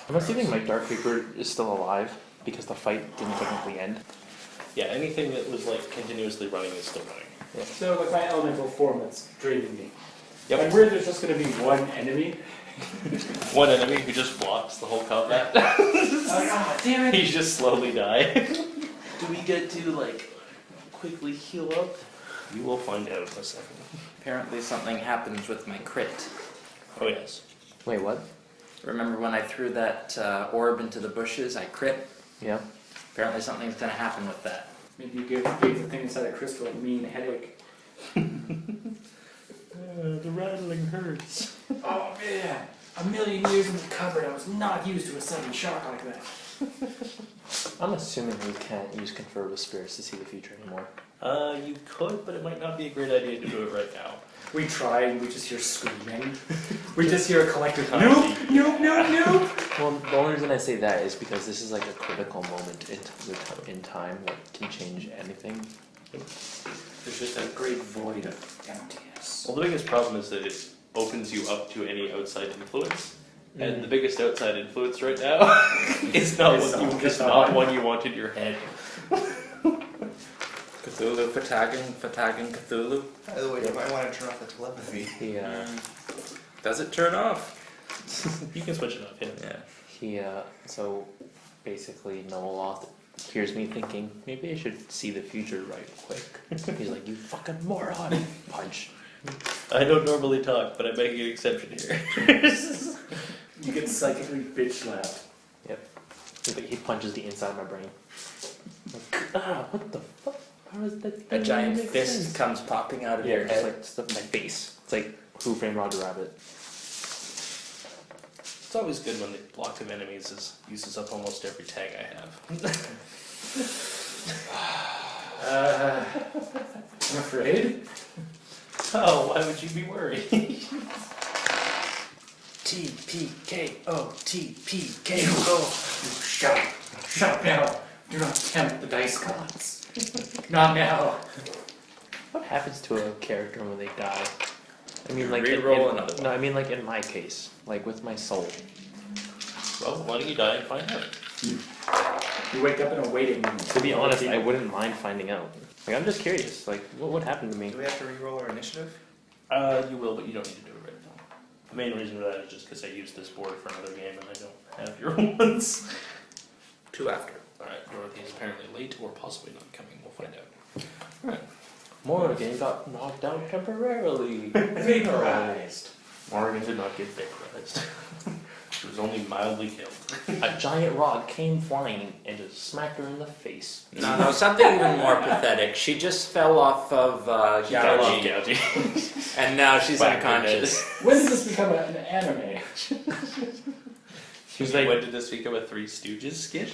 I'm assuming my Dark Reaper is still alive because the fight didn't technically end. Yeah, anything that was like continuously running is still running. Yeah. So like my elemental form that's draining me. Yep. And where there's just going to be one enemy. One enemy who just blocks the whole combat. Ah, damn it! He's just slowly dying. Do we get to like quickly heal up? You will find out in a second. Apparently something happens with my crit. Oh yes. Wait, what? Remember when I threw that orb into the bushes, I crit? Yeah. Apparently something's going to happen with that. Maybe you gave the thing inside a crystal a mean headache. The rattling hurts. Oh man! A million years in the cupboard, I was not used to a sudden shock like that. I'm assuming we can't use Confer with Spirits to see the future anymore. You could, but it might not be a great idea to do it right now. We try and we just hear screaming. We just hear a collective nope, nope, nope, nope. Well, the only reason I say that is because this is like a critical moment in time that can change anything. There's just A great void of emptiness. Well, the biggest problem is that it opens you up to any outside influence. And the biggest outside influence right now is not one you want in your head. Cthulhu, Fataging Cthulhu. By the way, you might want to turn off the telepathy. Does it turn off? You can switch it up, yeah. So basically Noloth hears me thinking, maybe I should see the future right quick. He's like, you fucking moron! Punch. I don't normally talk, but I'm making an exception here. You get psychically bitch slapped. Yep. He punches the inside of my brain. Like, what the fuck? How does that A giant make fist sense? comes popping out of Yeah, your just head. like stuff in my face. It's like Who Framed Roger Rabbit. It's always good when the block of enemies uses up almost every tag I have. I'm afraid. Oh, why would you be worried? TPKO, TPKO. Shut up. Shut up now. Do not tempt the dice gods. Not now. What happens to a character when they die? I mean, like Reroll another one. No, I mean like in my case, like with my soul. Well, why don't you die and find out? You wake up in a waiting room. To be honest, I wouldn't mind finding out. Like, I'm just curious. Like, what would happen to me? Do we have to reroll our initiative? You will, but you don't need to do it right now. The main reason for that is just because I used this board for another game and I don't have your ones. 2 after. Alright, Dorothy is apparently late or possibly not coming. We'll find out. Alright. Morgan got knocked out temporarily. Vaporized. Morgan did not get vaporized. She was only mildly killed. A giant rod came flying and just smacked her in the face. No, something even more pathetic. She just fell off of Gougy, and now she's unconscious. When did this become an anime? She was like, when did this become a Three Stooges skit?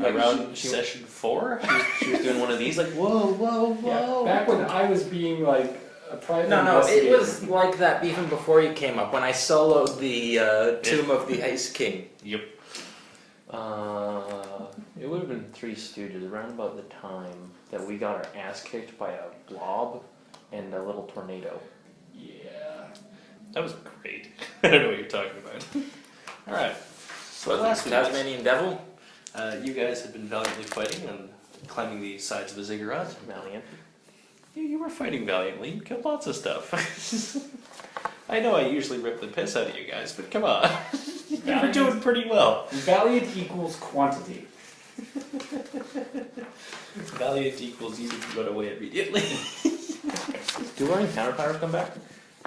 Around session 4? she was doing one of these, like, whoa, whoa, whoa. Yeah, back when I was being like a private No, it investigator. was like that even before you came up, when I soloed the Tomb of the Ice King. Yep. It would have been Three Stooges around about the time that we got our ass kicked by a blob and a little tornado. Yeah. That was great. I don't know what you're talking about. Alright. So last week, Tasmanian Devil? you guys had been valiantly fighting and climbing the sides of the ziggurat. Valiant. You were fighting valiantly. You killed lots of stuff. I know I usually rip the piss out of you guys, but come on. You were doing pretty well. Valiant equals quantity. Valiant equals you run away immediately. Do our encounter powers come back?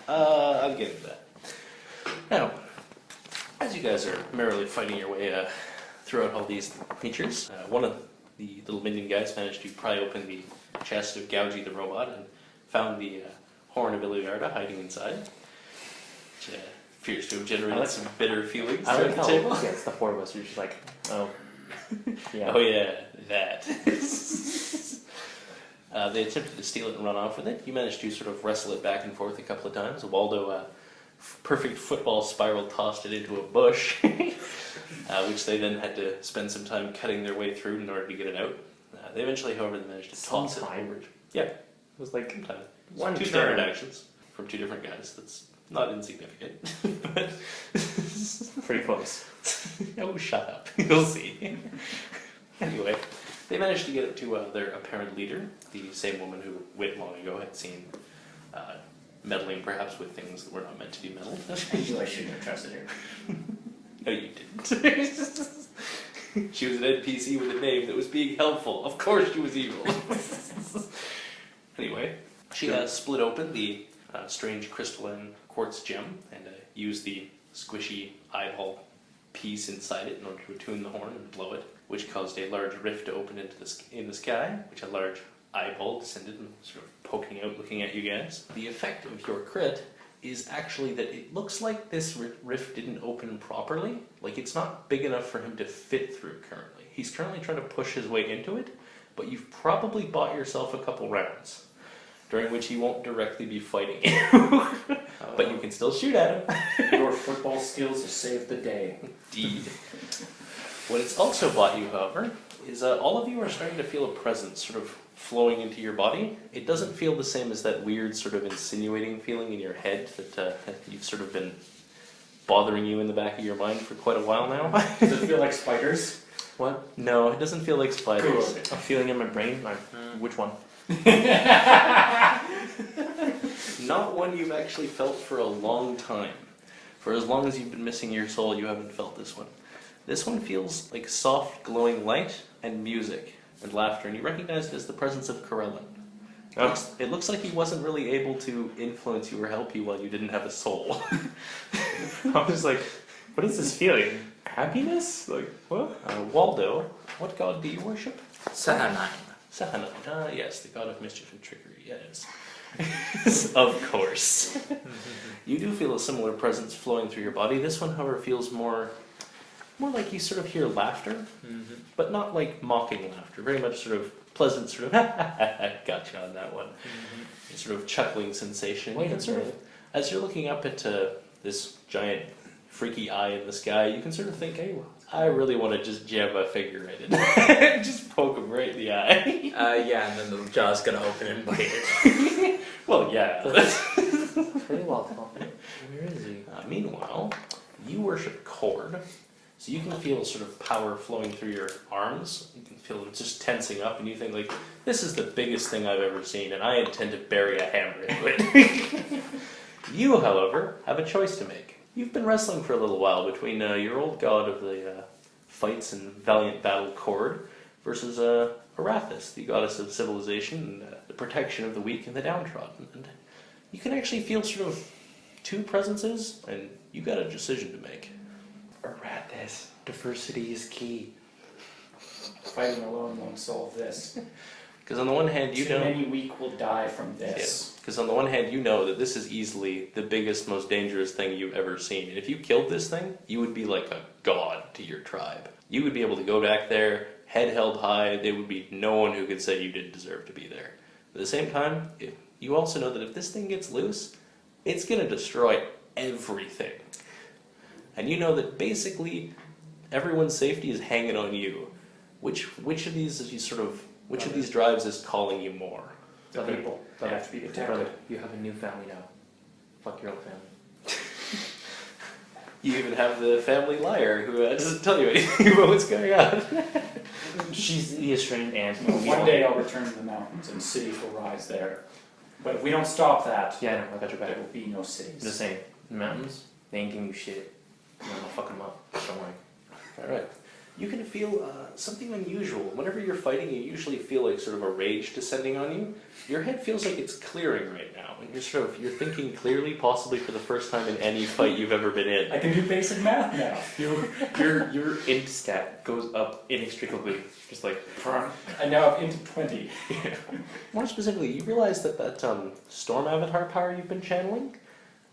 I'll get into that. Now, as you guys are merrily fighting your way throughout all these creatures, one of the little minion guys managed to pry open the chest of Gougy the robot and found the horn of Illoyarda hiding inside, which appears to have generated some bitter feelings I like throughout how the table. it's the four of us. You're just like, oh, yeah. Oh yeah, that. They attempted to steal it and run off with it. You managed to sort of wrestle it back and forth a couple of times. Waldo, perfect football spiral, tossed it into a bush, which they then had to spend some time cutting their way through in order to get it out. They eventually, however, managed to toss it over. Yeah, It was like sometime. One two turn. standard actions from two different guys. That's not insignificant, but Pretty close. oh, shut up. You'll see. Anyway, they managed to get it to their apparent leader, the same woman who, wait long ago, had seen meddling perhaps with things that were not meant to be meddled. I knew I shouldn't have trusted her. No, you didn't. She was an NPC with a name that was being helpful. Of course she was evil. Anyway, she split open the strange crystalline quartz gem and used the squishy eyeball piece inside it in order to attune the horn and blow it, which caused a large rift to open in the sky, which a large eyeball descended and sort of poking out, looking at you guys. The effect of your crit is actually that it looks like this rift didn't open properly. Like, it's not big enough for him to fit through currently. He's currently trying to push his way into it, but you've probably bought yourself a couple rounds, during which he won't directly be fighting you. But you can still shoot at him. Your football skills have saved the day. Indeed. What it's also bought you, however, is all of you are starting to feel a presence sort of flowing into your body. It doesn't feel the same as that weird sort of insinuating feeling in your head that you've sort of been bothering you in the back of your mind for quite a while now. Does it feel like spiders? What? No, it doesn't feel like spiders. Good. A feeling in my brain? Like, which one? Not one you've actually felt for a long time. For as long as you've been missing your soul, you haven't felt this one. This one feels like soft, glowing light and music and laughter, and you recognize it as the presence of Corellin. Oh. It looks like he wasn't really able to influence you or help you while you didn't have a soul. I was like, what is this feeling? Happiness? Like, what? Waldo, what god do you worship? Sahanine. Sahanine. Yes, the god of mischief and trickery, yes. Of course. You do feel a similar presence flowing through your body. This one, however, feels more like you sort of hear laughter, but not like mocking laughter. Very much sort of pleasant, sort of gotcha on that one. Sort of chuckling sensation. Wait You can a sort of, minute. as you're looking up at this giant freaky eye in the sky, you can sort of think, hey, I really want to just jam my finger in it. Just poke him right in the eye. Yeah, and then the jaw's gonna open and bite it. Well, yeah. Pretty well taken. Where is he? Meanwhile, you worship Cord, so you can feel sort of power flowing through your arms. You can feel them just tensing up, and you think, like, this is the biggest thing I've ever seen, and I intend to bury a hammer into it. You, however, have a choice to make. You've been wrestling for a little while between your old god of the fights and valiant battle Cord versus Arathis, the goddess of civilization and the protection of the weak and the downtrodden. And you can actually feel sort of two presences, and you got a decision to make. Arathis. Diversity is key. Fighting alone won't solve this. Because on the one hand, you Too know... many weak will die from this. Because on the one hand, you know that this is easily the biggest, most dangerous thing you've ever seen. And if you killed this thing, you would be like a god to your tribe. You would be able to go back there, head held high. There would be no one who could say you didn't deserve to be there. At the same time, you also know that if this thing gets loose, it's going to destroy everything. And you know that basically everyone's safety is hanging on you. Which of these is you sort of... Which of these drives is calling you more? The people that have to be protected. Brother, you have a new family now. Fuck your old family. You even have the family liar who doesn't tell you anything about what's going on. She's the estranged aunt. One day I'll return to the mountains and cities will rise there. But if we don't stop that, Yeah, no, I got your there back. will be no I'm cities. just saying, the mountains, they ain't giving you shit. I'm gonna fuck them up. Don't worry. Alright. You can feel something unusual. Whenever you're fighting, you usually feel like sort of a rage descending on you. Your head feels like it's clearing right now. And you're thinking clearly, possibly for the first time in any fight you've ever been in. I can do basic math now. Your int stat goes up inextricably. Just like, I now have into 20. More specifically, you realize that storm avatar power you've been channeling,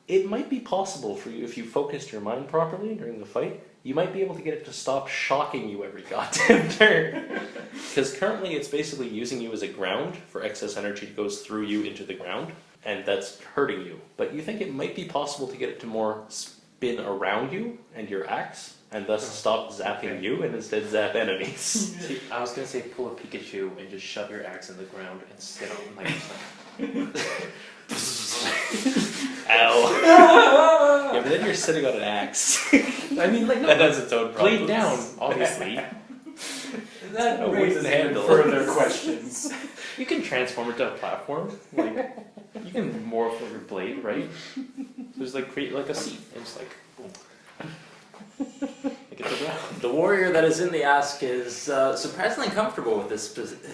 it might be possible for you if you focused your mind properly during the fight. You might be able to get it to stop shocking you every goddamn turn. Because currently it's basically using you as a ground for excess energy that goes through you into the ground, and that's hurting you. But you think it might be possible to get it to more spin around you and your axe, and thus stop zapping you and instead zap enemies. see, I was gonna say pull a Pikachu and just shove your axe in the ground and sit on like. Ow. And then you're sitting on an axe. I mean, like, no, That has its own problems. blade down, obviously. That Raises wooden handle. further questions. You can transform it to a platform. Like, you can morph your blade, right? Just like create like a seat and just like, boom. Like it's a ground. The warrior that is in the ask is surprisingly comfortable with this position.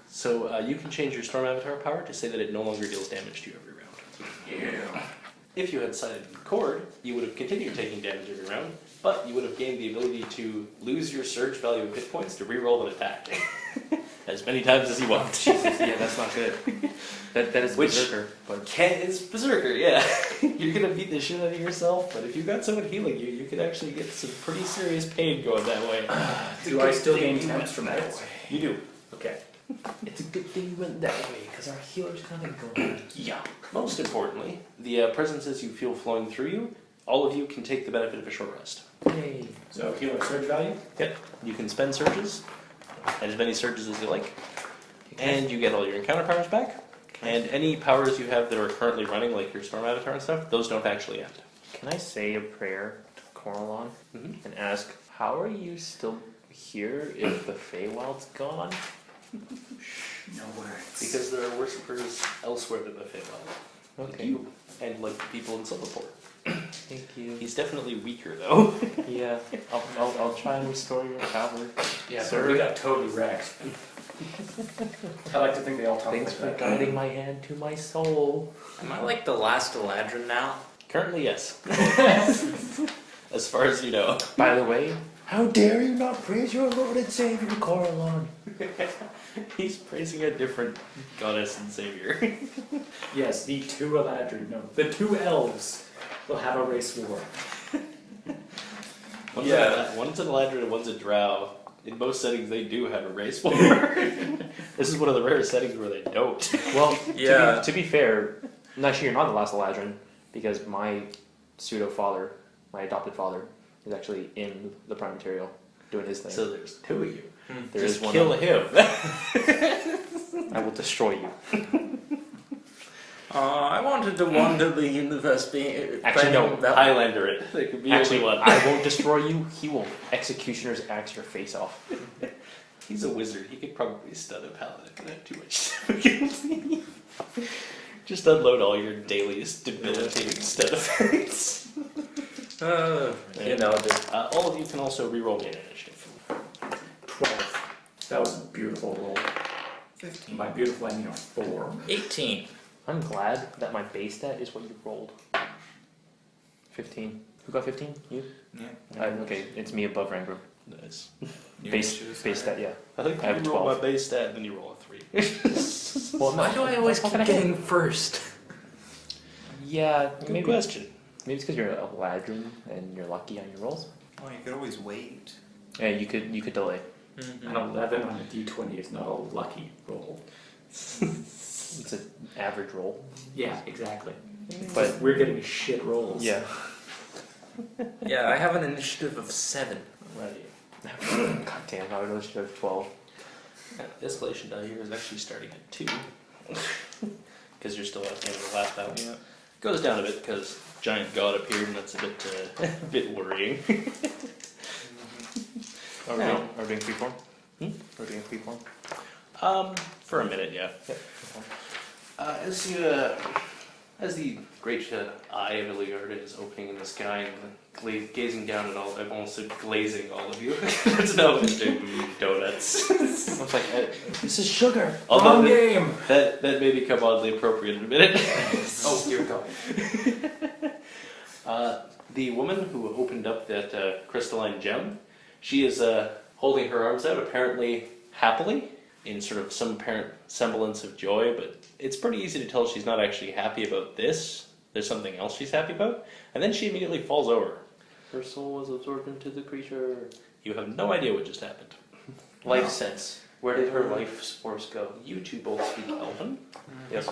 So you can change your Storm Avatar power to say that it no longer deals damage to you every round. Yeah. If you had decided to record, you would have continued taking damage every round, but you would have gained the ability to lose your surge value of hit points to reroll an attack. As many times as you want. Jesus, yeah, that's not good. That is Which berserker, but it's Berserker, yeah. You're gonna beat the shit out of yourself, but if you've got someone healing you, you could actually get some pretty serious pain going that way. Do I still gain temps from that? You do. Okay. it's a good thing you went that way because our healer's kind of going. Yeah. Most importantly, the presences you feel flowing through you, all of you can take the benefit of a short rest. Yay. So healer surge value? Yep. You can spend surges, and as many surges as you like, and you get all your encounter powers back. And any powers you have that are currently running, like your Storm Avatar and stuff, those don't actually end. Can I say a prayer to Coralon Mm-hmm. and ask, how are you still here if the Feywild's gone? No words. Because there are worshippers elsewhere than the Feywild. Like Okay. you, and like the people in Silverport. Thank you. He's definitely weaker though. Yeah, I'll try and restore your power. Yeah, Sir. we got totally wrecked. I like to think they all talk Thanks like for that. guiding my hand to my soul. Am I like the last Eladrin now? Currently, yes. As far as you know. By the way, how dare you not praise your Lord and Savior, Coralon? He's praising a different goddess and savior. Yes, the two Eladrin, no, the two elves will have a race war. One's an Eladrin and one's a drow. In most settings, they do have a race war. This is one of the rare settings where they don't. Well, Yeah. to be fair, actually you're not the last Eladrin, because my pseudo-father, my adopted father, is actually in the Prime Material, doing his thing. So there's two of you. There Just is one. kill him. I will destroy you. I wanted to wander the universe being... Actually, no. That Highlander it. There could be Actually, only one. I won't destroy you. He will executioner's axe your face off. He's a wizard. He could probably stun a paladin and have too much difficulty. Just unload all your daily debilitating stun effects. you know, All of you can also reroll me an initiative. 12. That was a beautiful roll. 15. By beautiful, I mean a 4. 18. I'm glad that my base stat is what you rolled. 15. Who got 15? You? Yeah. Okay, it's me above rank group. Nice. Your Base initiative's stat, higher. yeah. I think I have you roll 12. my base stat and then you roll a 3. Well, Why do I always how keep can I get- getting first? Yeah, Good maybe. question. Maybe it's because you're a Ladrin and you're lucky on your rolls. Oh, you could always wait. Yeah, you could delay. An 11 on a d20 is not a lucky roll. It's an average roll. Yeah, exactly. But We're getting shit rolls. yeah. Yeah, I have an initiative of 7. Right. God damn, I would have 12. The escalation die here is actually starting at 2. Because you're still at the end of the last battle. Yeah. Goes down a bit because giant god appeared and that's a bit worrying. Are we No. doing, are we doing freeform? Hmm? Are we doing freeform? For a minute, yeah. Yep. As you, as the great eye of Illoyarda is opening in the sky and gazing down at all, I've almost said glazing all of you. That's no donuts. It's like, this is sugar. Although Wrong game! that may become oddly appropriate in a minute. Oh, here we go. The woman who opened up that crystalline gem, she is holding her arms out, apparently happily, in sort of some apparent semblance of joy, but it's pretty easy to tell she's not actually happy about this. There's something else she's happy about, and then she immediately falls over. Her soul was absorbed into the creature. You have no idea what just happened. Life sense. Where did her life force go? You two both speak Elven. Yes.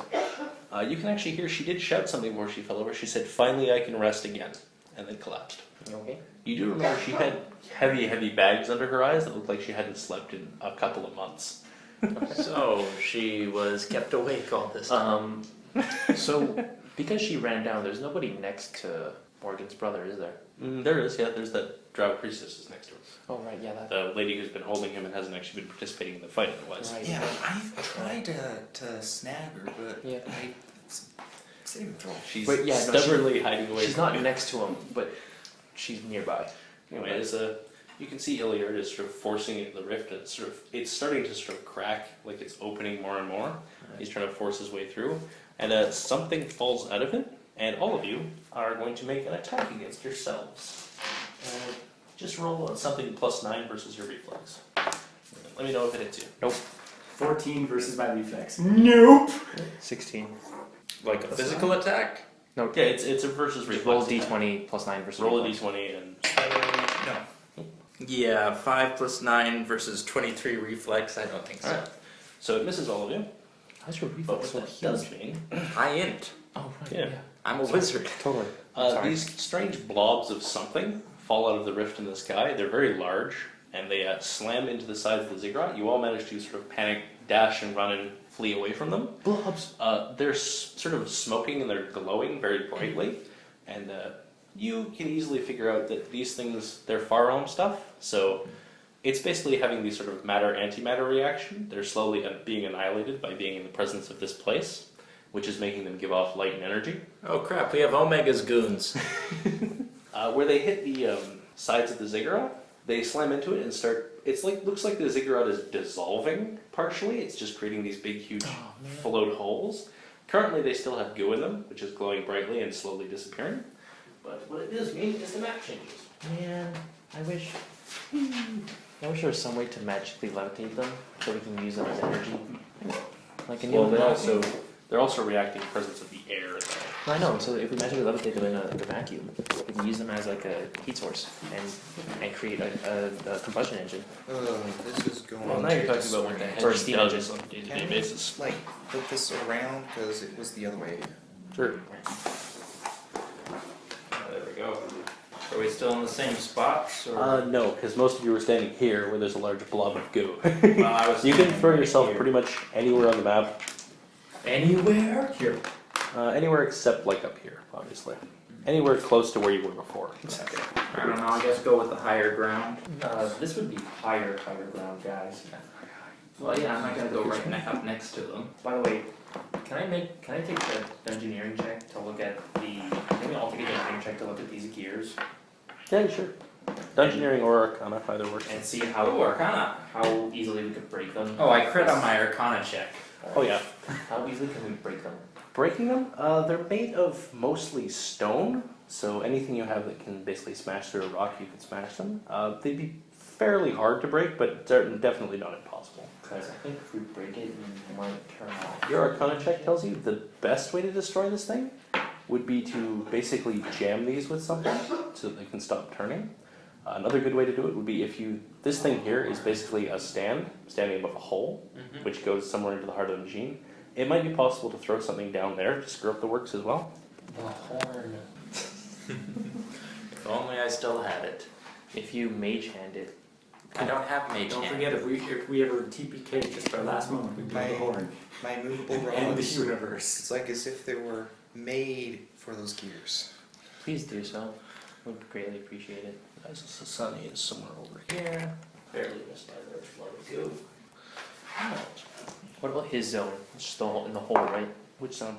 You can actually hear she did shout something before she fell over. She said, "Finally I can rest again," and then collapsed. Okay. You do remember she had heavy bags under her eyes that looked like she hadn't slept in a couple of months. So, she was kept awake all this time. So, because she ran down, there's nobody next to Morgan's brother, is there? There is, yeah. There's that drow priestess is next to him. Oh, right, yeah, that. The lady who's been holding him and hasn't actually been participating in the fight otherwise. Right. Yeah, I've tried to snag her, but Yeah. it's saving throw. She's But yeah, no, stubbornly hiding away. She's from not you. next to him, but she's nearby. Anyway, you can see Illoyarda is sort of forcing it in the rift, and it's starting to sort of crack, like it's opening more and more. He's trying to force his way through, and something falls out of it, and all of you are going to make an attack against yourselves. Just roll something +9 versus your reflex. Let me know if it hits you. Nope. 14 versus my reflex. Nope. 16. Like a physical attack? No, Yeah, it's a versus reflex. roll attack. d20 +9 versus Roll a reflex. d20 and No. Yeah, 5 + 9 versus 23 reflex. I don't think so. Alright. So it misses all of you. How's your But reflex what so that huge? does mean, I int. Oh, right, Yeah. yeah. I'm a wizard. Totally. Sorry. these strange blobs of something fall out of the rift in the sky. They're very large, and they slam into the sides of the ziggurat. You all manage to sort of panic, dash, and run and flee away from them. Blobs. They're sort of smoking and they're glowing very brightly, and you can easily figure out that these things, they're far realm stuff, so it's basically having these sort of matter-antimatter reaction. They're slowly being annihilated by being in the presence of this place, which is making them give off light and energy. Oh crap, we have Omega's goons. Where they hit the sides of the ziggurat, they slam into it and start. Looks like the ziggurat is dissolving partially. It's just creating these big, huge float holes. Currently, they still have goo in them, which is glowing brightly and slowly disappearing. But what it does mean is the map changes. Man, I wish there was some way to magically levitate them so we can use them as energy. Like in the Well, old they're also reacting to the presence of the air. I know, so if we magically levitate them in a vacuum, we can use them as like a heat source and create a combustion engine. This is going. Well, now you're to talking about what the destroy Or a head steam does engine. on a day-to-day Can we, basis. like, flip this around because it was the other way. Sure. There we go. Are we still in the same spots? Or? No, because most of you were standing here where there's a large blob of goo. Well, I was You can standing throw right yourself here. pretty much anywhere on the map. Anywhere? Here. Anywhere except like up here, obviously. Anywhere close to where you were before. I don't know, I guess go with the higher ground. This would be higher ground, guys. Well, yeah, I'm not gonna go right up next to them. By the way, can I take the engineering check to look at the? Can we all take a engineering check to look at these gears Yeah, sure. Dungeoneering or Arcana, either works. and see Oh, Arcana. how easily we could break them? Oh, I crit on my Arcana check. Oh yeah. How easily can we break them? Breaking them, they're made of mostly stone, so anything you have that can basically smash through a rock, you can smash them. They'd be fairly hard to break, but they're definitely not impossible. Because I think if we break it, it might turn off. Your Arcana check tells you the best way to destroy this thing would be to basically jam these with something so that they can stop turning. Another good way to do it would be this thing here is basically a standing above a hole, which goes somewhere into the heart of the machine. It might be possible to throw something down there to screw up the works as well. The horn. If only I still had it. If you mage hand it, I don't have mage Don't hand. forget, if we ever TPK just our last moment, we blow the horn. My movable And the rods. universe. It's like as if they were made for those gears. please do so. We'd greatly appreciate it. Guys, the sunny is somewhere over here. Barely missed by there. Let it go. What about his zone? It's just in the hole, right? Which zone?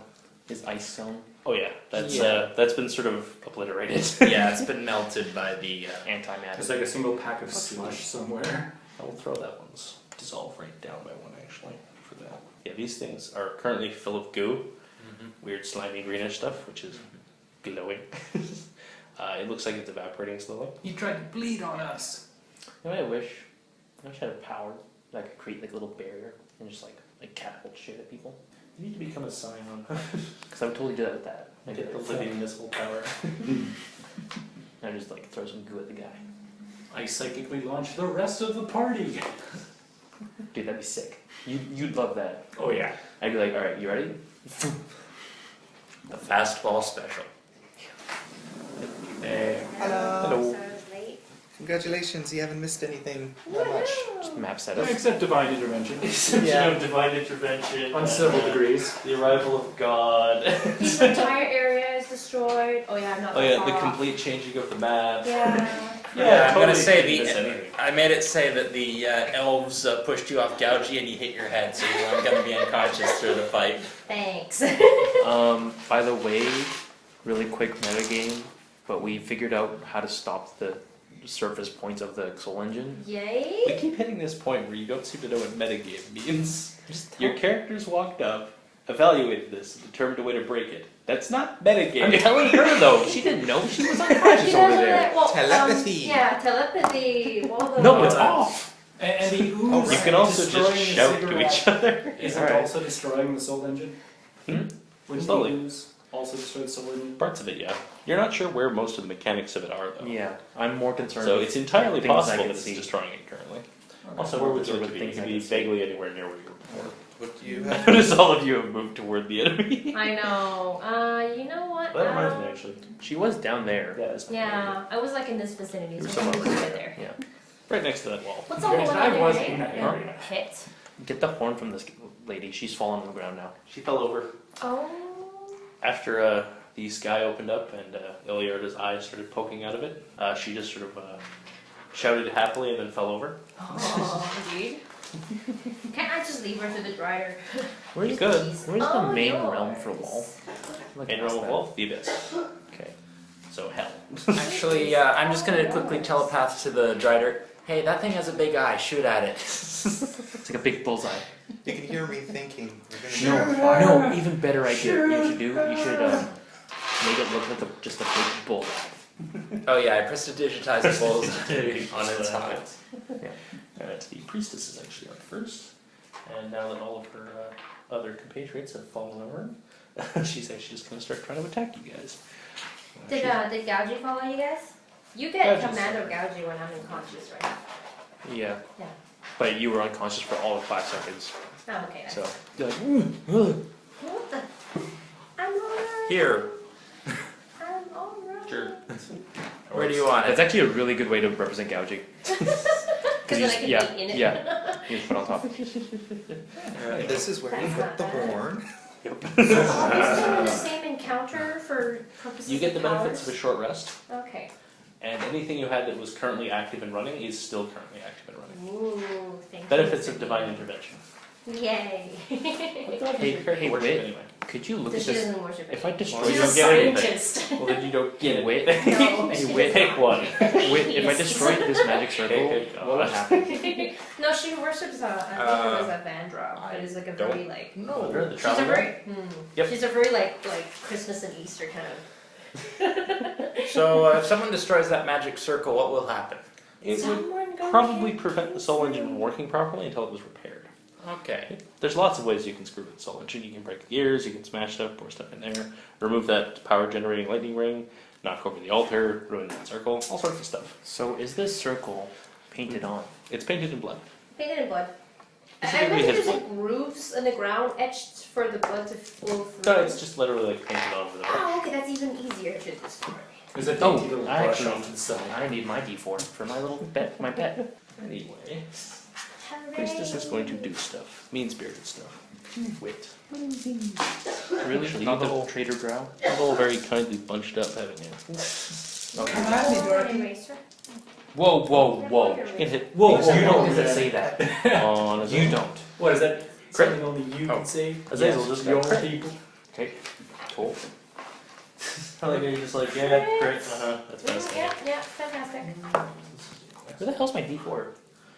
His ice zone. Oh yeah, that's Yeah. that's been sort of obliterated. Yeah, it's been melted by the. Antimatter. It's like a single pack of slush somewhere. I will throw that one's dissolve right down by one actually for that. Yeah, these things are currently full of goo, weird slimy greenish stuff, which is glowing. It looks like it's evaporating slowly. You tried to bleed on us. You know what I wish? I wish I had a power that I could create like a little barrier and just like catapult shit at people. You need to become a scion. Because I would totally do that with that. I Get get the living missile power. I just like throw some goo at the guy. I psychically launched the rest of the party. Dude, that'd be sick. You'd love that. Oh yeah. I'd be like, all right, you ready? The fastball special. There. Hello. Hello. So it's late. Congratulations, you haven't missed anything that much. Just map setup. Except divine intervention. Exception of divine intervention. On several degrees. The arrival of God. His entire area is destroyed. Oh yeah, I'm not Oh that yeah, far the off. complete changing of the map. Yeah. Yeah, I'm gonna say didn't miss anything. I made it say that the elves pushed you off Gougy and you hit your head, so you weren't gonna be unconscious through the fight. Thanks. By the way, really quick metagame, but we figured out how to stop the surface points of the Soul Engine. Yay. We keep hitting this point where you don't seem to know what metagame means. Your characters walked up, evaluated this, and determined a way to break it. That's not metagame. I'm telling her though, she didn't know she was She unconscious doesn't over there. well, Telepathy. Yeah, telepathy. Well, the No, it's off. And the ooze Oh, right. You can also destroying just the shout to cigarette each other. Isn't Alright. also destroying the soul engine? Wouldn't Slowly. the ooze also destroy the soul engine? Parts of it, yeah. You're not sure where most of the mechanics of it are, though. Yeah, I'm more concerned. So with it's entirely things I possible can that it's see. destroying it currently. Okay. Also, More where would you concerned like to with be? You things I could be can see. vaguely anywhere near where you were before. What do you have? Notice all of you have moved toward the enemy. I know. You know what? That reminds me, actually. She was down there. Yeah, it's Yeah, I was like in this vicinity, You were so I'm somewhere right there. Yeah. right next to that wall. What's all going Yes, on I there? was eh? in that Yeah. area. Hit. Get the horn from this lady. She's fallen on the ground now. She fell over. Oh. After the sky opened up and Illoyarda's eyes started poking out of it, she just sort of shouted happily and then fell over. Oh, indeed. Can't I just leave her to the dryer? Where's You could. Where's Oh, the main yours. realm for Wall? In realm of Wolf, the Abyss. Okay. So hell. Actually, I'm just gonna quickly telepath to the Drider. Hey, that thing has a big eye. Shoot at it. It's like a big bullseye. You can hear me thinking. We're gonna No, do fire. no, even better idea. You should make it look like just a big bull. Oh yeah, I prestidigitized the bulls on its So that eye. happens. Alright, the priestess is actually on first. And now that all of her other compatriots have fallen over, she's actually just going to start trying to attack you guys. Did Gougy follow you guys? You get Gougy's command of sorry. Gougy when I'm unconscious, right? Yeah. Yeah. But you were unconscious for all of 5 seconds. Oh, okay. So you're like, What the? I'm alright. Here, I'm alright. Sure. where do you want That's it? actually a really good way to represent gouging. Because then I can yeah, eat in it. yeah. You just put on top. This is where you That's put not the bad. horn. So obviously the same encounter for purposes You get the of benefits of a powers? short rest, Okay. and anything you had that was currently active and running is still currently active and running. Ooh, thank Benefits you. of divine intervention. Yay. Hey, Worship Wit, anyway. could you look So at she this? doesn't worship If it. I destroy She's you a don't get anything. scientist. Well, then you don't get Wit. it. No, Hey, she Wit. does Pick one. Wit, if I destroy this magic circle, Okay, what would happen? No, she worships I think it was a Vandra. It is like a very don't like No, the she's a travel very Yep. she's a very like Christmas and Easter kind of So, if someone destroys that magic circle, what will happen? It would Someone go probably kill prevent the soul engine from working properly until it was repaired. Okay. There's lots of ways you can screw with the soul engine. You can break the gears, you can smash stuff, pour stuff in there, remove that power generating lightning ring, knock over the altar, ruin that circle, all sorts of stuff. So is this circle painted on? It's painted in blood. painted in blood. I Specifically imagine his there's like grooves in the ground etched for the blood to flow through. No, it's just literally like painted onto the Oh, okay, that's even easier to destroy. There's a Oh, dainty little I brush actually- off to the side. I need my D4 for my little pet, my pet. Anyway, Hooray. priestess is going to do stuff. Mean-spirited stuff. Wit. Really? Actually, Not you the have- whole Trader Drow? You've all very kindly bunched up, haven't you? Oh, eraser. Whoa, whoa, whoa. You can hit Whoa, You don't get get to say that. on as You don't. What is that? Crit. Something only you Oh. can say? Azazel just Your got crit. people. Okay, cool. I like you're just like, yeah, crit, that's Yeah, best. yeah, fantastic. Where the hell's my D4?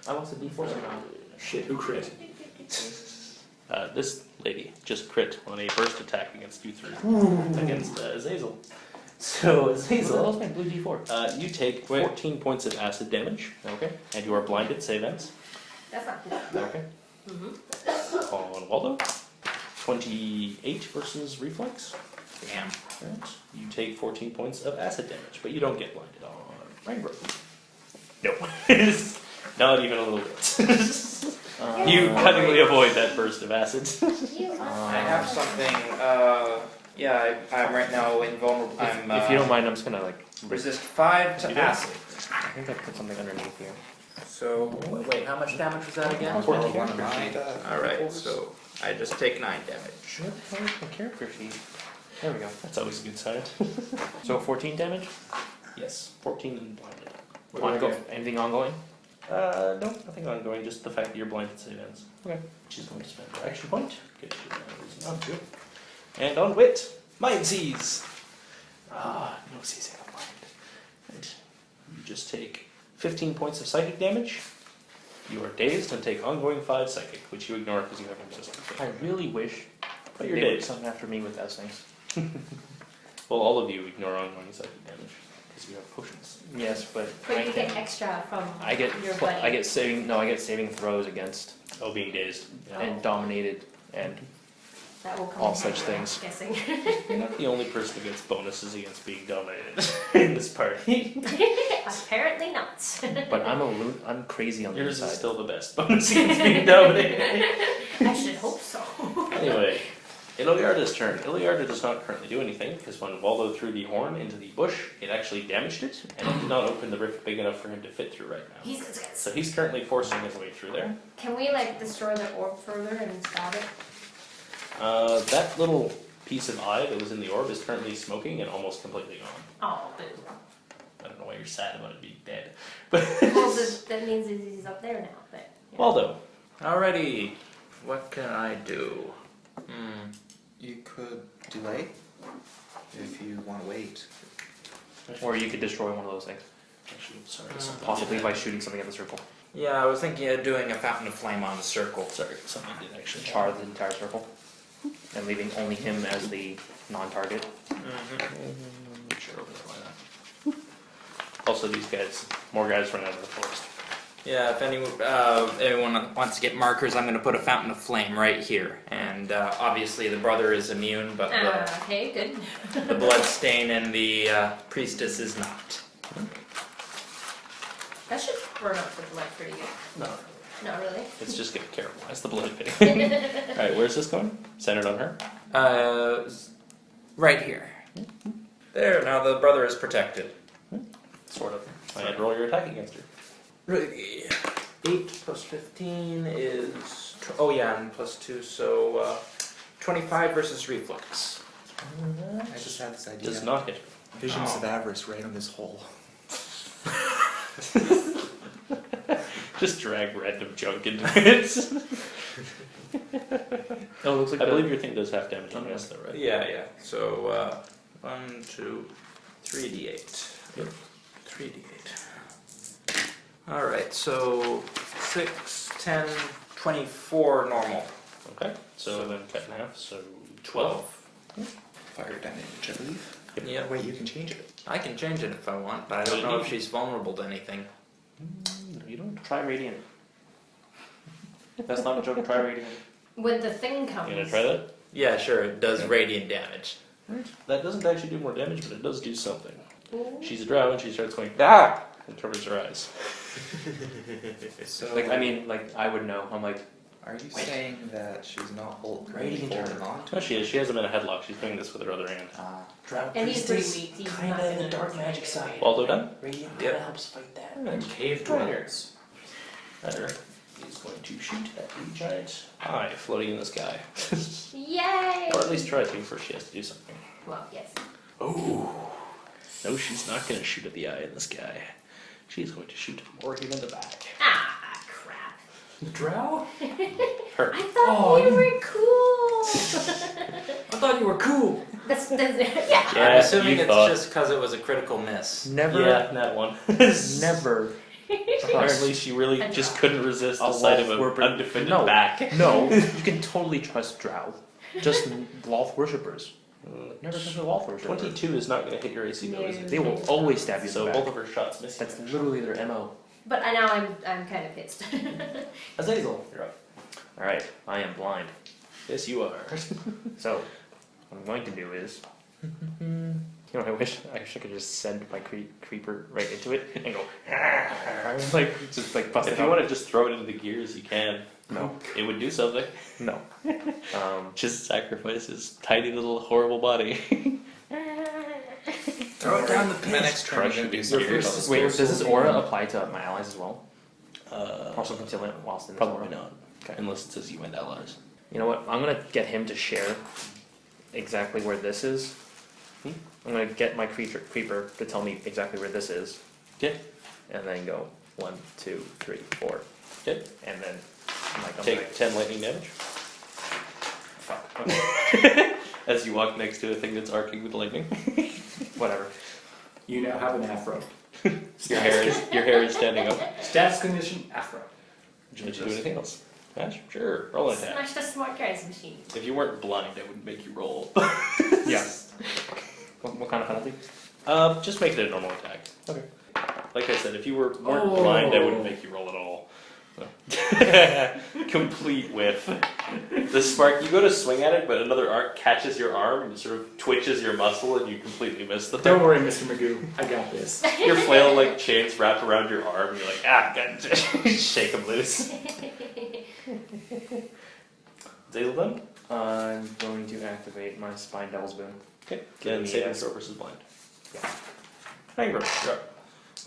I lost a D4 somehow. Shit, who crit? This lady just crit on a burst attack against you three. Against Azazel. So, Where the Azazel, hell's my blue D4? you take 14 points of acid damage, Okay, and you are blinded, save ends. That's not cool. okay. On Waldo, 28 versus reflex. Damn. Right. You take 14 points of acid damage, but you don't get blinded on Rainbow. No. Not even a little bit. You cunningly avoid that burst of acid. I have something, I'm right now invulnerable. I'm, If you don't mind, I'm just gonna like resist 5 to You do? acid. think I put something underneath here. So, wait, how much damage was that again? 14 One of character my sheet. Alright, so I just take 9 damage. Where the hell is my character sheet? There we go. That's always a good sign. So 14 damage? Yes, 14 and blinded. Anything ongoing? No, nothing ongoing, just the fact that you're blinded save ends. Okay. She's going to spend her action point. Good, she has no reason not to. And on wit, mind seize. No seizing of mind. And you just take 15 points of psychic damage. You are dazed and take ongoing 5 psychic, which you ignore because you have resistance. I really wish But they you're would dazed. come after me with those things. Well, all of you ignore ongoing psychic damage because you have potions. Yes, but But I you can't- get extra from I get your buddy. I get saving throws against Oh, being dazed. and dominated and That will come all in such handy, I'm things. guessing. You're not the only person who gets bonuses against being dominated in this party. Apparently not. but I'm crazy on the Yours is inside. still the best bonus against being dominated. I should hope so. Anyway, Illoyarda's turn. Illoyarda does not currently do anything because when Waldo threw the horn into the bush, it actually damaged it and it did not open the rift big enough for him to fit through right now. So he's currently forcing his way through there. Can we like destroy the orb further and stab it? That little piece of eye that was in the orb is currently smoking and almost completely gone. Oh, boo. I don't know why you're sad about it being dead. But Well, that means he's up there now, but. Yeah. Waldo, Alrighty, what can I do? You could delay if you want to wait. Or you could destroy one of those things, actually, sorry, something possibly did by shooting something at the circle. Yeah, I was thinking of doing a fountain of flame on the circle. Sorry, something did actually Char the entire circle, and leaving only him as the non-target. Sure, why not? Also, these guys, more guys run out of the forest. Yeah, if anyone wants to get markers, I'm going to put a fountain of flame right here. And obviously the brother is immune, but Okay, good. the blood stain and the priestess is not. That should burn up the blood pretty good. No, Not really. it's just gonna caramelize the blood pitting. Alright, where's this going? Centered on her? Right here. There, now the brother is protected. Sort of. And roll your attack against her. Ready. 8 plus 15 is... oh yeah, and plus 2, so 25 versus reflex. I just had this idea. Does not hit. Visions of avarice right on this hole. Just drag random junk into it. Oh, it looks like I believe your thing does half damage on Okay. us though, right? Yeah. So 1, 2, 3d8. Yep. 3d8. Alright, so 6, 10, 24 normal. Okay, so then cut in half, so 12. Fire damage, I believe. Yeah, Wait, you can change it. I can change it if I want, but I don't know if she's vulnerable to anything. No, you don't. Try radiant. That's not a joke. Try radiant. When the thing comes. You gonna try that? Yeah, sure, it does radiant damage. That doesn't actually do more damage, but it does do something. Ooh. She's a drow and she starts going, ah! And covers her eyes. So, Like I would know. I'm like, are you saying that she's not holding Radiant holding on to No, she is. She has him in a headlock. She's doing this with her other hand. Drow And he's pretty priestess, weak. He's kinda not in the gonna dark do magic anything. side. Waldo done? Radiant Yep. kinda helps fight that. And Cave dwellers. Ryder is going to shoot at the giant eye floating in the sky. Yay! Or at least try to first. She has to do something. Well, yes. Oh. No, she's not going to shoot at the eye in the sky. She's going to shoot Morgan in the back. Ah, crap. Drow? Her. I thought Oh, you you- were cool. I thought you were cool. that's yeah. Yeah, I'm assuming you it's thought. just because it was a critical miss. Never, Yeah, that one. never. Apparently, she really I just know. couldn't resist the A sight of Loth an worshipper. undefended No. back. No, you can totally trust Drow. Just Loth worshippers. Never trust a Loth worshipper. 22 is not going to hit your AC though, is it? They will always stab you in So the both back. of her shots miss. That's literally their MO. But now I'm kind of pissed. Azazel, you're up. Alright, I am blind. Yes, you are. So, what I'm going to do is... You know, I wish I could just send my creeper right into it and go... bust If it you out. want to just throw it into the gears, you can. No. It would do something. No. Just sacrifice his tiny little horrible body. Throw it down the My next turn, I'm Crush gonna it do with something your else. Wait, does this aura apply to my allies as well? Uh, Also conceal it whilst in this probably aura? not. Okay. Unless it says you and allies. You know what? I'm gonna get him to share exactly where this is. Hmm? I'm gonna get my creeper to tell me exactly where this is, Okay. and then go 1, 2, 3, 4, Okay. and then I'm like, Take 10 lightning damage. fuck. Okay. As you walk next to a thing that's arcing with lightning. Whatever. You now have an afro. Your hair is standing up. Status condition afro. Would you like to do anything else? Ash? Sure. Roll an attack. Smash the smart guys machine. If you weren't blind, I wouldn't make you roll. Yeah. What kind of penalty? Just make it a normal attack. Okay. Like I said, if you weren't Oh. blind, I wouldn't make you roll at all. Complete whiff. The spark, you go to swing at it, but another arc catches your arm and sort of twitches your muscle, and you completely miss the Don't thing. worry, Mr. Magoo. I got this. Your flail like chains wrap around your arm, and you're like, God, shake them loose. Zazel done? I'm going to activate my Spine Devil's Boon. Okay. Give Then me saving a- throw versus blind. Yeah. Ingram, you're up.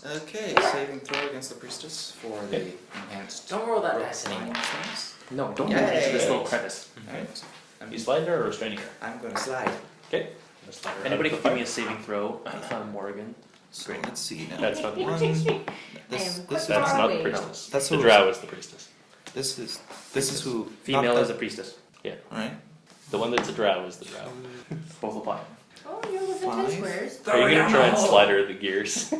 Okay, saving throw against the priestess for the enhanced. Don't roll that rope dice line anymore. things. No, don't Yay. move into this little crevice. Alright. You sliding her or restraining her? I'm gonna slide. Okay. Let's slide her Anybody out can of give the me a saving throw from Morgan. So let's see now. That's not the One. priestess. This, I am this, quite is, That's not the Away. priestess. That's the who- drow is the priestess. this is who. Female not is a priestess. Alright. The one that's a drow is the drow. Both apply. Oh, you're within 10 Five. squares. Are you gonna try and slide her the gears?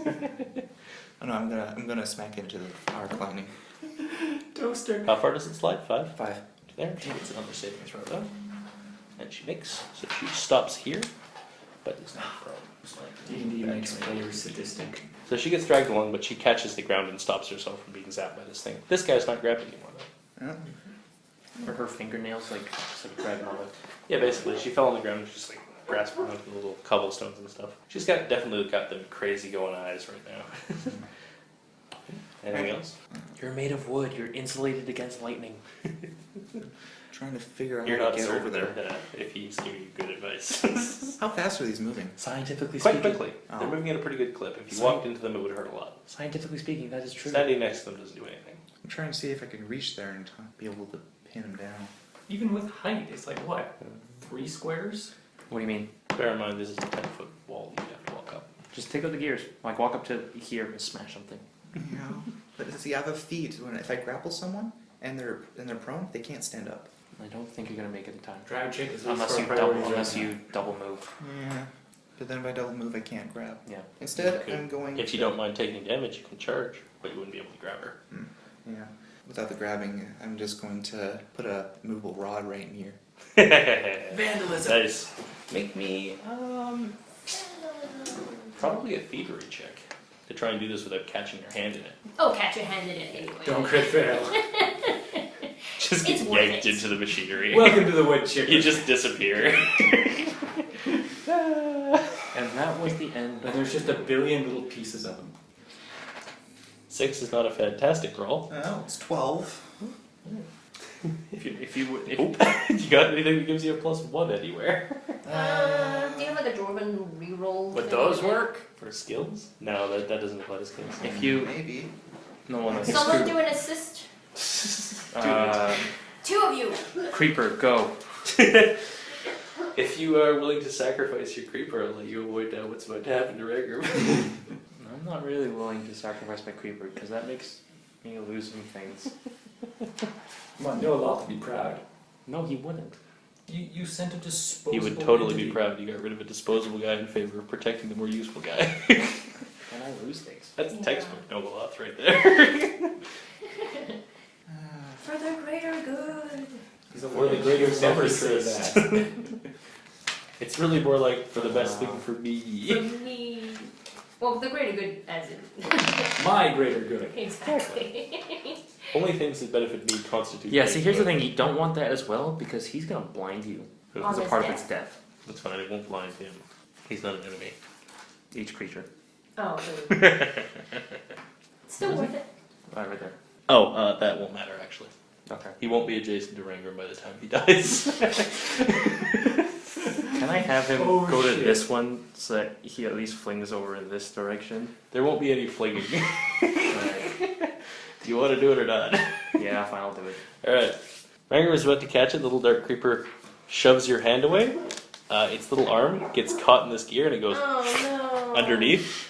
Oh no, I'm gonna smack into the arc lightning. Toaster. How far does it slide? 5? 5. There. She gets another saving throw though. And she makes. So she stops here, but is not from sliding. D&D makes players sadistic. So she gets dragged along, but she catches the ground and stops herself from being zapped by this thing. This guy's not grabbed anymore though. Yeah. Or her fingernails like dragging on it. Yeah, basically, she fell on the ground and just like grasping onto the little cobblestones and stuff. She's definitely got them crazy going eyes right now. Anything else? You're made of wood. You're insulated against lightning. Trying to figure out You're how not to get over certain there. that if he's giving you good advice. How fast are these moving? Scientifically Quite speaking. quickly. Oh. They're moving at a pretty good clip. If you Sorry. walked into them, it would hurt a lot. Scientifically speaking, that is true. Standing next to them doesn't do anything. I'm trying to see if I can reach there and be able to pin him down. Even with height, it's like what? 3 squares? What do you mean? Bear in mind, this is a 10-foot wall you have to walk up. Just take out the gears. Like walk up to here and smash something. Yeah. But see, I have a feat. If I grapple someone and they're prone, they can't stand up. I don't think you're gonna make it in time. Drive check is Unless you double move. Yeah. But then if I double move, I can't grab. Yeah. Instead, You I'm going. If you don't mind taking damage, you can charge, but you wouldn't be able to grab her. Yeah. Without the grabbing, I'm just going to put a movable rod right in here. Vandalism. Nice. Make me, probably a thievery check to try and do this without catching your hand in it. Oh, catch your hand in it anyway. Don't crit fail. Just get It's worth yanked it. into the machinery. Welcome to the wood chipper. You just disappear. And that was the end. And there's just a billion little pieces of them. 6 is not a fantastic roll. Oh, it's 12. If you Nope. You got anything that gives you a +1 anywhere? Do you have like a Dwarven reroll? Would thing? those work? For skills? No, that doesn't apply to skills. If you Maybe. no one that's Someone do an assist. 2 of you. Creeper, go. If you are willing to sacrifice your creeper, I'll let you avoid what's about to happen to Regram. I'm not really willing to sacrifice my creeper because that makes me lose some things. Come on, know a lot to be proud. No, he wouldn't. You sent a disposable You would totally be entity. proud you got rid of a disposable guy in favor of protecting the more useful guy. And I lose things. That's Yeah. textbook noble auth right there. For the greater good. He's a worthy greater never say that. It's really more like for the best thing for For me. me. Well, the greater good as in. My greater good. Exactly. Only things that benefit me constitute. Yeah, see, here's the great thing. You don't want that as well because he's gonna blind you good. On as a his part of death. its death. That's fine, it won't blind him. He's not an enemy. Each creature. Oh, good. Still worth it. Right there. Oh, that won't matter actually. Okay. He won't be adjacent to Rangram by the time he dies. Kind Can I have him Oh, go to shit. this one so that he at least flings over in this direction? There won't be any flinging. Alright. Do you want to do it or not? Yeah, fine, I'll do it. Alright. Ranger is about to catch it. The little dark creeper shoves your hand away. Its little arm gets caught in this gear and it goes Oh no. underneath.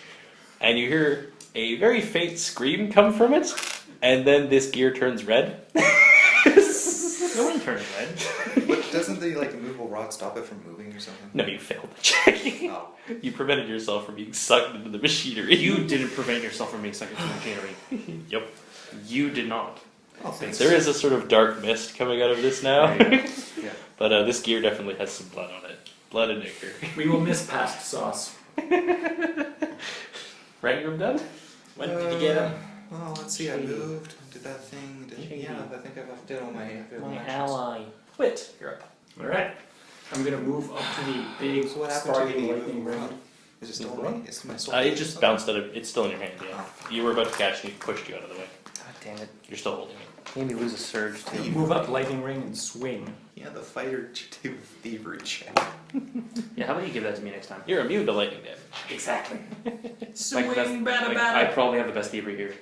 And you hear a very faint scream come from it. And then this gear turns red. No one turns red. But doesn't the like immovable rod stop it from moving or something? No, you failed the check. Oh. You prevented yourself from being sucked into the machinery. You didn't prevent yourself from being sucked into machinery. Yep. You did not. Oh, thanks. There is a sort of dark mist coming out of this now. There Yeah. But this gear definitely has some blood on it. Blood and ichor. We will miss past sauce. Ranger done? When did you get him? Well, let's see. I moved. Did that thing. Yeah, I think I did all my actions. ally. Wit, you're up. Alright. I'm gonna move up to the big So what happened to sparking the lightning immovable ring. rod? Is it still me? It's my soul. It just bounced out of. It's still in your hand, yeah. You were about to catch and he pushed you out of the way. God damn it. You're still holding it. Made me lose a surge too. Move up lightning ring and swing. Yeah, the fighter to do thievery check. Yeah, how about you give that to me next time? You're immune to lightning damage. Exactly. Like, Swing, that's- bada like, bada. I probably have the best thievery here.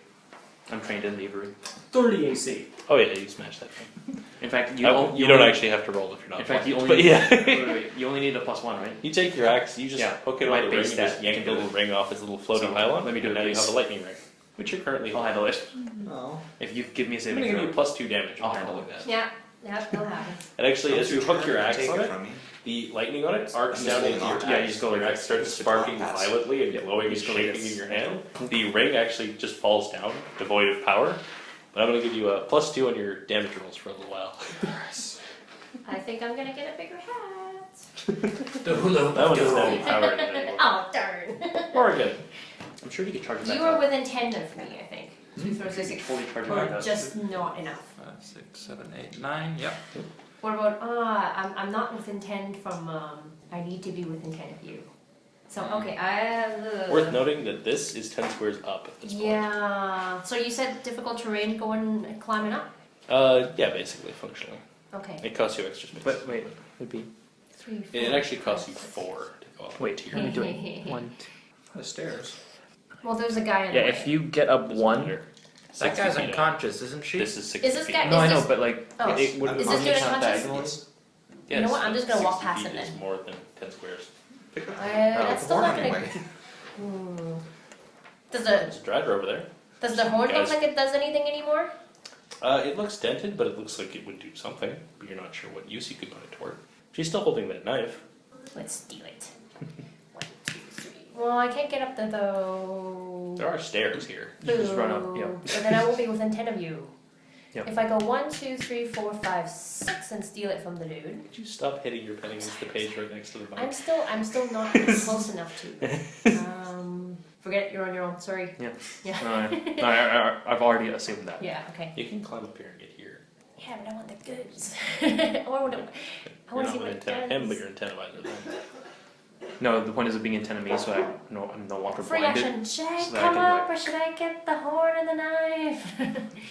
I'm trained in thievery. 30 AC. Oh yeah, you smashed that thing. In fact, You you don't actually have to roll if you're not. In fact, you blind. only. But yeah. wait, you only need a +1, right? You take your axe, you just Yeah, hook it my on the ring, base and just stat yank can the do little it. ring off its little floating So, pylon. let me do and it, now you please. have a lightning ring, which you're currently I'll holding. handle it. Oh. If you give me a I'm saving gonna give throw. you +2 damage. I'll for handle doing it. that. Yeah, that'll happen. And actually, as you hook your axe Take on it it, from me. the lightning on it arcs I'm just down into holding your on to axe. it. Yeah, you just go like your this. axe starts Just sparking pass. violently and Yep. glowing You and just go like shaking this. in your hand. The ring actually just falls down, devoid of power. But I'm gonna give you a +2 on your damage rolls for a little while. I think I'm gonna get a bigger hat. The hula That one doesn't have any power in it anymore. Oh darn. Oregon. I'm sure you could charge it back You were up. within 10 of me, I think. 2 throws You is could totally charge it back or up. just not enough. 5, 6, 7, 8, 9. Yep. What about I'm not within 10 from I need to be within 10 of you. So okay, Worth noting that this is 10 squares up at this point. Yeah. So you said difficult terrain going climbing up? Yeah, basically, functionally. Okay. It costs you extra space. But wait, would be. 3, 4. It actually costs you 4 to go up. Wait, to let your me do it. 1, 2. The stairs. Well, there's a guy in Yeah, the if way. you get up Doesn't 1. matter. That 60 guy's feet up. unconscious, isn't she? This is 60 Is this feet. guy- No, I know, this- but like. Oh. It would Is this only dude count unconscious? diagonally. Yeah, You know what, I'm just gonna walk 60 past feet him is then. more than 10 squares. Pick up That's still not gonna. anyway. Hmm. Does the There's a driver over there. horn look Guys. like it does anything anymore? It looks dented, but it looks like it would do something. But you're not sure what use you could put it toward. She's still holding that knife. Let's steal it. 1, 2, 3. Well, I can't get up there though. There are stairs here. You just run up, Boo. yeah. But then I won't be within 10 of you. Yep. If I go 1, 2, 3, 4, 5, 6 and steal it from the dude, Could you stop hitting your pen against the page right next to the I'm mic? still not close enough to. Forget it, you're on your own. Sorry. Yeah. Yeah. I've already assumed that. Yeah. Okay. You can climb up here and get here. Yeah, but I want the goods. I want to. I You're want not to see what within it 10 of him, but does. you're in 10 of either of them. No, the point is of being in 10 of me, so I'm no longer Free blinded. action. Should I so that I come can, up like- or should I get the horn and the knife?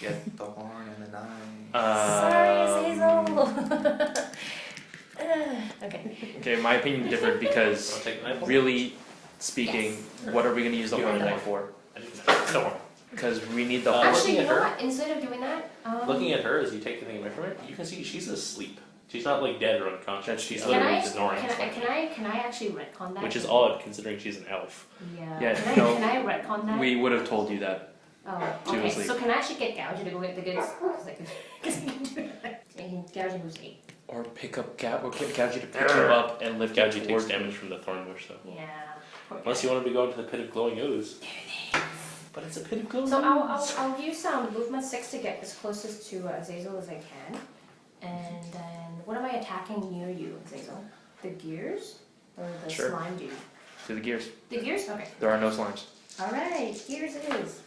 Get the horn and the knife. Sorry, Azazel. Okay. Okay, my opinion differed because Wanna take the knife? really speaking, Yes. what are we going to use the You horn have and a knife for? I didn't know. Because we need the Uh, horn. Actually, looking you at know her- what? Instead of doing that, Looking at her as you take the thing away from her, you can see she's asleep. She's not like dead or unconscious. She's can literally I, just snoring, can I actually retcon that? which is odd considering she's an elf. Yeah. Yeah, Can I, no. can I retcon that? We would have told you that. Oh, She okay. was asleep. So can I actually get Gouger to go get the goods? Because I can do that. And Gouger moves 8. Or pick up Gougy to pick you up and lift Gougy you takes towards damage from the thorn bush, though. Yeah. Poor Unless guy. you want him to go into the pit of glowing ooze. But it's a pit of glowing So ooze. I'll use movement 6 to get as closest to Azazel as I can. And then, what am I attacking near you, Azazel? The gears? Or the Sure. slime dude? to the gears. The gears? Okay. There are no slimes. Alright, gears it is.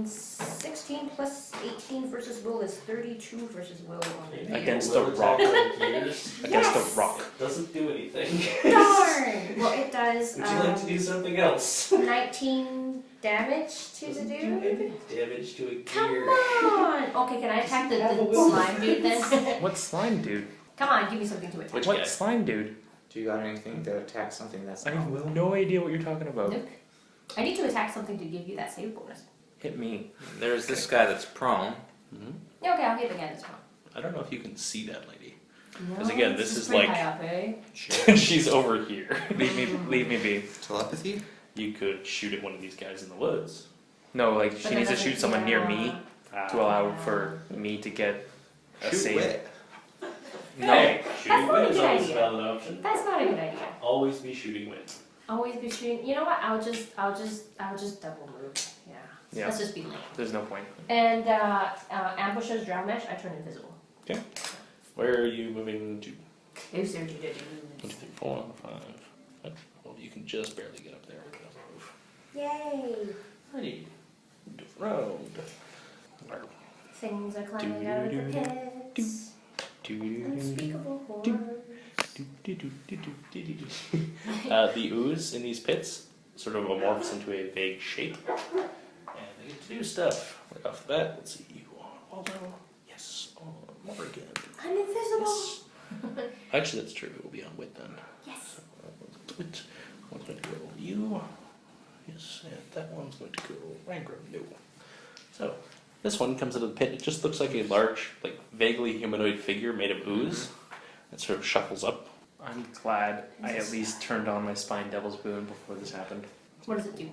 16 plus 18 versus will is 32 versus will on it. Against a rock. Against Yes! a rock. Doesn't do anything. Darn! Well, it does Would you like to do something else? 19 damage to the dude. Damage to a Come gear. on! Okay, can I attack the slime dude then? What slime dude? Come on, give me something to attack. Which What guy? slime dude? Do you got anything to attack something that's I not will? have no idea what you're talking about. Nope. I need to attack something to give you that save bonus. Hit me. There's this guy that's prone. Yeah, okay, I'll hit again this one. I don't know if you can see that lady. No, 'Cause again, this is pretty like- high up, eh? She's over here. Leave me be. Telepathy? You could shoot at one of these guys in the woods. No, like But she then needs to doesn't- shoot someone near me yeah. to allow for me to get a Shoot save. wit. No. Hey, That's shooting not a wind is good always a idea. valid option. That's not a good idea. Always be shooting wind. Always be shooting. You know what? I'll just double move. Yeah. Yeah. Let's just be lame. There's no point. And ambushes, drown mesh. I turn invisible. Where are you moving to? If there you did. 1, 2, 3, 4, 5. Well, you can just barely get up there. Yay! Ready. Round. Things are climbing out of the pits. Unspeakable horrors. The ooze in these pits sort of morphs into a vague shape, and they get to do stuff. Right off the bat, let's see. You on Waldo? Yes. On Morgan. I'm invisible. Yes. Actually, that's true. It will be on Wit then. Yes. Wit. One's going to go you. Yes, and that one's going to go Rangram. No. So, this one comes out of the pit. It just looks like a large, like vaguely humanoid figure made of ooze. It sort of shuffles up. I'm glad I at least turned on my Spine Devil's Boon before this happened. What does it do?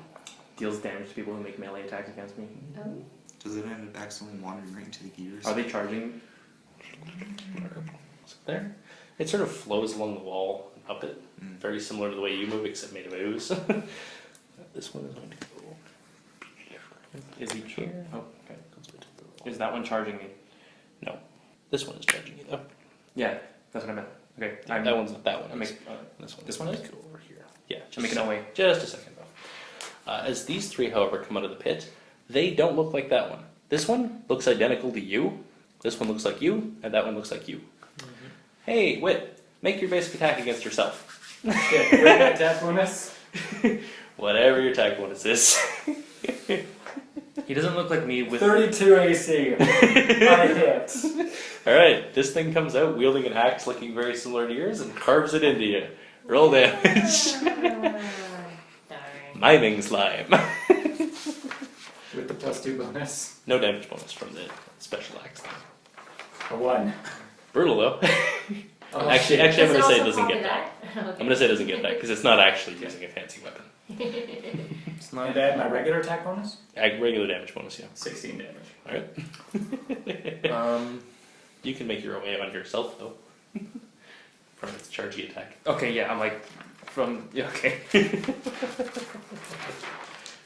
Deals damage to people who make melee attacks against me. Oh. Does it end up accidentally wandering right into the gears? Are they charging? There. It sort of flows along the wall and up it. Mm. Very similar to the way you move, except made of ooze. This one is going to go. Is he here? Oh, okay. Is that one charging me? No. This one is charging you though. Yeah, that's what I meant. Okay. That one's not that one. I make, This one is? go over here. Yeah. I'm making no way. Just a second though. As these three, however, come out of the pit, they don't look like that one. This one looks identical to you. This one looks like you, and that one looks like you. Mm-hmm. Hey, Wit, make your basic attack against yourself. Shit, where's that attack bonus? Whatever your attack bonus is. He doesn't look like me with 32 AC. I hit. Alright, this thing comes out wielding an axe looking very similar to yours and carves it into you. Roll damage. Darn. Miming slime. With the +2 bonus. No damage bonus from the special axe. A 1. Brutal though. Oh, Actually, shit. I'm going to Does say it also doesn't copy get that. Okay. I'm going to say it doesn't get that because it's not actually using a fancy weapon. It's not And add my regular attack bonus? Regular damage bonus, yeah. 16 damage. Alright. You can make your way on yourself though. From its chargy attack. Okay, yeah, I'm like okay.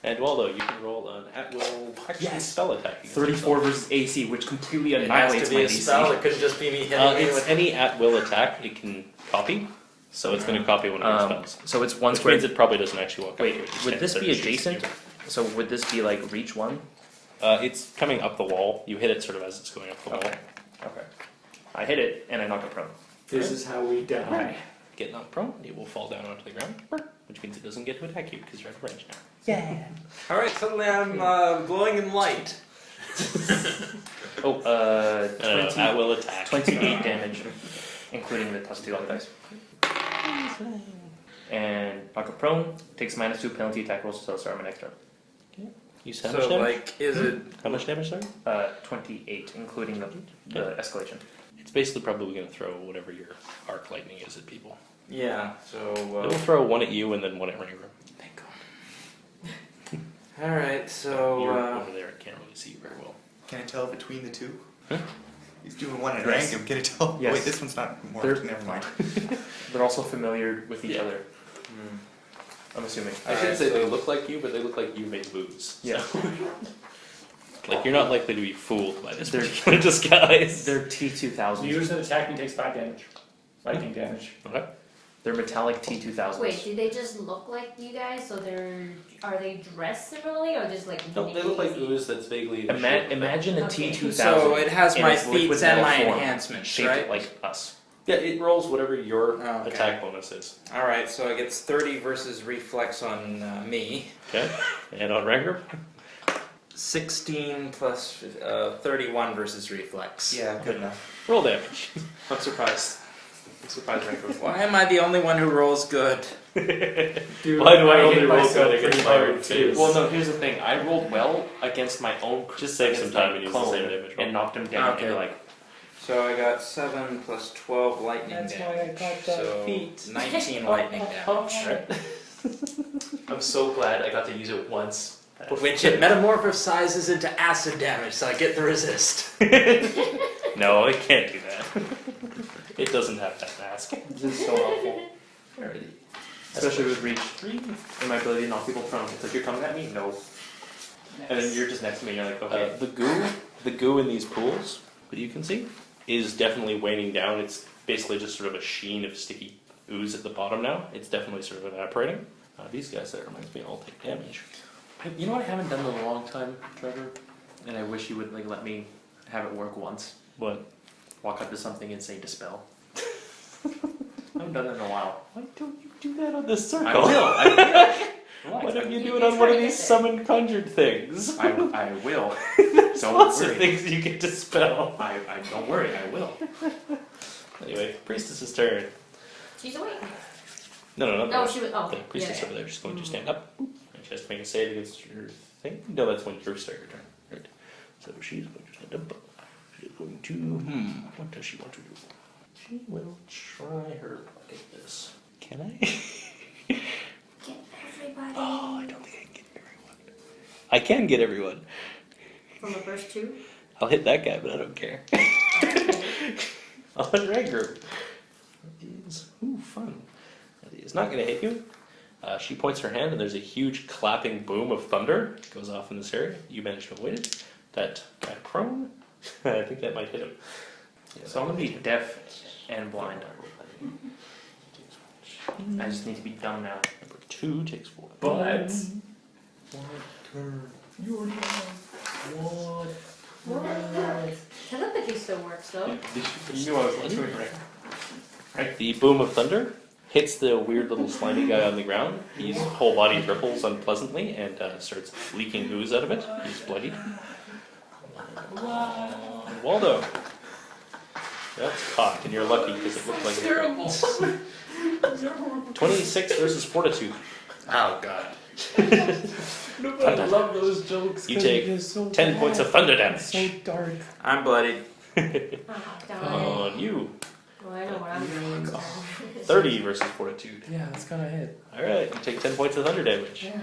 And Waldo, you can roll an at-will Yes. spell attack. against 34 yourself. versus AC, which completely It has annihilates to my be a DC. spell. It couldn't just be me hitting me It's with. any at-will attack it can copy. So it's going to copy one of your spells. So it's one Which square. means it probably doesn't actually walk Wait, up to it. It just would stands this there be and shoots at adjacent? you. So would this be like reach one? It's coming up the wall. You hit it sort of as it's going up the wall. Okay. Okay. I hit it and I knock it prone. This is how we die. Get knocked prone, it will fall down onto the ground, which means it doesn't get to attack you because you're out of range now. Yeah. Alright, suddenly I'm glowing in light. Oh, No, at-will attack. 28 damage, including the +2 on the dice. And knock it prone, takes -2 penalty attack rolls, so start my next turn. You said how much So, damage? like, is it. How much damage, sorry? 28, including the escalation. It's basically probably going to throw whatever your arc lightning is at people. Yeah, so. It will throw one at you and then one at Rangram. Thank God. Alright, so. You're over there, I can't really see you very well. Can I tell between the two? Huh? He's doing one at Yes. random. Can I tell? Yes. Wait, this one's not more. They're- Never mind. They're also familiar with each Yeah. other, I'm assuming. I shouldn't say they look like you, but they look like you made moves. Yeah. Like, you're not likely to be fooled by this They're- particular disguise. They're T2000s. Use an attack and takes 5 damage. Lightning damage. Okay. They're metallic T2000s. Wait, do they just look like you guys? So are they dressed similarly or just like? No, they look like mini-me? ooze that's vaguely. the shape of it. Imagine a Okay. T2000. So it has in my its liquid feats and my metal form, enhancements, shaped right? like us. Yeah, it rolls whatever your Oh, okay. attack bonus is. Alright, so it gets 30 versus reflex on me. Okay. And on Rangram? 16 plus 31 versus reflex. Yeah, good enough. Roll damage. I'm surprised. I'm surprised Rank goes, why am I the only one who rolls good? Dude, Why do I only hit roll myself good against pretty my hard, own too. face? Well, no, here's the thing. I rolled well against my own. Just save some against time my and use the clone same damage roll. and knocked him down. Okay. And you're like, So I got 7 plus 12 lightning That's why I damage. got that so feat. 19 lightning damage. I'm so glad I got to use it once. Which it metamorphosizes into acid damage, so I get the resist. No, it can't do that. It doesn't have that mask. This is so helpful. Alrighty. Especially with reach 3 and my ability to knock people prone. It's like, you're coming at me? No. And then you're just next to me and you're like, okay. The goo in these pools that you can see is definitely waning down. It's basically just sort of a sheen of sticky ooze at the bottom now. It's definitely sort of evaporating. These guys, that reminds me, all take damage. You know what I haven't done in a long time, Trevor? And I wish you would like let me have it work once. What? Walk up to something and say dispel. I haven't done that in a while. Why don't you do that on this circle? I will. Why don't you do You it can on one try of to these get it. summoned conjured things? I will. There's Don't lots of worry. things you get to spell. I don't worry. I will. Anyway, priestess's turn. She's awake. No. Oh, she was. Oh, The priestess yeah. over there is going to stand up. And she has to make a save against your thing. No, that's when you start your turn. Right. So she's going to stand up. She's going to. What does she want to do? She will try her luck at this. Can I? Get everybody. Oh, I don't think I can get everyone. I can get everyone. From the first 2. I'll hit that guy, but I don't care. On regular. Is fun. That is not going to hit you. She points her hand, and there's a huge clapping boom of thunder goes off in this area. You manage to avoid it. That guy prone. I think that might hit him. Yeah, So I'm gonna be deaf and blind. I just need to be dumb now. Number 2 takes 4. But Telepathy still works though. you knew I was doing right. The boom of thunder hits the weird little slimy guy on the ground. His whole body ripples unpleasantly and starts leaking ooze out of it. He's bloodied. And Waldo. That's cocked, and you're lucky because it looked like Terrible. 26 versus fortitude. Oh god. I love those jokes. You 'cause take it is so 10 bad. points of thunder It's damage. so dark. I'm bloodied. Oh, darn. On you. Well, I know what I'm doing. so. 30 versus fortitude. Yeah, that's gonna hit. Alright, you take 10 points of thunder damage. Yeah.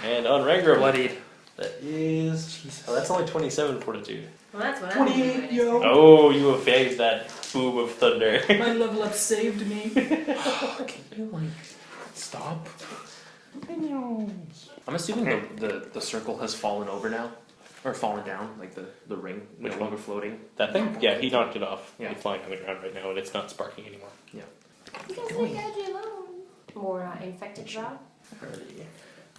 And on Rangram, Bloodied. that is. Oh, that's only 27 fortitude. Well, that's what I'm 28, doing. yo. Oh, you evade that boom of thunder. My level up saved me. Can you like stop? I'm assuming the circle has fallen over now, or fallen down, like the ring, no Which longer floating. That thing? Yeah, he knocked it off. Yeah. It's flying on the ground right now, and it's not sparking anymore. You guys leave Gougy alone. More infected drow. 30.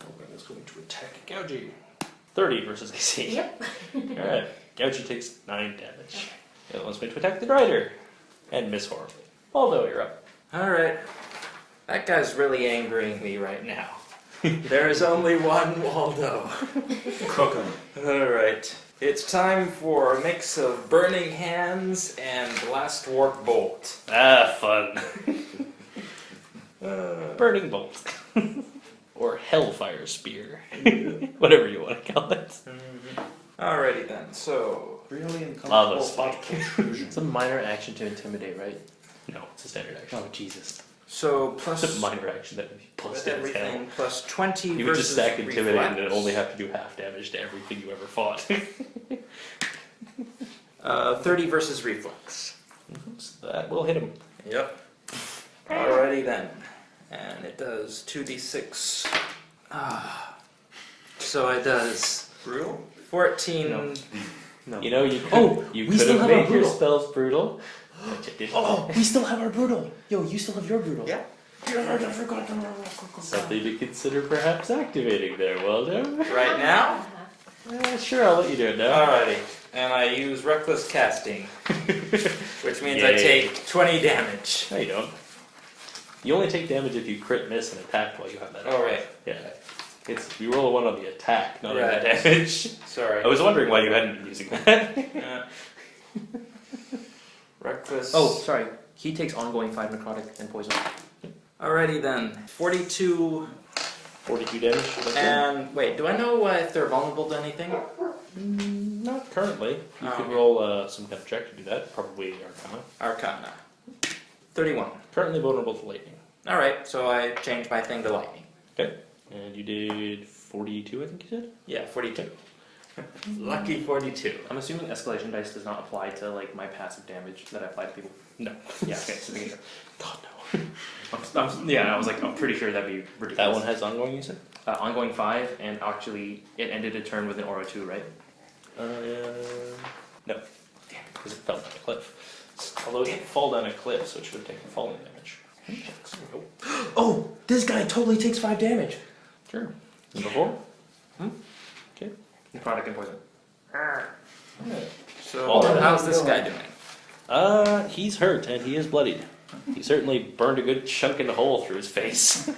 Owen is going to attack Gougy. 30 versus AC. Yep. Alright, Gougy takes 9 damage. The other one's going to attack the rider. And miss horribly. Although you're up. Alright. That guy's really angering me right now. There is only one Waldo. Cook 'em. Alright. It's time for a mix of Burning Hands and Blast Warp Bolt. Ah, fun. Burning Bolt. Or Hellfire Spear. Whatever you want to call it. Alrighty then, so... Really Lava uncomfortable spike. It's a minor action to intimidate, right? No, it's a standard action. Oh Jesus! So It's plus... a minor action that would be plus with 10 everything, plus 20 You would versus just stack Intimidate reflex. and only have to do half damage to everything you ever fought. 30 versus Reflex. So that will hit him. Yep. Alrighty then. And it does 2d6. So it does Brutal? 14. No. No. You know, you we could still have have our made your brutal. spells brutal. But you didn't. Oh, we still have our brutal. Yo, you still have your brutal. Yeah. Something to consider perhaps activating there, Waldo. Right now? Sure, I'll let you do it now. Alrighty. And I use Reckless Casting, which means I Yay. take 20 damage. No, you don't. You only take damage if you crit miss and attack while you have that. Alright. Yeah. It's you roll a 1 on the attack, not on Right. the damage. Sorry. I was wondering why you hadn't been using that. Reckless. Oh, sorry. He takes ongoing 5 necrotic and poison. Alrighty then. 42. 42 damage. And wait, do I know if they're vulnerable to anything? Not currently. You could Okay. roll some kind of check to do that. Probably Arcana. Arcana. 31. Currently vulnerable to lightning. Alright, so I changed my thing to lightning. Okay. And you did 42, I think you said? Yeah, 42. Lucky 42. I'm assuming escalation dice does not apply to like my passive damage that I apply to people. No. Yeah, okay, so they can- God, no. yeah, I was like, I'm pretty sure that'd be ridiculous. That one has ongoing, you said? Ongoing 5, and actually it ended a turn with an aura 2, right? No. Damn, because it fell down a cliff. Although it didn't fall down a cliff, so it should have taken falling damage. Nope. Oh, this guy totally takes 5 damage. Sure. Before? Okay. Necrotic and poison. So Well, how's this guy doing? He's hurt and he is bloodied. He certainly burned a good chunk in the hole through his face.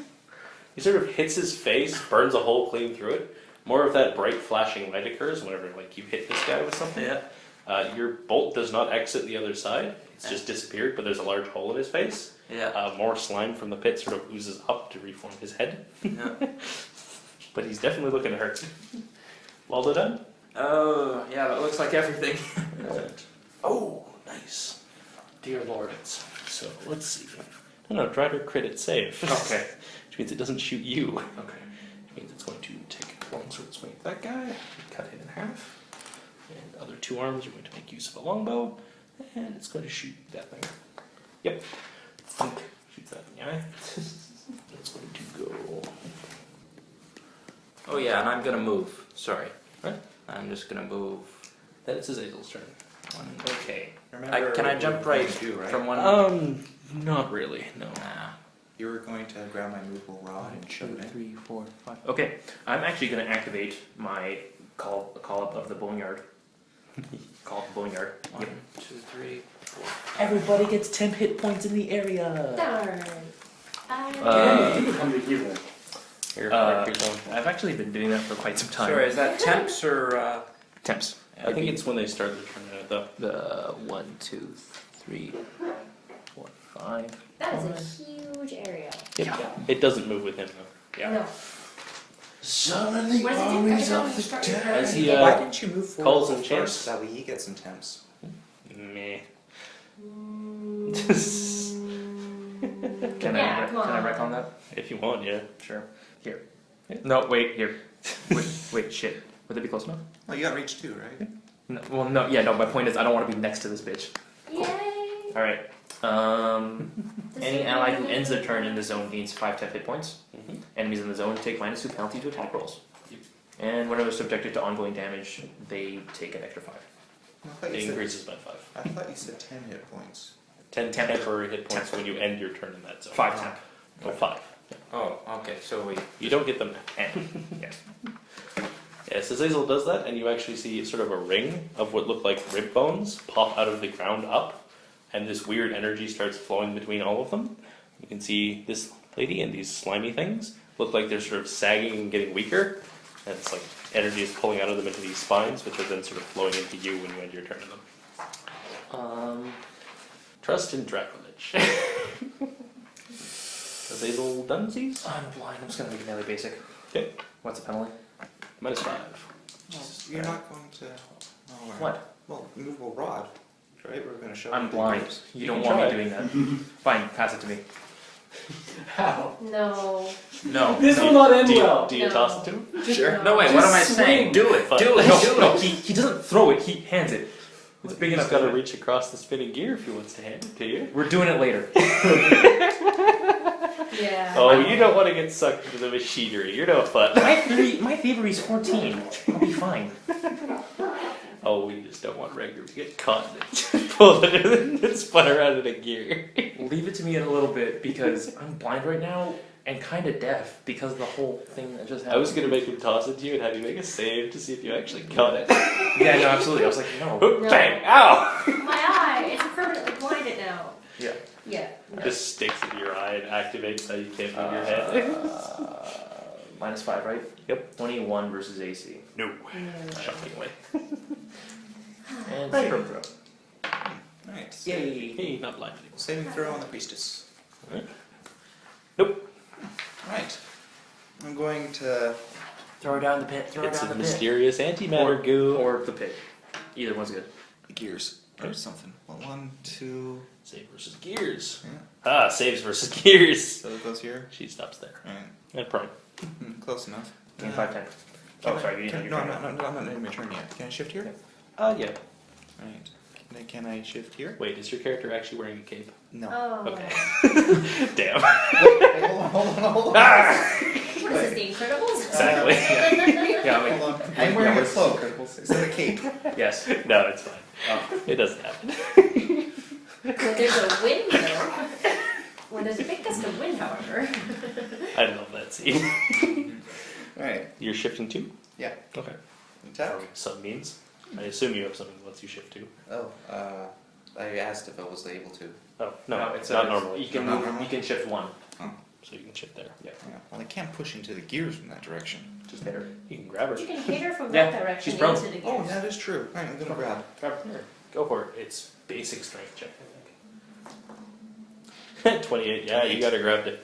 He sort of hits his face, burns a hole clean through it. More of that bright flashing light occurs whenever like you hit this guy with something. Yeah. Your bolt does not exit the other side. It's just disappeared, but there's a large hole in his face. Yeah. More slime from the pit sort of oozes up to reform his head. Yeah. But he's definitely looking hurt. Waldo done? Oh, yeah, that looks like everything. Right. Oh, nice. Dear Lord. So, let's see. No, try to crit it save. Okay. Which means it doesn't shoot you. Okay. Which means it's going to take a long sword swing at that guy, cut it in half. And other 2 arms are going to make use of a longbow. And it's going to shoot that thing. Yep. Thunk. Shoots that in the eye. It's going to go. Oh yeah, and I'm gonna move. Sorry. Right. I'm just gonna move. Then it's Azazel's turn. Okay. Remember Can I what jump you were right going to do, right? from one? Not really, no. Nah. You were going to grab my movable rod and show 2, it. 3, 4, 5. Okay, I'm actually going to activate my call up of the boneyard. Call up the boneyard. 1, 2, 3, 4. Everybody gets 10 hit points in the area. Darn. Here, Uh, here's one. I've actually been doing that for quite some time. Sorry, is that temps or? Temps. I think it's when they start the turn though. The 1, 2, 3, 4, 5. That is a huge area. It doesn't move with him though. No. Summon the What does it do? armies Every time of you the start your dead. turn, As you he get Why didn't you move forward calls a and little chants. first? That way he gets some temps. Meh. Can Yeah, I come on. retcon that? If you want, yeah. Sure. Here. Yeah. No, wait, here. wait, shit. Would that be close enough? Well, you got reach too, right? No, well, no, yeah, no, my point is I don't want to be next to this bitch. Yay! Alright. Any ally who ends their turn in the zone gains 5 temp hit points. Mhm. Enemies in the zone take -2 penalty to attack rolls. Yep. And whenever subjected to ongoing damage, they take an extra 5. I thought It you said, increases by 5. I thought you said 10 hit points. 10 temporary hit points when you end your turn in that zone. 5 temp. Oh, 5. Oh, okay. So we. You don't get them now. And, yes. Yes, Azazel does that, and you actually see sort of a ring of what look like rib bones pop out of the ground up, and this weird energy starts flowing between all of them. You can see this lady and these slimy things look like they're sort of sagging and getting weaker, and it's like energy is pulling out of them into these spines, which are then sort of flowing into you when you end your turn in them. Trust in Dracolich. Azazel Dunsies? I'm blind, I'm just gonna make it melee basic. Okay. What's the penalty? -5. You're not going to. Oh, right. What? Well, movable rod, right? We're going to show. I'm it. blind. You You don't can want me try. doing that. Fine, pass it to me. How? No. No. This no. will not end Do you, well. do you No. toss it to him? Sure. No. No, wait. What am I Just saying? swing. Do it. Do it. No, Do no, it. he doesn't throw it, he hands it. It's big He's enough. got to reach across the spinning gear if he wants to hand it to you. We're doing it later. Yeah. Oh, you don't want to get sucked into the machinery. You're no fun. My thievery's 14. I'll be fine. Oh, we just don't want regular to get caught and pull it and spun around in a gear. Leave it to me in a little bit because I'm blind right now and kind of deaf because of the whole thing that just happened. I was going to make him toss it to you and have you make a save to see if you actually caught it. Yeah, no, absolutely. I was like, no. Oop, No. bang! Ow! My eye. It's permanently blinded now. Yeah. Yeah. No. Just sticks in your eye and activates so you can't move your head. -5, right? Yep. 21 versus AC. No. No. Shockingly. And But- saving throw. Nice. Yay! Hey, not blinded. Saving throw on the priestess. Alright. Nope. Right. I'm going to. Throw her down the pit. Throw her It's down a the pit. mysterious antimatter goo. Or the pit. Either one's good. Gears. Or something. Well, 1, 2. Save versus gears. Yeah. Ah, saves versus gears. So it goes here. She stops there. Alright. And prime. Close enough. Gain 5, 10. Can Oh, I- sorry, you didn't can- have No, your turn. I'm not in my turn yet. Can I shift here? Yeah. Right. Can I shift here? Wait, is your character actually wearing a cape? No. Oh. Okay. Damn. Wait, hold on. What is this, The Incredibles? Exactly. Yeah, wait. Hold on. I'm wearing a cloak. Is that a cape? Yes. No, it's fine. Oh. It doesn't happen. When there's a wind, though. When there's a big gust of wind, however. I love that scene. Alright. You're shifting 2? Yeah. Okay. Attack. Some means. I assume you have something that lets you shift 2. Oh, I asked if I was able to. Oh, no, it's not it's- normally. You can Not move. normally? You can shift 1. So you can shift there. Yeah. Well, I can't push into the gears from that direction. Just hit her. You can grab her. You can hit her from Yeah, that direction she's prone. into the gears. Oh, that is true. Alright, I'm gonna grab. Grab her. Go for it. It's basic strength check, I think. 28. Yeah, you got her grabbed it.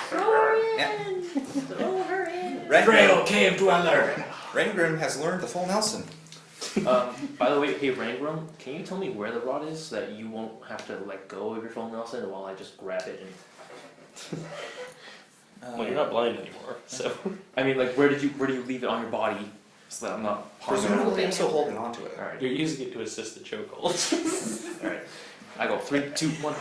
Throw her in! Yeah. Throw her in! Rengrim, cave dweller! Rengrim has learned the full Nelson. By the way, hey Rangrum, can you tell me where the rod is so that you won't have to let go of your phone, Nelson, while I just grab it and... Well, you're not blind anymore, so. I mean, like, where do you leave it on your body so that I'm not harming it? Presumably, I'm still holding on to it. Alright, You're using it to assist the chokehold. alright. I go 3, 2, 1.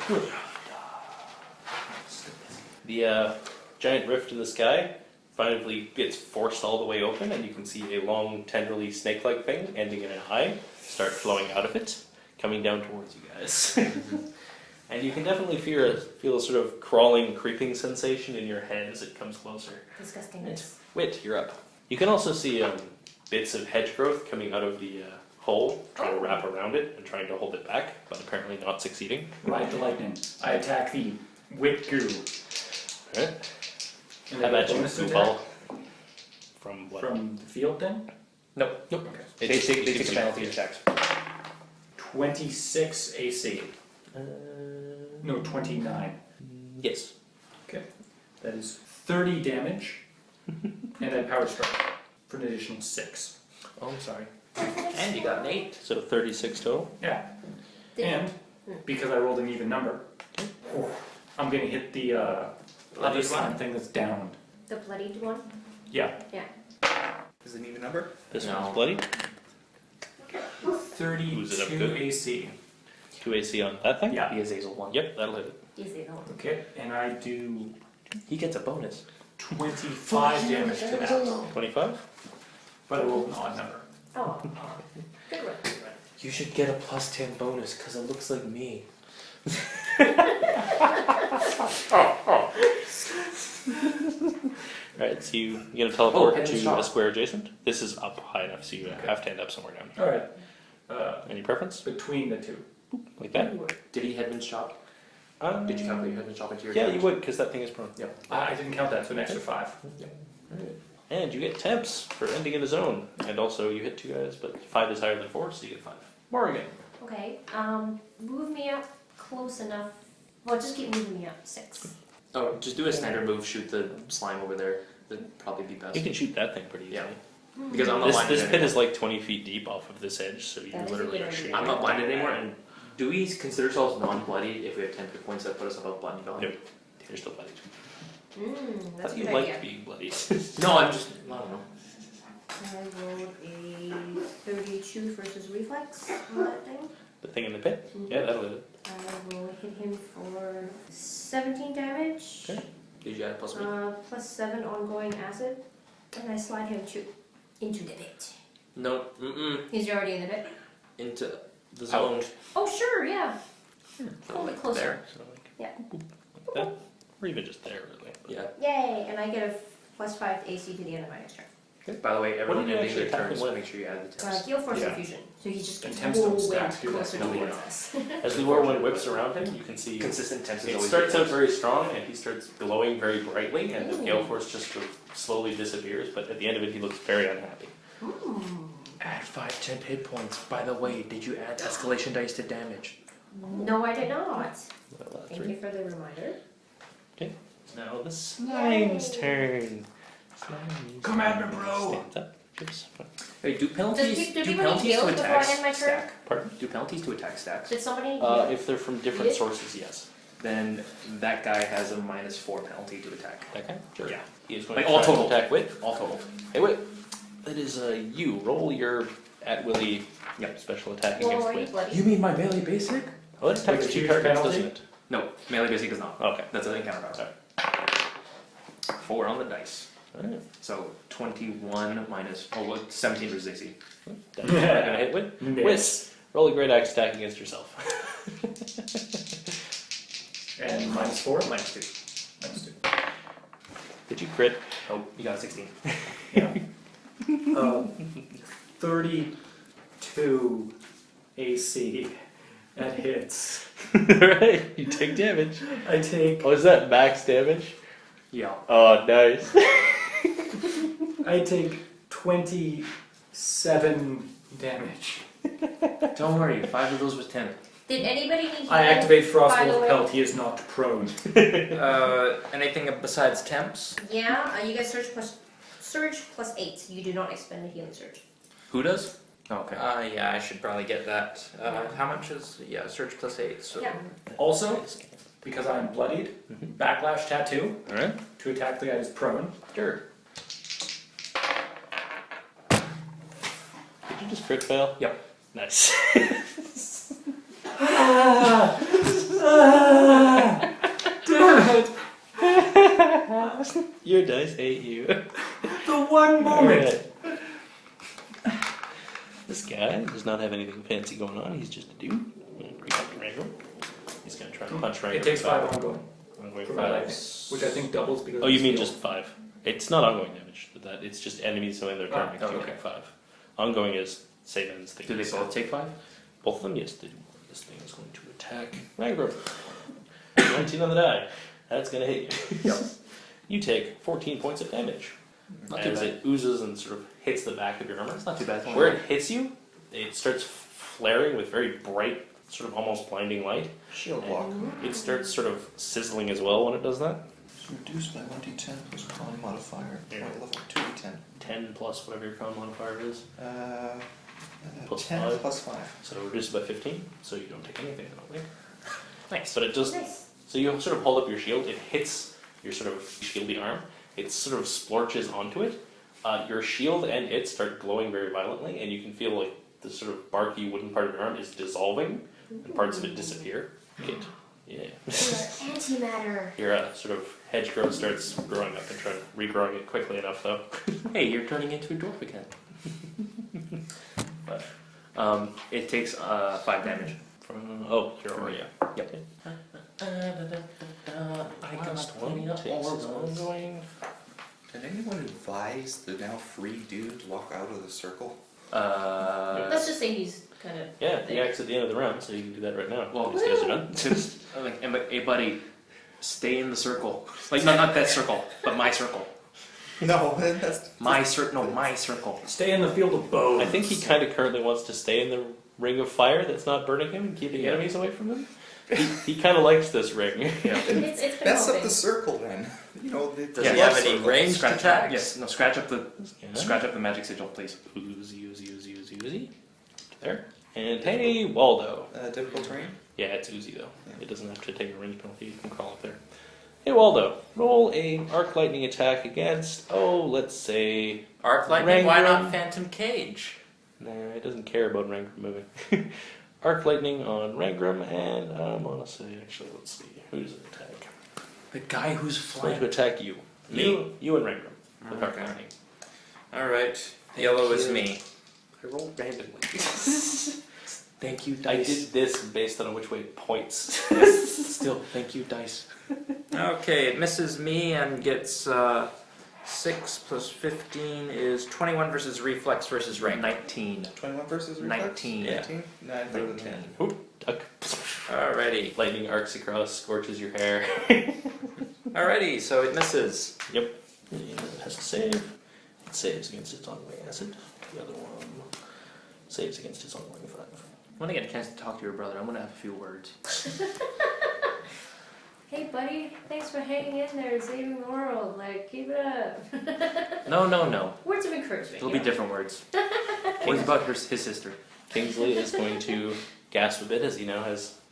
The giant rift in the sky finally gets forced all the way open, and you can see a long, tenderly snake-like thing ending in an eye start flowing out of it, coming down towards you guys. And you can definitely feel a sort of crawling, creeping sensation in your head as it comes closer. Disgustingness. Wit, you're up. You can also see bits of hedge growth coming out of the hole, trying to wrap around it and trying to hold it back, but apparently not succeeding. Ride the lightning. I attack the wit goo. Alright. And How I get about you, bonus to Blue attack Ball? From what? from the field then? Nope. Nope. Okay. They It's- take it's- a penalty to attacks. 26 AC. No, 29. Yes. Okay. That is 30 damage. And then power strike for an additional 6. Oh, I'm sorry. And you got an 8. So 36 total. Yeah. And because I rolled an even number, I'm gonna hit the other slime thing that's down. The bloodied one? Yeah. Is it an even number? This No. one's bloody. 32 good? AC. 2 AC on that thing? Yeah. The Azazel 1. Yep, that'll hit it. Easy, that one. Okay, and I do He gets a bonus. 25 damage to that. 25? But I rolled an odd number. Oh, good one. You should get a plus 10 bonus because it looks like me. Alright, so you're gonna teleport head and to shot. a square adjacent. This is up high enough, so you have to end up somewhere down here. Alright. Any preference? Between the two. Like that? Did he headman shot? Did you calculate your headman shot into your Yeah, damage? you would, because that thing is prone. Yep. I didn't count that, so an extra 5. And you get temps for ending in a zone. And also, you hit 2 guys, but 5 is higher than 4, so you get 5. More again. Okay, move me up close enough. Well, just keep moving me up. 6. Oh, just do a standard move, shoot the slime over there. That'd probably be best. You can shoot that thing pretty easily. Yeah. Because I'm not This blinded pit anymore. is like 20 feet deep off of this edge, so you That is literally a are good shooting. idea. I'm not blinded anymore, and do we consider ourselves non-bloodied if we have 10 hit points that put us above bloody value? Nope. You're still bloodied. That's How a do you good like idea. being bloodied? No, I'm just, I don't know. I rolled a 32 versus reflex on that thing. The thing in the pit? Yeah, that'll hit it. I will hit him for 17 damage. Okay. Did you add plus 1? Plus 7 ongoing acid. And I slide him into the pit. No, He's already in the pit. into the zone. Oh, sure, yeah. Pull it closer. There. So like, Yeah. like that. Or even just there, really. Yeah. Yay! And I get a plus 5 AC to the end of my next turn. By the way, everyone did you ending actually their attack turns, him with? make sure you add the tips. Heal Force Yeah. Infusion. So he's just And getting temps don't way stack, do that. closer No, towards yeah. us. As the whirlwind whips around him, you can see Consistent temps is it always starts good. out very strong and he starts glowing very brightly, and the Ooh. gale force just sort of slowly disappears, but at the end of it, he looks very unhappy. Ooh. Add 5 temp hit points. By the way, did you add escalation dice to damage? No, I did not. Well, that's Thank you for the reminder. Now the slime's turn. Slime. Come at me, bro. Stands up. Oops. Hey, do penalties Do people need penalties heals to before I attacks end my turn? stack? Pardon? Do penalties to attack stacks? Did somebody heal? If they're from different Yes. sources, yes. Then that guy has a -4 penalty to attack. Okay. Sure. Yeah. He is going Like to all try to total. attack with. All total. Hey, wait. That is you. Roll your at willy special attack Well, against are you wit. bloody? You mean my melee basic? Oh, it attacks With a two huge targets, penalty? doesn't it? No, melee basic does not. Okay. That's an encounter power. 4 on the dice. Alright. So 21 minus 17 versus AC. That's not gonna hit with. Miss. Roll a great axe attack against yourself. And -4, -2. -2. Did you crit? Oh, you got a 16. Yeah. 32 AC. That hits. Right. You take damage. I take Oh, is that max damage? Yeah. Oh, nice. I take 27 damage. Don't worry, 5 of those was 10. Did anybody need healing? I activate by the Frostwolf way? Pelt. He is not prone. Anything besides temps? Yeah, you get surge plus 8. You do not expend a healing surge. Who does? Oh, okay. Yeah, I should probably get that. How much is, surge plus 8, so. Yeah. Also, because I am bloodied, backlash tattoo Alright. to attack the guy who's prone. Sure. Did you just crit fail? Yep. Nice. Damn it! Your dice hate you. The one moment! Alright. This guy does not have anything fancy going on. He's just a dude. He's gonna try to punch Rangram. It takes 5 ongoing Ongoing for my five. lightning, which I think doubles because. Oh, of you the mean skill. just 5? It's not ongoing damage. That it's just enemies so in their turn. Ah, makes you okay. take 5. Ongoing is save ends. Do they both take 5? Both of them, yes, they do. This thing is going to attack Rangram. 19 on the die. That's going to hit you. Yep. You take 14 points of damage. Not too As bad. it oozes and sort of hits the back of your armor. It's not too bad. Where it hits you, it starts flaring with very bright, sort of almost blinding light. Shield walk. It starts sort of sizzling as well when it does that. It's reduced by 1d10 plus con modifier. Yeah. Point level 2d10. 10 plus whatever your con modifier is. Plus 10 5. five. Plus 5. So it reduces by 15, so you don't take anything, I don't think. Nice. But it just, Nice. so you sort of hold up your shield, it hits your sort of shieldy arm, it sort of splorches onto it. Your shield and it start glowing very violently, and you can feel like the sort of barky wooden part of your arm is dissolving, and parts of it disappear. Good. Yeah. Your antimatter. Your sort of hedgerow starts growing up and regrowing it quickly enough, though. Hey, you're turning into a dwarf again. But, It takes 5 damage. oh, you're From over, me. yeah. Yep. I Last one one, takes all its of those. ongoing. Did anyone advise the now free dude to walk out of the circle? Let's just say he's kind of. Yeah, the axe at the end of the round, so you can do that right now. Well, these guys are done. Since, like, hey buddy, stay in the circle. Like, not that circle, but my circle. No, that's My circle. No, my circle. Stay in the field of bows. I think he kind of currently wants to stay in the ring of fire that's not burning him and keeping Yeah. enemies away from him. He kind of likes this ring. Yeah. It's been mess up helping. the circle then. You know, Does Yeah, he have love any circle. ranged Scratch. attacks? Yes. No. Scratch up the magic sigil, please. Oozy. There. And hey, Waldo. Difficult terrain? Yeah, it's oozy though. Yeah. It doesn't have to take a range penalty. You can crawl up there. Hey, Waldo. Roll a arc lightning attack against, let's say... Arc lightning? Why Rangram. not Phantom Cage? Nah, it doesn't care about Rangram moving. Arc lightning on Rangram, and I'm gonna say, actually, let's see. Who does it attack? The guy who's It's going to attack you. Me? You and Rangram. With arc Okay. lightning. Alright, yellow is me. I rolled randomly. Thank you, I dice. did this based on which way it points. Still, thank you, dice. Okay, it misses me and gets 6 plus 15 is 21 versus reflex versus rank. 19. 21 versus reflex? 19. 19? 9 better than 10. Oop, duck. Alrighty. Lightning arcs across, scorches your hair. Alrighty, so it misses. Yep. And it has to save. It saves against its ongoing acid. The other one saves against its ongoing 5. When I get a chance to talk to your brother, I'm gonna have a few words. Hey, buddy, thanks for hanging in there and saving the world. Like, keep it up. No. Words of encouragement. It'll you be know. different words. Words about his sister. Kingsley is going to gasp a bit as he now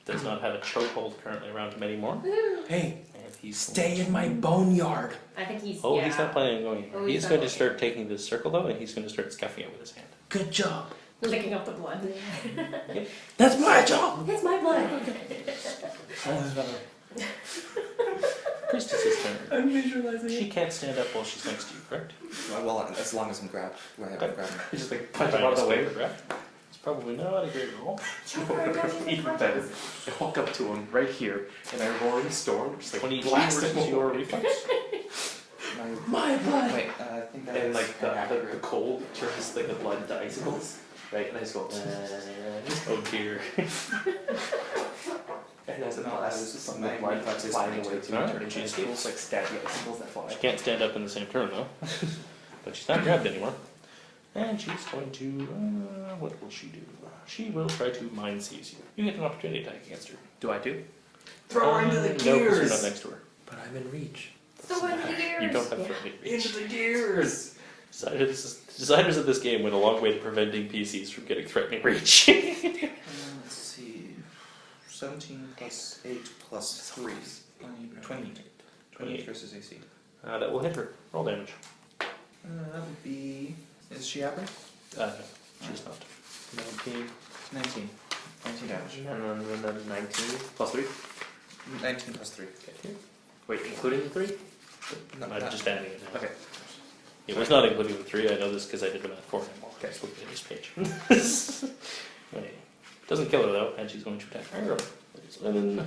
does not have a chokehold currently around him anymore. Hey, And he's stay in my boneyard. I think he's. Oh, yeah. he's not planning on going anywhere. Oh, he's he's not going to going start taking this circle though, and he's going to start scuffing it with his hand. Good job. Licking up the blood. That's my job. It's my blood. Priestess's turn. I'm visualizing She can't stand up while she's next to you, correct? Well, as long as I'm grabbed. Do I have to grab him? You just like punch Trying him out to of the way. escape her grab. It's probably not a great roll. Even better. I walk up to him right here and I roar in storm, just like 22 blast versus him your over. reflex. My blood. Wait, I think that And is like the accurate. cold turns like the blood into icicles, right? And I just go, Oh dear. and as it No, blasts, this is some my of the blood reflex is flying 22. away to Alright, turn into she icicles, like stabby icicles that fly. She can't stand up in the same turn though. But she's not grabbed anymore. And she's going to, what will she do? She will try to mind seize you. You get an opportunity attack against her. Do I do? Throw her into the No, because you're gears! not next to her. But I'm in reach. So in the years. You don't have threatening reach. Into the gears! Designers of this game went a long way to preventing PCs from getting threatening reach. Let's see. 17 plus 8 plus 3. 28. 28 versus AC. That will hit her. Roll damage. That would be. Is she upper? No, she's not. 19. 19. 19 damage. And then 19 plus 3. 19 plus 3. Wait, including the 3? No, I'm just adding it now. Okay. It was not including the 3. I know this because I did the math for him while I was looking at his page. Anyway, doesn't kill her though, and she's going to attack her. It's 11,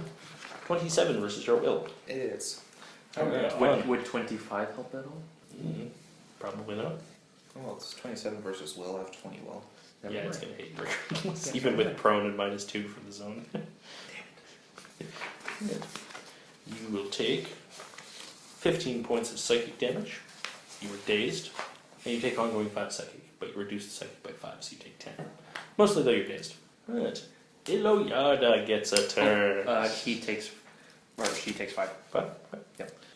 27 versus your will. It is. Would 25 help at all? Probably not. Well, it's 27 versus will. I have 20 will. Never Yeah, mind. it's going to hit you regardless, even with prone and -2 from the zone. You will take 15 points of psychic damage. You were dazed, and you take ongoing 5 psychic, but you reduce the psychic by 5, so you take 10. Mostly though you're dazed. Right. Illoyarda gets a turn. He takes, or she takes 5.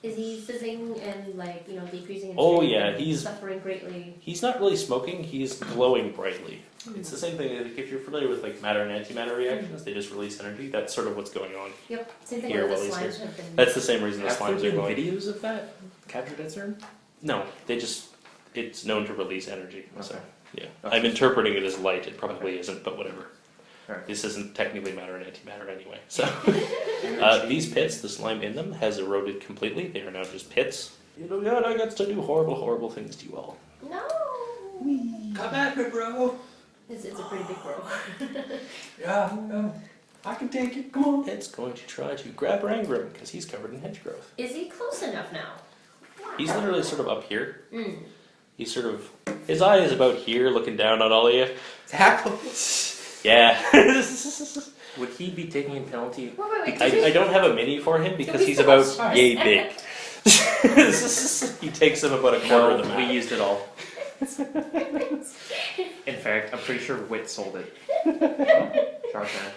Is he fizzing and like decreasing? In Oh, strength yeah, and he's- suffering greatly. He's not really smoking, he's glowing brightly. It's the same thing, like, if you're familiar with like matter and antimatter reactions, they just release energy. That's sort of what's going on. Yep. Same thing Here with the while he's slimes have been. That's the same reason the Have there slimes are been going. videos of that captured at CERN? No, it's known to release energy. So, Okay. yeah. Okay. I'm interpreting it as light, it probably isn't, but whatever. Alright. This isn't technically matter and antimatter anyway. So, these pits, the slime in them has eroded completely. They are now just pits. Illoyarda gets to do horrible, horrible things to you all. No. Come at me, bro! It's a pretty big bro. Yeah, I can take it, come on! It's going to try to grab Rangram because he's covered in hedge growth. Is he close enough now? He's literally sort of up here. Mm. He's sort of, his eye is about here looking down on all of you. Tackle! Yeah. Would he be taking a penalty? Wait. I don't have a mini for him because we he's still about have stars? yay big. He takes him about a quarter of the No, map. we used it all. In fact, I'm pretty sure Wit sold it. Sharkman.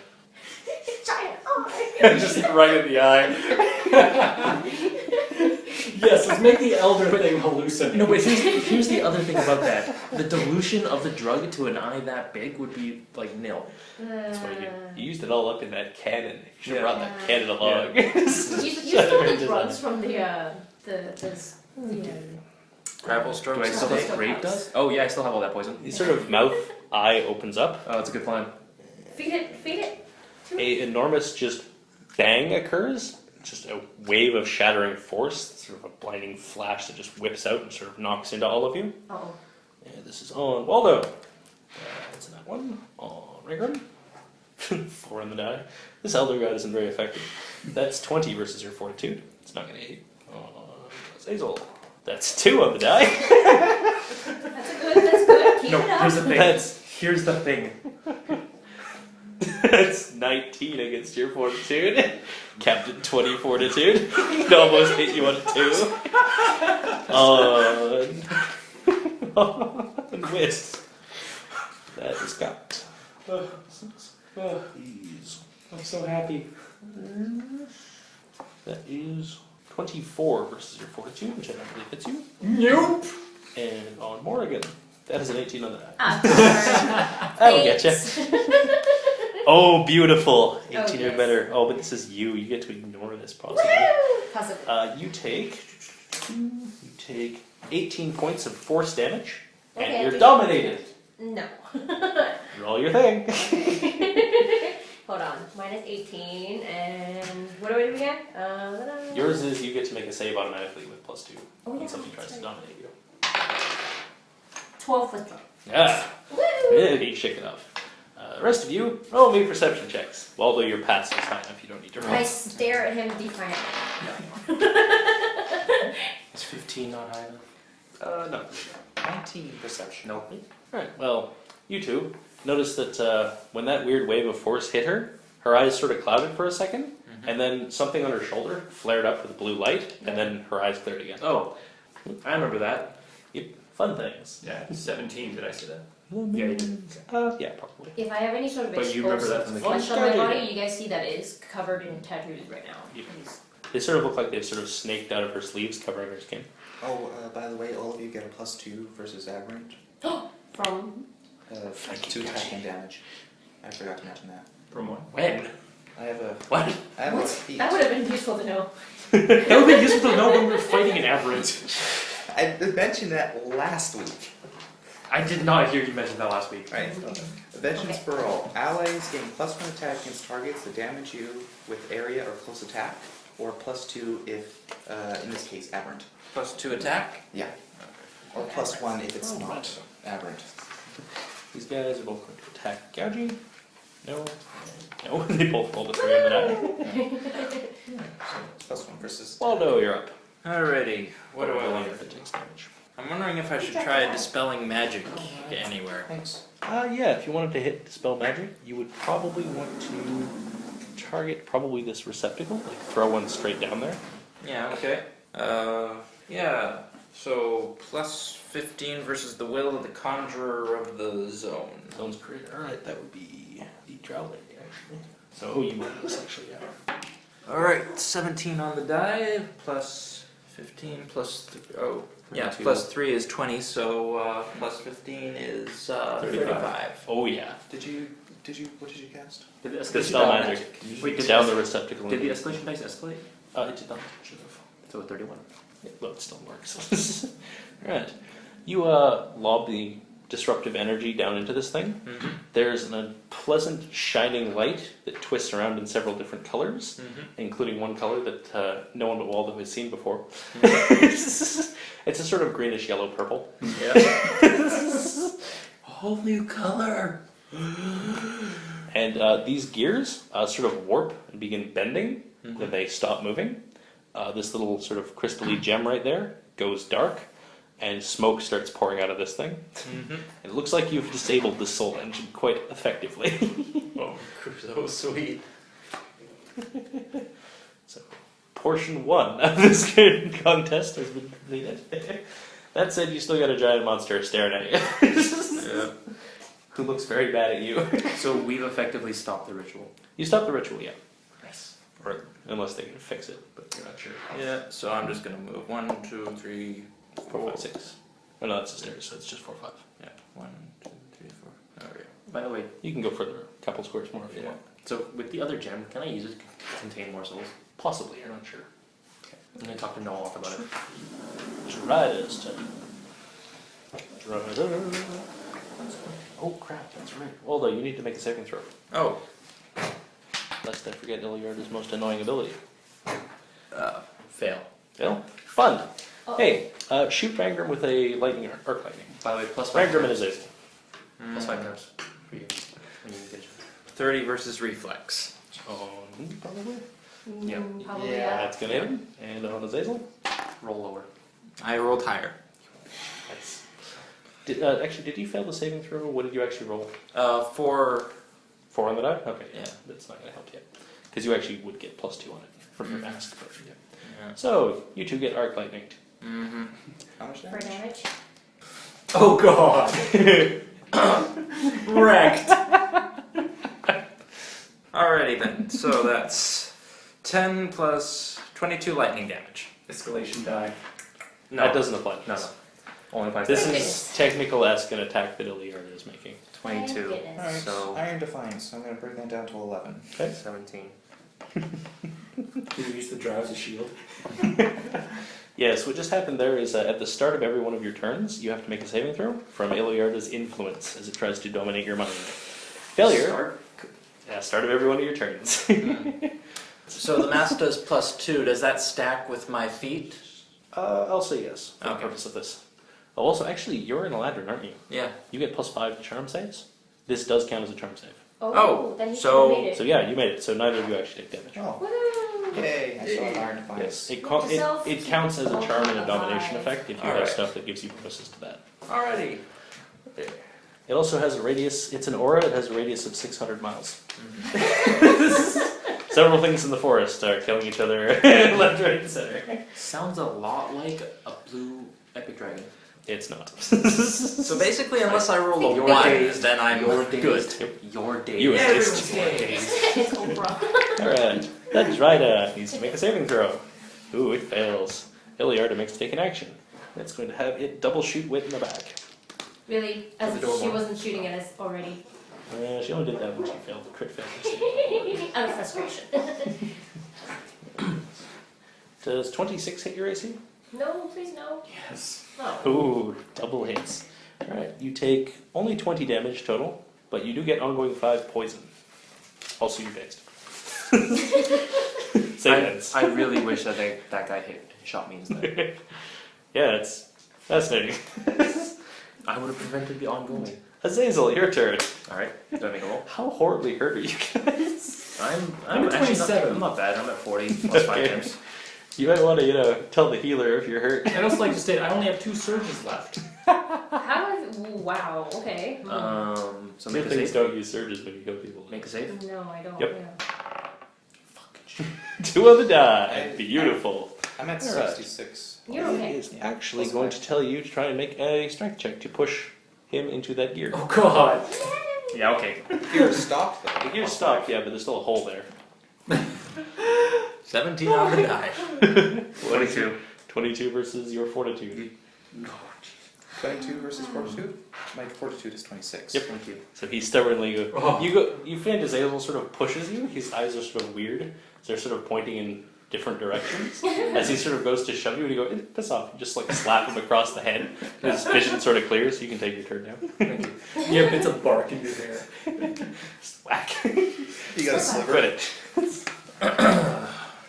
Giant eye. Just right in the eye. Yes, let's make the elder thing hallucinate. No, but here's the other thing about that. The dilution of the drug to an eye that big would be like nil. That's why you used it all up in that cannon. You should have Yeah. brought that cannon along. You stole the drugs from the Gravel Do strokes. I still Still have have grape house. dust? Oh yeah, I still have all that poison. His sort of mouth eye opens up. Oh, that's a good plan. Feed it. A enormous just bang occurs. Just a wave of shattering force, sort of a blinding flash that just whips out and sort of knocks into all of you. Oh. And this is on Waldo. That's that one. On Rangram. 4 on the die. This Elder God isn't very effective. That's 20 versus your fortitude. It's not going to hit. Azazel. That's 2 on the die. That's good. Keep No, it up. here's the thing. That's Here's the thing. That's 19 against your fortitude. Captain 20 fortitude. It almost hit you on 2. And whist. That is got. I'm so happy. That is 24 versus your fortitude, which I don't believe hits you. Nope. And on Morrigan, that is an 18 on the die. Ah, That'll get you. Oh, beautiful. 18 or yes. better. Oh, but this is you. You get to ignore this possibly. Possibly. You take 18 points of force damage, Okay, and you're do dominated. No. Roll your thing. Hold on. Minus 18, and what do I do again? Yours is you get to make a save automatically with +2 Oh, when something tries to dominate you. 12 with 12. Yeah. Woo! You shake it off. The rest of you, roll me perception checks. Well, although your pass is high enough, you don't need to roll. I stare at him defiantly. Is 15 not high enough? No. 19 perception. Nope. Alright, well, you two notice that when that weird wave of force hit her, her eyes sort of clouded for a second, and then something on her shoulder flared up with blue light, and then her eyes cleared again. Oh, I remember that. Yep. Fun things. Yeah, 17. Did I say that? Yeah, you did. Yeah, probably. If I have any sort of But you remember that explosive from the flesh on my body, you guys see that it is covered in tattoos right now. Yeah. They sort of look like they've sort of snaked out of her sleeves, covering her skin. Oh, by the way, all of you get a +2 versus aberrant. From 2 attacking damage. I forgot to mention that. From what? When? I have a. What? I have a what? feat. That would have been useful to know. That would be useful to know when we're fighting an aberrant. I mentioned that last week. I did not hear you mention that last week. Right. Vengeance for all. Allies gain +1 attack against targets that damage you with area or close attack, or +2 if, in this case, aberrant. +2 attack? Yeah. Or +1 if it's not aberrant. These guys are both going to attack gouging. No. No, they both rolled a 3 on the die. So +1 versus. Waldo, you're up. Alrighty, what do I want? If it takes damage. I'm wondering if I should try dispelling magic anywhere. Thanks. Yeah, if you wanted to hit Dispel Magic, you would probably want to target probably this receptacle, like throw one straight down there. Yeah, okay. Yeah, so +15 versus the will of the conjurer of the zone. Zone's creator. Alright, that would be the Drow Lady, actually. So you would this actually, yeah. Alright, 17 on the die, +15 yeah, 32. +3 is 20, so +15 is 35. Oh yeah. What did you cast? Did the Dispel Magic. Wait, did Down the the receptacle. Did the escalation dice escalate? It did not. Should have. So 31. Yeah, well, it still works. Alright. You lob the disruptive energy down into this thing. Mm-hmm. There's an unpleasant shining light that twists around in several different colors, including one color that no one but Waldo has seen before. It's a sort of greenish yellow purple. Yeah. Whole new color. And these gears sort of warp and begin bending when they stop moving. This little sort of crystally gem right there goes dark, and smoke starts pouring out of this thing. It looks like you've disabled the soul engine quite effectively. Oh, so sweet. So, portion 1 of this contest has been completed. That said, you still got a giant monster staring at you. Yeah. Who looks very bad at you. So we've effectively stopped the ritual. You stop the ritual, yeah. Nice. Or unless they can fix it, but you're not sure. Yeah, so I'm just gonna move 1, 2, 3, 4, 5, 6. Oh no, that's the stairs, so it's just 4, 5. Yeah, 1, 2, 3, 4. Okay. By the way, You can go further, a couple squares more if you Yeah. want. so with the other gem, can I use it to contain more souls? Possibly, you're not sure. I'm gonna talk to Noel off about it. Dryda's turn. Dryda. Oh crap, that's right. Although you need to make a saving throw, Oh, lest I forget Illoyarda's most annoying ability. Fail. Fail? Fun! Oh. Hey, shoot Rangram with a lightning arc lightning. By the way, +5 Rangram and his ace. +5 nerves for you. When you get 30 versus reflex. Probably. Yep. Probably, Yeah. yeah. That's gonna hit him. And on Azazel. roll lower. I rolled higher. Nice. Actually, did you fail the saving throw? What did you actually roll? 4. 4 on the die? Okay, Yeah. That's not gonna help yet. Because you actually would get +2 on it from your mask. But, yeah. Yeah. So, you two get arc lightning. Mm-hmm. How much For damage? damage. Oh god! Wrecked! hit. So that's 10 plus 22 lightning damage. Escalation die. No, That doesn't apply to no, this. no. Only applies This to is technical-esque an attack that Illoyarda is making. 22. Thank goodness. Alright, So- Iron Defiance, so I'm going to bring that down to 11. 17. Do you use the drow as a shield? Yes, what just happened there is at the start of every one of your turns, you have to make a saving throw from Illoyarda's influence as it tries to dominate your mind. Failure. Start of every one of your turns. So the mass does +2. Does that stack with my feat? I'll say yes for the Okay. purpose of this. Oh, also, actually, you're in a ladder, aren't you? Yeah. You get +5 to charm saves. This does count as a charm save. Oh, Then you so- made it. So yeah, you made it. So neither of you actually take damage. Oh, Woo! yay, I saw an Iron Defiance. Yes, it Yourself counts as a charm and a alive. domination effect if you have Alright. stuff that gives you bonuses to that. Alrighty. It also has a radius, it's an aura, it has a radius of 600 miles. Several things in the forest are killing each other left, right, and center. Sounds a lot like a blue epic dragon. It's not. So basically, unless I roll a Your 1, days. then I'm good. Your days. You Everyone's exist. days. It's Oprah. Alright, that Dryda needs to make a saving throw. Ooh, it fails. Illiarda makes take an action. That's going to have it double shoot Wit in the back. Really? As The if door she one. wasn't shooting it as already. She only did that when she failed the crit failure. Out of frustration. Does 26 hit your AC? No, please no. Yes. No. Ooh, double hits. Alright, you take only 20 damage total, but you do get ongoing 5 poison. Also, you're dazed. Same ends. I really wish that that guy shot me instead. Yeah, it's fascinating. I would have prevented the ongoing. Azazel, your turn. Alright, do I make a roll? How horribly hurt are you guys? I'm at actually 27. I'm not bad. I'm at 40 plus 5 times. You might want to, tell the healer if you're hurt. I'd also like to state I only have 2 surges left. How is. Wow, okay. So Good make a things save. don't use surges when you kill people. Make a save. No, I don't. Yep. Yeah. 2 on the die. Beautiful. I'm at Alright. 66. You're He okay. is actually going to tell you to try and make a strength check to push him into that gear. Oh god. Yeah, okay. Here, stop though. The gear's stopped, yeah, but there's still a hole there. 17 on the die. 22. 22 versus your fortitude. 22 versus Fortitude? My Fortitude is 26. Yep. Thank you. So he stubbornly goes. Oh. You find Azazel sort of pushes you. His eyes are sort of weird. So they're sort of pointing in different directions. As he sort of goes to shove you, and you go, piss off. You just like slap him across the head. His vision sort of clears, so you can take your turn now. Thank you. You have bits of bark in your hair. Just whack. You got a sliver. Quit it.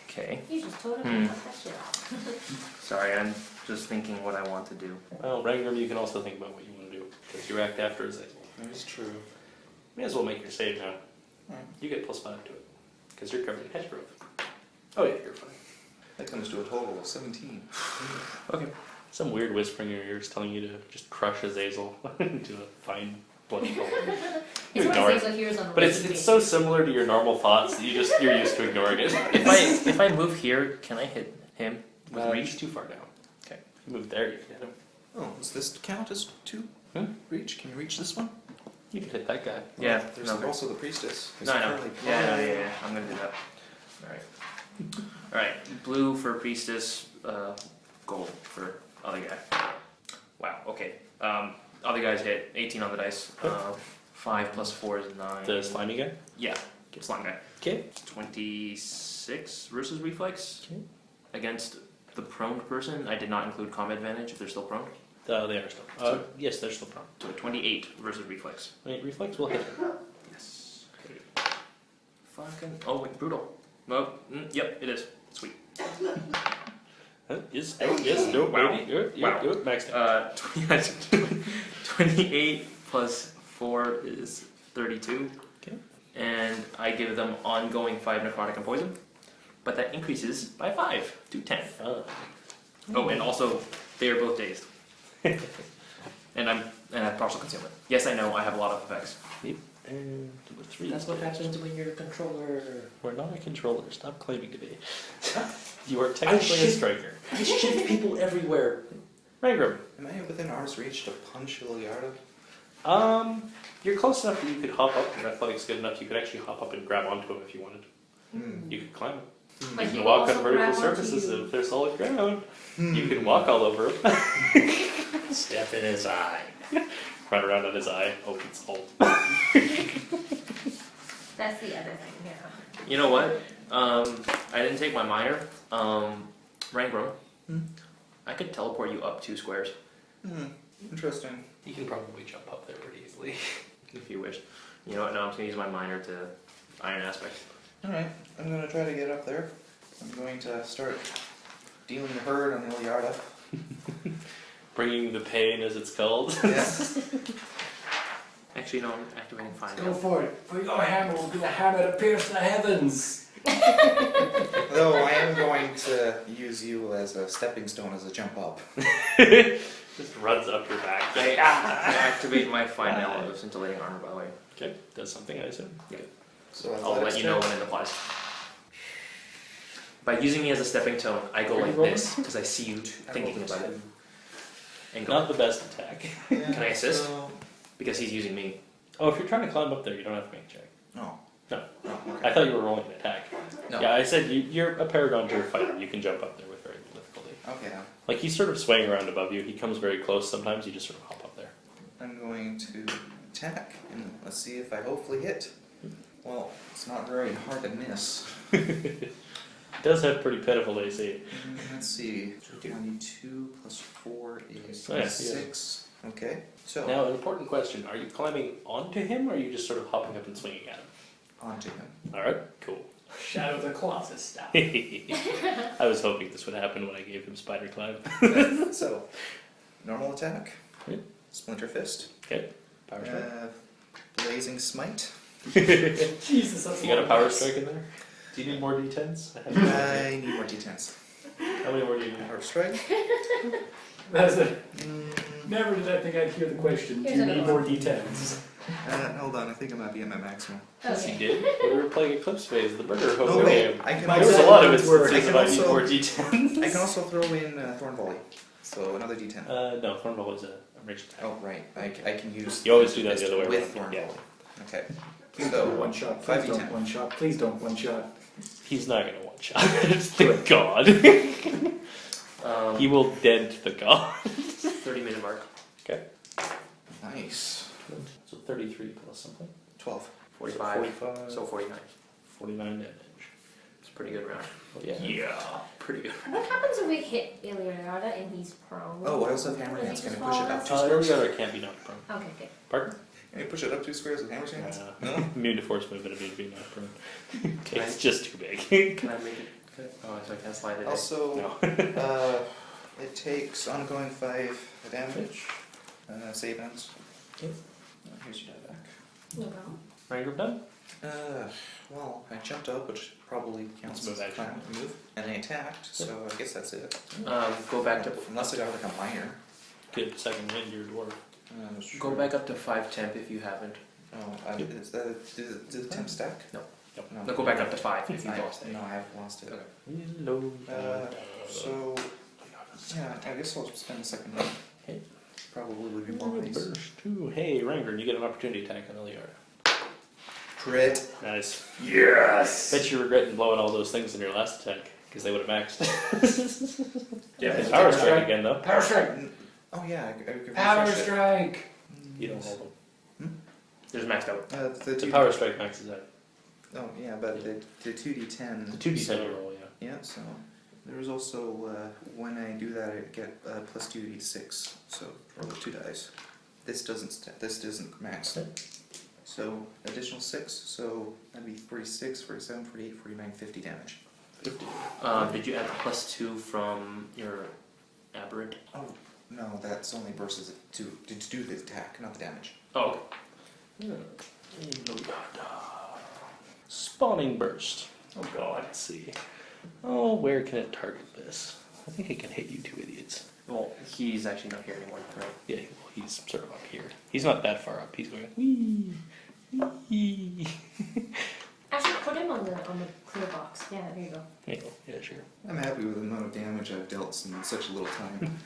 Okay. You just totally cut that shit off. Sorry, I'm just thinking what I want to do. Well, Rangram, you can also think about what you want to do. Because you act after Azazel. That is true. May as well make your save now. Alright. You get +5 to it. Because you're covered in hedge growth. Oh yeah, you're fine. That comes to a total of 17. Okay. Some weird whisper in your ears telling you to just crush Azazel into a fine bloody ball. You It's ignore what it. Azazel hears on a But it's regular so similar to your normal thoughts that you're used to ignoring it. If I move here, can I hit him with reach? Reach too far down. Okay. If you move there, you can hit him. Oh, does this count as 2? Hmm? Reach? Can you reach this one? You can hit that guy. Yeah. There's No. also the Priestess. who's No, I know. currently- Yeah. I'm gonna do that. Alright. Alright. Blue for priestess, gold for other guy. Wow, okay. Other guys hit 18 on the dice. 5 plus 4 is 9. The slimy guy. Yeah, slime guy. Okay. 26 versus reflex. Okay. Against the prone person, I did not include combat advantage if they're still prone. They are still. Yes, they're still prone. So 28 versus reflex. Wait, reflex will hit him. Yes. Okay. Fucking. Oh, wait, brutal. No, yep, it is. Sweet. Yes, no, Wow. baby. You're maxed out. 28 plus 4 is 32. Okay. And I give them ongoing 5 necrotic and poison. But that increases by 5 to 10. Oh, and also, they are both dazed. and I have partial concealment. Yes, I know, I have a lot of effects. And number 3. That's what happens when you're a controller. We're not a controller. Stop claiming to be. You are technically a striker. I shift people everywhere. Rangram. Am I within arm's reach to punch Illoyarda? You're close enough that you could hop up. Your athletics good enough you could actually hop up and grab onto him if you wanted. You can climb it. But You he can will walk on also vertical grab onto surfaces you. if they're solid ground. You can walk all over them. Step in his eye. Run around on his eye. Oh, it's all. That's the other thing, yeah. You know what? I didn't take my minor. Rangroom. I could teleport you up 2 squares Interesting. You can probably jump up there pretty easily. if you wish. You know what? No, I'm just gonna use my minor to iron aspect. Alright, I'm gonna try to get up there. I'm going to start dealing the herd on Illoyarda. Bringing the pain, as it's called. Yeah. Actually, no, I'm activating fine. Go for it. For your hammer will be the hammer to pierce the heavens. Though I am going to use you as a stepping stone as a jump up. Just runs up your back. I activate my fine element of scintillating armor, by the way. Okay, does something, I assume. So I'll let you know when it applies. By using me as a stepping stone, I go like this because I see you thinking about it. And go. Not the best attack. Can I assist? Because he's using me. Oh, if you're trying to climb up there, you don't have to make a check. No. No. Oh, I okay. thought you were rolling an attack. No. Yeah, I said you're a paragon tier fighter. You can jump up there with very little difficulty. Okay, then. Like he's sort of swaying around above you. He comes very close. Sometimes you just sort of hop up there. I'm going to attack, and let's see if I hopefully hit. Well, it's not very hard to miss. It does have pretty pitiful AC. Let's see. 22 plus 4 is Oh, yeah, 6. Okay, so Now, an important question: are you climbing onto him, or are you just sort of hopping up and swinging at him? onto him. All right, cool. Shadow of the Colossus style. I was hoping this would happen when I gave him spider climb. So, normal attack. Yeah. Splinter fist. Okay, power strike. Blazing smite. Jesus, that's You got a lot power of strike in there? Do you need more d10s? I need more d10s. How many more do you need? Power strike. That's it. Never did I think I'd hear the question. Do Here's you need another more D10s? Hold on, I think I might be at my maximum. Yes, Okay. you did. We were playing Eclipse Phase, the burger home No, wait, game. I can My There was a also, lot of words were- instances I of can I need also- more d10s. I can also throw in Thorn Volley. So another d10. No, Thornball is a ranged attack. Oh, right. I can use. You always do that the other way with around. Thorn Yeah. Volley. Okay. Please So, don't one shot. five Please D10. don't one shot. Please don't one shot. He's not going to one shot. Thank God. He will dent the god. 30-minute mark. Okay. nice. So 33 plus something. 12. 45. 45. So 49. 49 damage. It's a pretty good round. Oh, yeah. Yeah. Pretty good. What happens if we hit Illoyarda and he's prone? Oh, I also have hammer Does he hands. Can I just push it fall up off? 2 squares? Illoyarda can't be knocked prone. Okay, good. Pardon? Can I push it up 2 squares with hammer hands? No? Immune to force movement, immune to being knocked prone. Can I- It's just too big. Can I make it? Oh, so I can't slide it in. Also, No. it takes ongoing 5 damage. Save ends. Yep. Here's your die back. No problem. Ranger done? Well, I jumped up, which probably counts Move as a action. climb move, and I attacked, so I guess that's it. Go back to Unless I got like a minor. Good second hit, your dwarf. go back up to 5 temp if you haven't. Oh, is the temp stack? No. No. No, go back up to 5 if you've lost it. No, I have lost it. Illoyarda. So, yeah, I guess I'll spend a second round. Okay. Probably would be more nice. Burst 2. Hey, Ranger, you get an opportunity attack on Illoyarda. Crit. Nice. Yes! Bet you're regretting blowing all those things in your last attack, because they would have maxed. Yeah, It's power strike again, though. Power strike! Oh yeah, I could Power refresh it. strike! You don't hold them. There's maxed out. The The 2D power strike maxes out. Oh yeah, but the 2d10. The 2d10 so- you roll, yeah. Yeah, so there's also when I do that, I get plus 2d6. So roll 2 dice. This doesn't max. So additional 6. So that'd be 46, 47, 48, 49, 50 damage. 50. Did you add the +2 from your aberrant? Oh no, that's only versus to do the attack, not the damage. Oh, okay. Illoyarda. Spawning burst. Oh god. Let's see. Oh, where can it target this? I think it can hit you 2 idiots. Well, he's actually not here anymore, right? Yeah, well, he's sort of up here. He's not that far up. He's going wee, wee. Actually, put him on the clear box. Yeah, there you go. Yeah, sure. I'm happy with the amount of damage I've dealt in such a little time.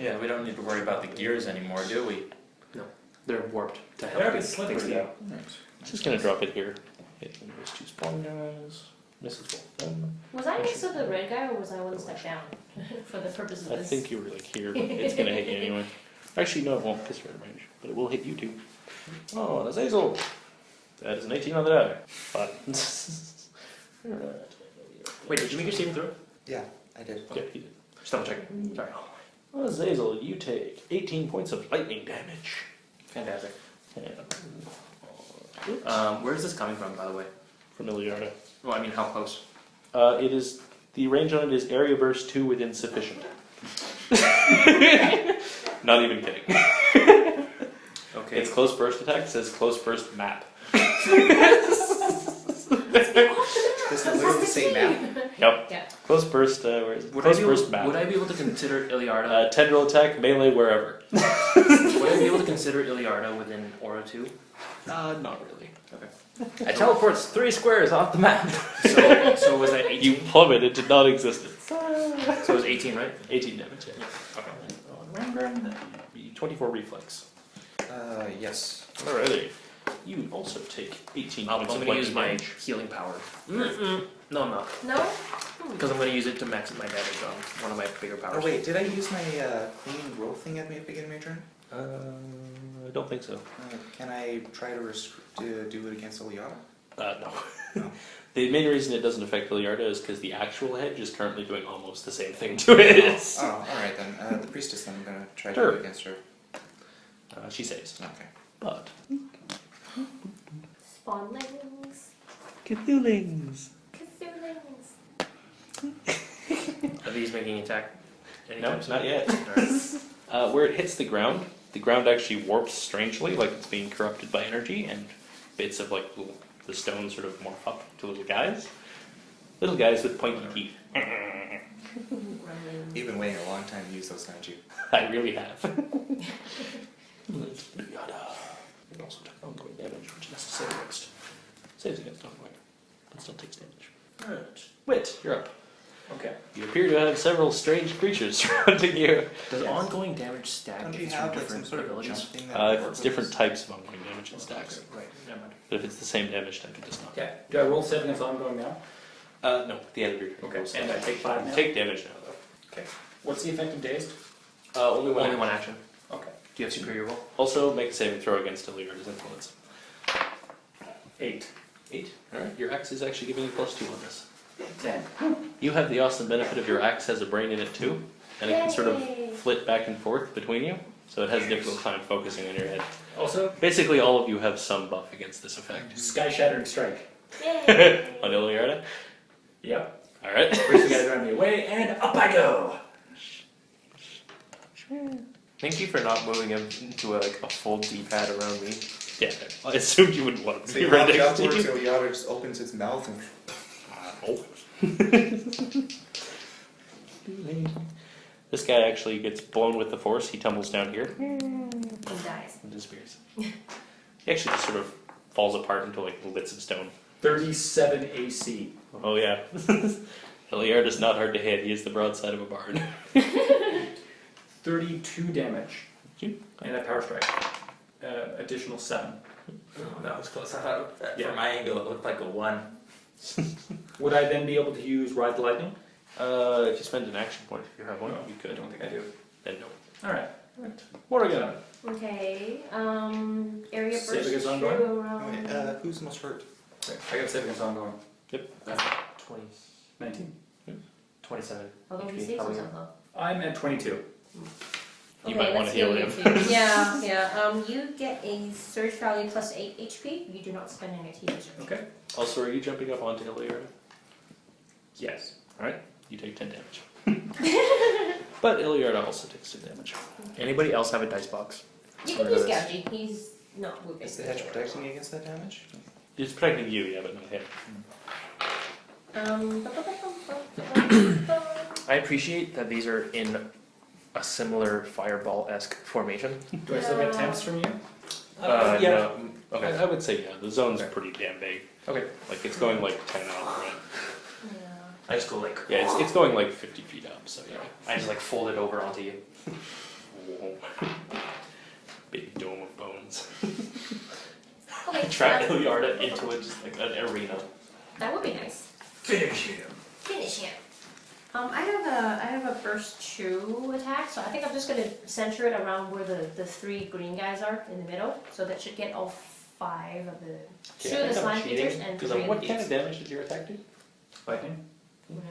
Yeah, we don't need to worry about the gears anymore, do we? No, they're warped to They're a help bit get slippery things though. out. Just gonna drop it here. Hit those 2 spawn guys. Misses both of them. Was I next to the red guy, or was I one step down for the purpose of I this? think you were like here, but it's gonna hit you anyway. Actually, no, it won't because you're in range, but it will hit you too. Oh, that's Azel. That is an 18 on the die. But. Wait, did you make your saving throw? Yeah, I did. Yeah, he did. Just double checking. Sorry. Well, Azazel, you take 18 points of lightning damage. Fantastic. And, Where is this coming from, by the way? from Illoyarda. Well, I mean, how close? It is the range on it is area burst 2 within sufficient. Not even kidding. Okay. It's close burst attack. It says close burst map. Does it literally say map? Yep. Yeah. Close burst. Where is it? Would Close I, be burst able, map. would I be able to consider Illiarda? Tendril attack, melee, wherever. Would I be able to consider Illiarda within Aura 2? Not really. Okay. It teleports 3 squares off the map. So was that 18? You plummet into non-existence. So it was 18, right? 18 damage. Yeah. Okay. 24 reflex. Yes. Alrighty. You also take 18 I'm points of going to use lightning my damage. healing power. No, I'm not. No? Because I'm going to use it to max my damage on one of my bigger powers. Oh wait, did I use my clean roll thing at the beginning of my turn? I don't think so. Can I try to do it against Illoyarda? No. No. The main reason it doesn't affect Illiarda is because the actual hedge is currently doing almost the same thing to it. Oh, alright then. The priestess then, I'm gonna try to Sure. do it against her. She saves. Okay. But. Spawnlings. Cthulhings. Cthulhings. Are these making attack? No, anytime soon? not yet. Alright. Where it hits the ground actually warps strangely, like it's being corrupted by energy, and bits of like the stone sort of morph up to little guys. Little guys with pointy teeth. You've been waiting a long time to use those, haven't you? I really have. Yada. It also took ongoing damage, which is necessary against. Saves against ongoing, but still takes damage. Alright. Wit, you're up. Okay. You appear to have several strange creatures surrounding you. Does ongoing damage stack Don't if you it's have from like some different sort of jump abilities? thing that If it's different types of ongoing damage, it stacks. Right, never mind. But if it's the same damage type, it does not. Okay. Do I roll 7 against ongoing now? No, at the end of your turn. Okay. goes And down. I take 5 now? Take damage now, though. Okay. What's the effect of dazed? Only one. Only one action. Okay. Do you have superior roll? Also, make a saving throw against Illiarda's influence. 8. 8. Alright, your axe is actually giving you +2 on this. 10. You have the awesome benefit of your axe has a brain in it too, and it can sort Yay. of flit back and forth between you, so it has a difficult time focusing on your head. Also, Basically, all of you have some buff against this effect. Sky Shattering Strike. Yay. On Illiarda? Yep. Alright. First you guys drive me away, and up I go! Thank you for not moving him into a full D-pad around me. Yeah, I assumed you wouldn't want to So be you right walk next up to towards you. Illoyarda, just opens its mouth and This guy actually gets blown with the force, he tumbles down here And dies. and disappears. He actually just sort of falls apart into like little bits of stone. 37 AC. Oh yeah. Illiarda's not hard to hit, he is the broadside of a barn. 32 damage. You? And a power strike. Additional 7. That was close. I thought Yeah. from my angle it looked like a 1. Would I then be able to use Ride the Lightning? If you spend an action point, if you have one, No, you I could. don't think I do. Then no. Alright. Morgan. Okay. Area Save burst against 2 ongoing? around. who's most hurt? Okay. I got 7 against ongoing. 20, 19. 27. Although he HP, saves probably. himself though. I'm at 22. You Okay, might want let's to heal you him. too. Yeah, yeah. You get a surge value plus 8 HP. You do not spend any HP surge. Okay. Also, are you jumping up onto Illiarda? Yes. Alright, you take 10 damage. But Illiarda also takes 10 damage. Anybody else have a dice box? You can use Gougy. He's not moving. Is the hedge protecting me against that damage? It's protecting you, yeah, but not him. I appreciate that these are in a similar fireball-esque formation. Do I still get temps from you? Yeah. No. Okay. I would say, yeah, the zone's pretty damn big. Okay. Like, it's going like 10 out, right? Yeah. I just go like, Yeah, it's going like 50 feet up, so yeah. I just like fold it over onto you. Whoa. Big dome of bones. Okay. Trap Illoyarda into it, just like an arena. That would be nice. Finish him. Finish him. I have a burst 2 attack, so I think I'm just gonna center it around where the 3 green guys are in the middle. So that should get all 5 of the 2 of the slime creatures and 3 of the What kind beasts. of damage did your attack do? Lightning.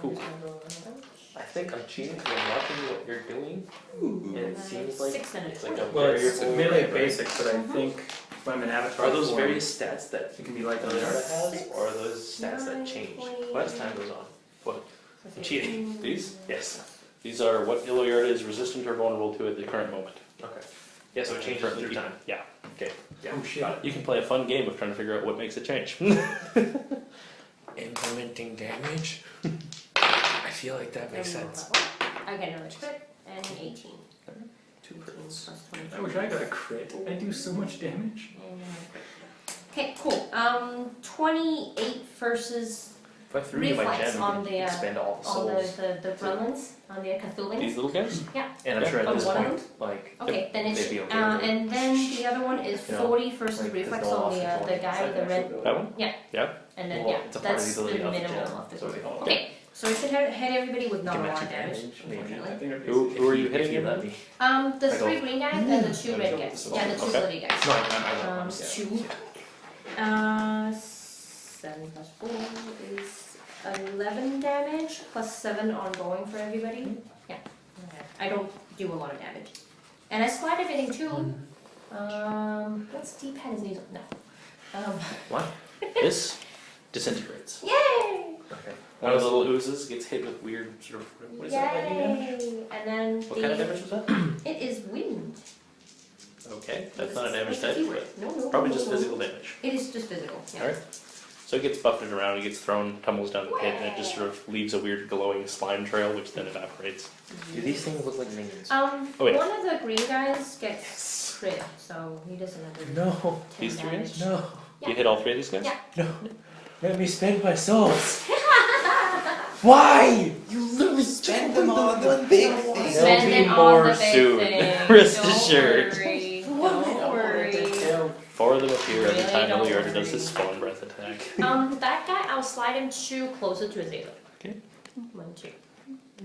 Cool. I'm just gonna roll another. I think I'm cheating because I'm watching what you're doing. And it seems like 6 and a it's 2. like a Well, it's variable. melee right? basic, but I think when I'm an avatar Are those form, various stats that it can be like Illoyarda this. has, or are those stats that 9, change 20. as time goes on? What? So Cheating. These? Yes. These are what Illoyarda is resistant or vulnerable to at the current moment. Okay. Yeah, so it changes Currently through time. Yeah. Okay. Yeah. Oh shit. Got it. You can play a fun game of trying to figure out what makes it change. Implementing damage? I feel like that makes Then roll sense. that one. I get another crit and an 18. 2 18 crits. plus 22. I wish I got a crit. I do so much damage. And then a crit. Okay, cool. 28 versus If I threw you my reflex gem, on you the could spend all the on souls. the gremlins, on the Cthulhu. These little guys? And I'm sure at On this one of point, like, Okay, then it's they'd be okay with it. and then the other one is You know, 40 versus like, there's reflex no on option for the it. guy with the red, That one? and then Well, yeah, it's a part of that's the the ability of the minimum gem, of the so group. they all- Okay, so we should hit everybody with not a Can lot match of your damage, damage, maybe. unfortunately. Who are you hitting If you again? let me. The I 3 don't- green guys and the 2 red don't- guys. Yeah, the 2 Okay. bloody guys. No, I don't. 2. 7 plus 4 is 11 damage, plus 7 ongoing for everybody. Yeah, okay. I don't do a lot of damage. And I slide everything too. What's D-pad is these? No. What? This disintegrates. Yay! Okay. One of the little oozes gets hit with weird sort of. What is that? lightning damage? Yay! And then What kind of damage was that? it is wind. Okay, that's not a It's damage a type, keyword. but No, probably no, just no. physical damage. It is just physical. Yeah. Alright. So it gets buffeted around, it gets thrown, tumbles down the pit, and it just sort of leaves a weird glowing slime trail, which then evaporates. Do these things look like minions? Oh, wait. One of the green guys gets crit, so he doesn't have to No, 10 These 3 damage. guys? no. Yeah. You hit all 3 of these guys? Yeah. Let me spend my souls. Why? You literally spend them on the big thing. There'll Spend be it on more the big soon. thing. Rest Don't assured. Worry. Don't worry. 4 of them appear every Really time don't Illoyarda does worry. his spawn breath attack. That guy, I'll slide him 2 closer to Azazel. Okay. 1, 2.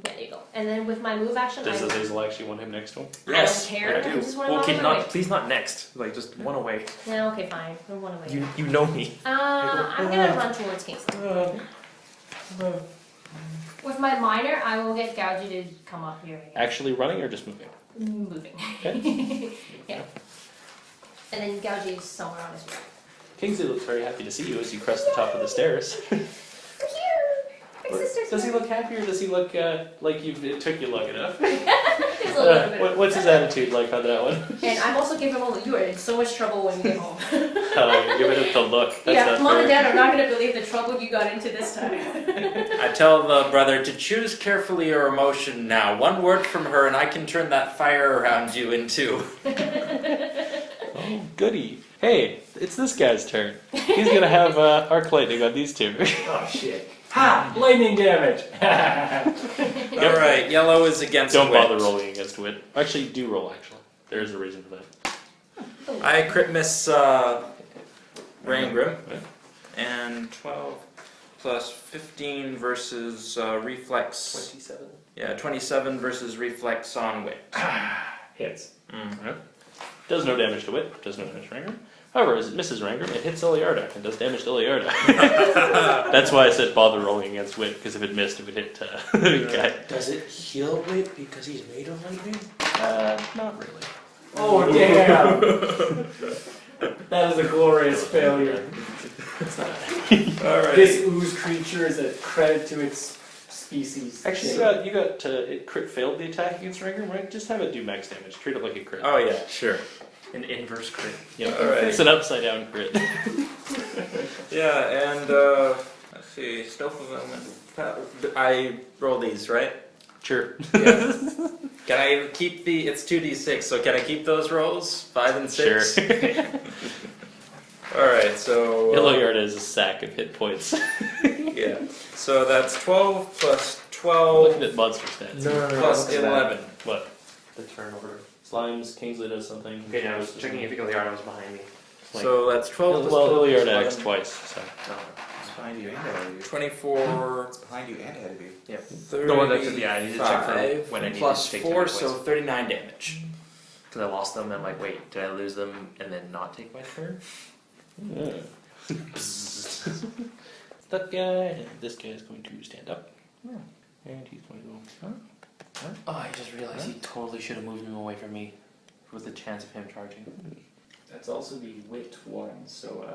There you go. And then with my move action, Does I Azazel actually want him next to him? I don't care. I I do. just want to Okay, run away. not please not next. Like just one away. No, okay, fine. We'll run away. You know me. I'm gonna run towards Kingston. With my minor, I will get Gougy to come up here. Actually running or just moving? Moving. Okay. Yeah. And then Gougy is somewhere on his way. Kingsley looks very happy to see you as you crest the top of the stairs. We're here! Big sister's Does he here. look happy or does he look like it took you long enough? There's a little bit of- What's his attitude like on that one? And I'm also giving him you are in so much trouble when you get home. You're giving it the look. That's Yeah, not Mom and fair. Dad are not gonna believe the trouble you got into this time. I tell the brother to choose carefully your emotion now. One word from her, and I can turn that fire around you into. Oh, goody. Hey, it's this guy's turn. He's gonna have arc lightning on these 2. Oh shit. Ha! Lightning damage! All right, yellow is against Don't wit. bother rolling against wit. Actually, do roll, actually. There's a reason for that. I crit miss Rangrim, and 12 plus 15 versus reflex. 27. Yeah, 27 versus reflex on wit. Hits. Does no damage to wit, does no damage to Rangram. However, as it misses Rangram, it hits Illoyarda and does damage to Illoyarda. That's why I said bother rolling against wit, because if it missed, it would hit the guy. Does it heal wit because he's made of lightning? Not really. Oh damn! That is a glorious failure. All right. This ooze creature is a credit to its species. Actually, you got it crit failed the attack against Rangram, right? Just have it do max damage. Treat it like a crit. Oh yeah, sure. An inverse crit. Yep. All right. It's an upside down crit. Yeah, and let's see, stealth element. I roll these, right? Sure. Yeah. Can I keep the? It's 2d6, so can I keep those rolls? 5 and 6. Sure. All right, so Illoyarda is a sack of hit points. yeah, so that's 12 plus Looking 12 at monster stats. plus 11. What? The turn order. Slimes, Kingsley does something. Okay, now I was checking if Illoyarda was behind me. So that's 12 plus Well, 12 is Illoyarda acts 11. twice, so. It's behind you and ahead of you. 24. It's behind you and ahead of you. Yeah. 35 No, that's yeah. I need to check for when I need plus to take 4, my so points. 39 damage. Because I lost them, and I'm like, wait, did I lose them and then not take my turn? Yeah. That guy, and this guy is going to stand up. And he's going to go. Oh, I just realized he totally should have moved him away from me with the chance of him charging. That's also the wit one, so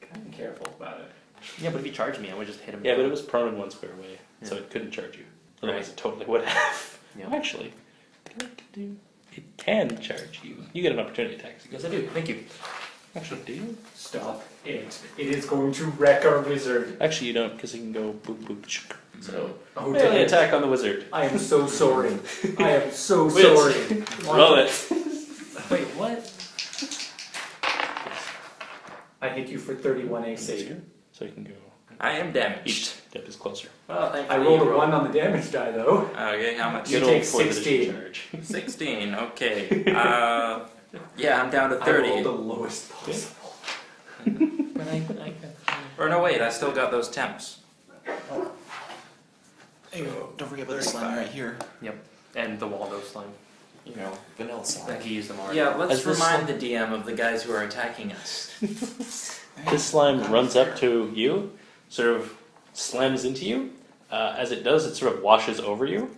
kind of careful about it. Yeah, but if he charged me, I would just hit him. Yeah, but it was prone in 1 square away, so Yeah. it couldn't charge you. Right. Otherwise, it totally would have. Yeah. Actually, it can charge you. You get an opportunity attack. Yes, I do. Thank you. Actually, do you? Stop it. It is going to wreck our wizard. Actually, you don't, because it can go boop boop. Chuk. So, Oh, melee damn. attack on the wizard. I am so sorry. I am so Wit. sorry. Roll it. Wait, what? I hit you for 31 AC. So you can go. I am damaged. Each step is closer. Well, I thankfully rolled you a 1 on the damage die, though. Okay, how much? You Good take old fourth edition 16. charge. 16, okay. Yeah, I'm down to I rolled 30. the lowest possible. But I Or no, wait, I still got those temps. There you go. Don't forget about the slime right here. Yep. And the Waldo slime. You know, vanilla I slime. think he used them already. Yeah, let's As this remind the DM of the guys who are attacking us. This slime runs up to you, sort of slams into you. As it does, it sort of washes over you,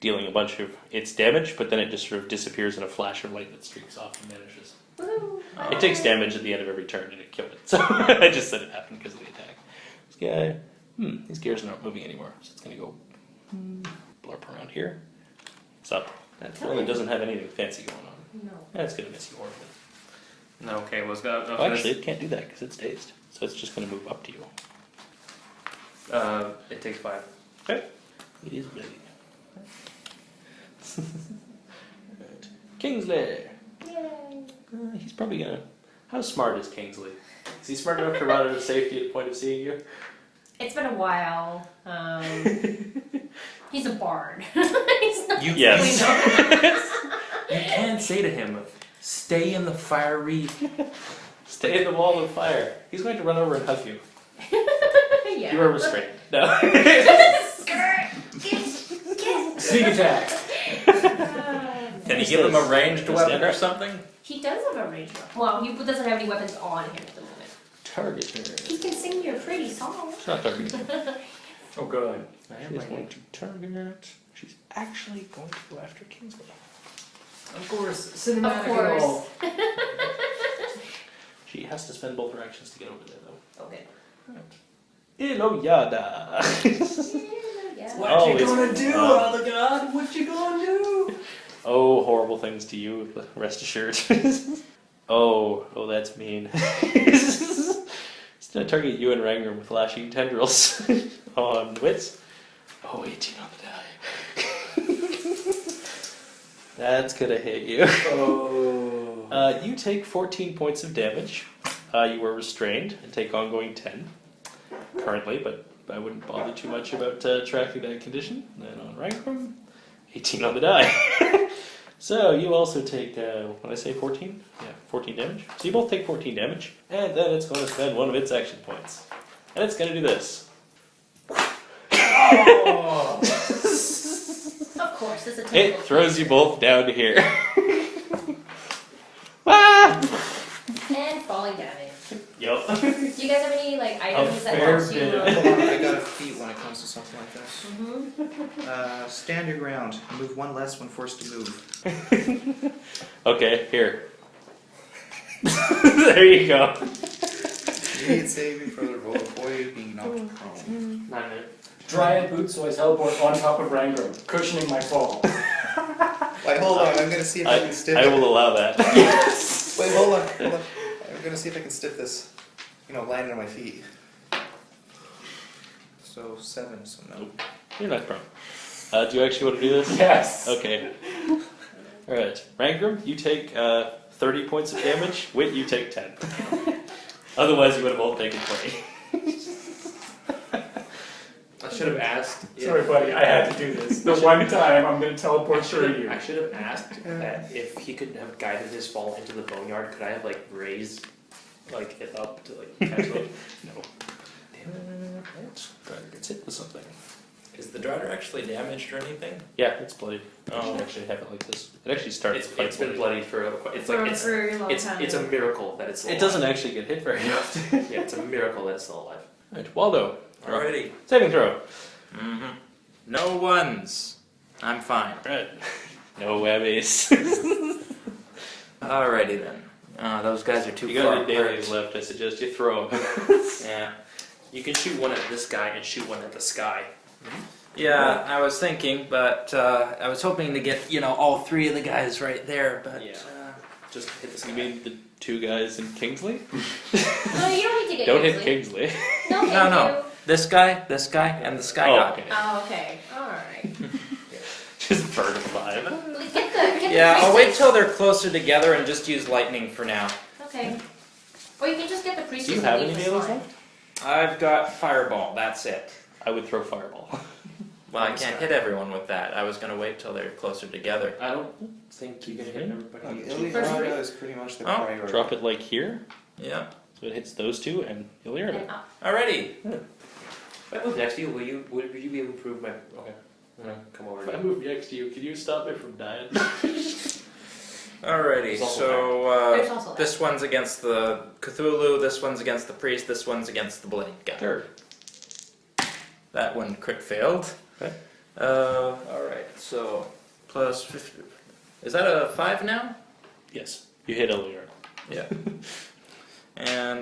dealing a bunch of its damage, but then it just sort of disappears in a flash of light that streaks off and vanishes. Woo. It takes damage at the end of every turn and it killed it. So I just said it happened because of the attack. This guy, these gears are not moving anymore, so it's going to go blurp around here. It's up. That really doesn't have anything fancy going on. No. That's going to miss you horribly. No, okay, well, it's got. Oh, actually, it can't do that because it's dazed. So it's just going to move up to you. It takes 5. Okay. It is ready. Right. Kingsley. Yay. He's probably gonna. How smart is Kingsley? Is he smart enough to run out of safety at the point of seeing you? It's been a while. He's a bard. He's not Yes. You can say to him, stay in the fiery. Stay in the wall of fire. He's going to run over and hug you. Yeah. You are restrained. No. Sneak attack. Can you give them a ranged Stand weapon or up. something? He does have a range weapon. Well, he doesn't have any weapons on him at the moment. Target her. He can sing you a pretty song. It's not targeting. Oh, good. She's going to target. She's actually going to go after Kingsley. Of course. Of Cinematic course. She has to spend both her actions to get over there, though. Okay. Illoyarda. Yeah. What Oh, you it's- gonna do, other god? What you gonna do? Oh, horrible things to you, rest assured. Oh, that's mean. It's going to target you and Rangram with lashing tendrils on wits. Oh, 18 on the die. That's going to hit you. Oh. You take 14 points of damage. You were restrained and take ongoing 10 currently, but I wouldn't bother too much about tracking that condition. Then on Rangram, 18 on the die. So you also take, what did I say, 14? Yeah, 14 damage. So you both take 14 damage, and then it's going to spend one of its action points. And it's going to do this. Oh. Of course, it's a It typical. throws you both down to here. Ah! And falling damage. Yup. Do you guys have any items that fair helps you? bit. Hold on, I got a feat when it comes to something like this. Mm-hmm. Stand your ground. Move one less when forced to move. Okay, here. There you go. You need saving for the roll avoid you being knocked prone. 9 minutes. Dryad boots, so I teleport on top of Rangram, cushioning my fall. Wait, hold on. I'm gonna see if I can stiff I it. will allow that. Wait, hold on. I'm gonna see if I can stiff this. Landing on my feet. So 7. So no. You're not prone. Do you actually want to do this? Yes. Okay. Alright. Rangram, you take 30 points of damage. Wit, you take 10. Otherwise, you would have both taken 20. should have asked. Sorry, buddy, I had to do this. The one time I'm going to teleport through you. I should have asked that if he could have guided his fall into the boneyard, could I have like raised like it up to like catch it? No. Damn it. Drider gets hit with something. Is the Drider actually damaged or anything? Yeah, it's bloodied. Oh. I actually have it like this. It actually starts. It's been bloodied for it's For like a very long time. it's a miracle that it's still It doesn't actually get hit very often. alive. Yeah, it's a miracle that it's still alive. Right, Waldo. Alrighty. Saving throw. Mm-hmm. No ones. I'm fine. Right. No whammies. Alrighty then. Those guys are too You far got any dailies apart. left, I suggest you throw them. Yeah. You can shoot one at this guy and shoot one at the sky. Yeah, I was thinking, but I was hoping to get, all three of the guys right there, but Yeah. Just hit the sky. You mean the two guys in Kingsley? No, you don't need to get Don't hit Kingsley. Kingsley. No, thank No. you. this guy, and the sky Oh, guy. okay. Oh, okay. Alright. Just burn 5. Get the Yeah, I'll wait priestess. till they're closer together and just use lightning for now. Okay. Or you can just get the priestess. Do you and have leave any the dailies slide. left? I've got fireball, that's it. I would throw fireball. Well, I can't hit everyone with that. I was gonna wait till they're closer together. I don't think you can hit everybody. Illoyarda is pretty much the Oh. priority. Drop it like here, Yeah. so it hits those two and Illoyarda. And up. Alrighty. If I move next to you, would you be able to improve my? Okay, I'm gonna come over. If I move next to you, can you stop me from dying? Alrighty, There's also so There's also that. this one's against the Cthulhu, this one's against the priest, this one's against the blade guy. Sure. That one crit failed. Okay. Alright, so plus 50. Is that a 5 now? Yes. You hit Illoyarda. Yeah. And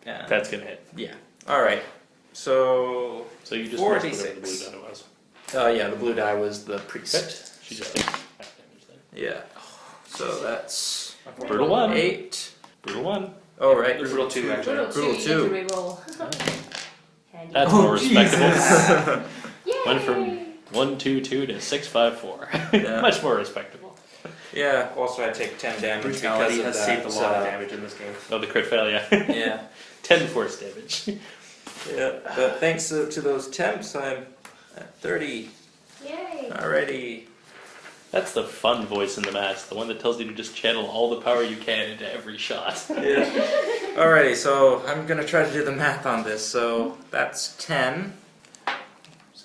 yeah. That's gonna hit. Yeah. Alright. So So you just 4d6. missed whatever the blue die was. yeah, the blue die was the priest. Okay. She just takes half damage then. Yeah. So that's Brutal 1. 8. Brutal 1. Oh right. Brutal 2 actually. Brutal Brutal 2, two. you get to reroll. Handy. That's more respectable. Yay! Went from 1-2-2 to 6-5-4. Yeah. Much more respectable. Yeah. Also, I take 10 damage Brutality because of has that. saved a lot of damage in this game. Oh, the crit fail, yeah. Yeah. 10 force damage. Yeah. But thanks to those temps, I'm at 30. Yay! Alrighty. That's the fun voice in the mask, the one that tells you to just channel all the power you can into every shot. Yeah. Alrighty, so I'm gonna try to do the math on this. So that's 10.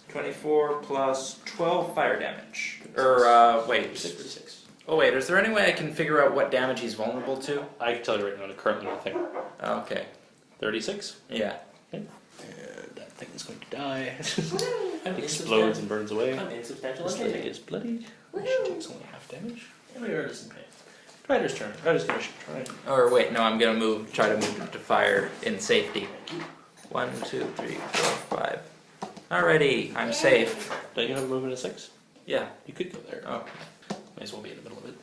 24 plus 12 fire damage. Wait. 6. Oh wait, is there any way I can figure out what damage he's vulnerable to? I can tell you right now, currently nothing. Okay. 36. Yeah. And that thing is going to die. I'm Explodes and burns away. I'm insubstantial. This thing is bloodied. She Woohoo! takes only half damage. Illoyarda's in pain. Drider's turn. Drider's gonna shoot. Try. Or wait, no, I'm gonna try to move to fire in safety. 1, 2, 3, 4, 5. Alrighty, I'm safe. Don't you have a movement of 6? Yeah. You could go there. Oh. May as well be in the middle of it.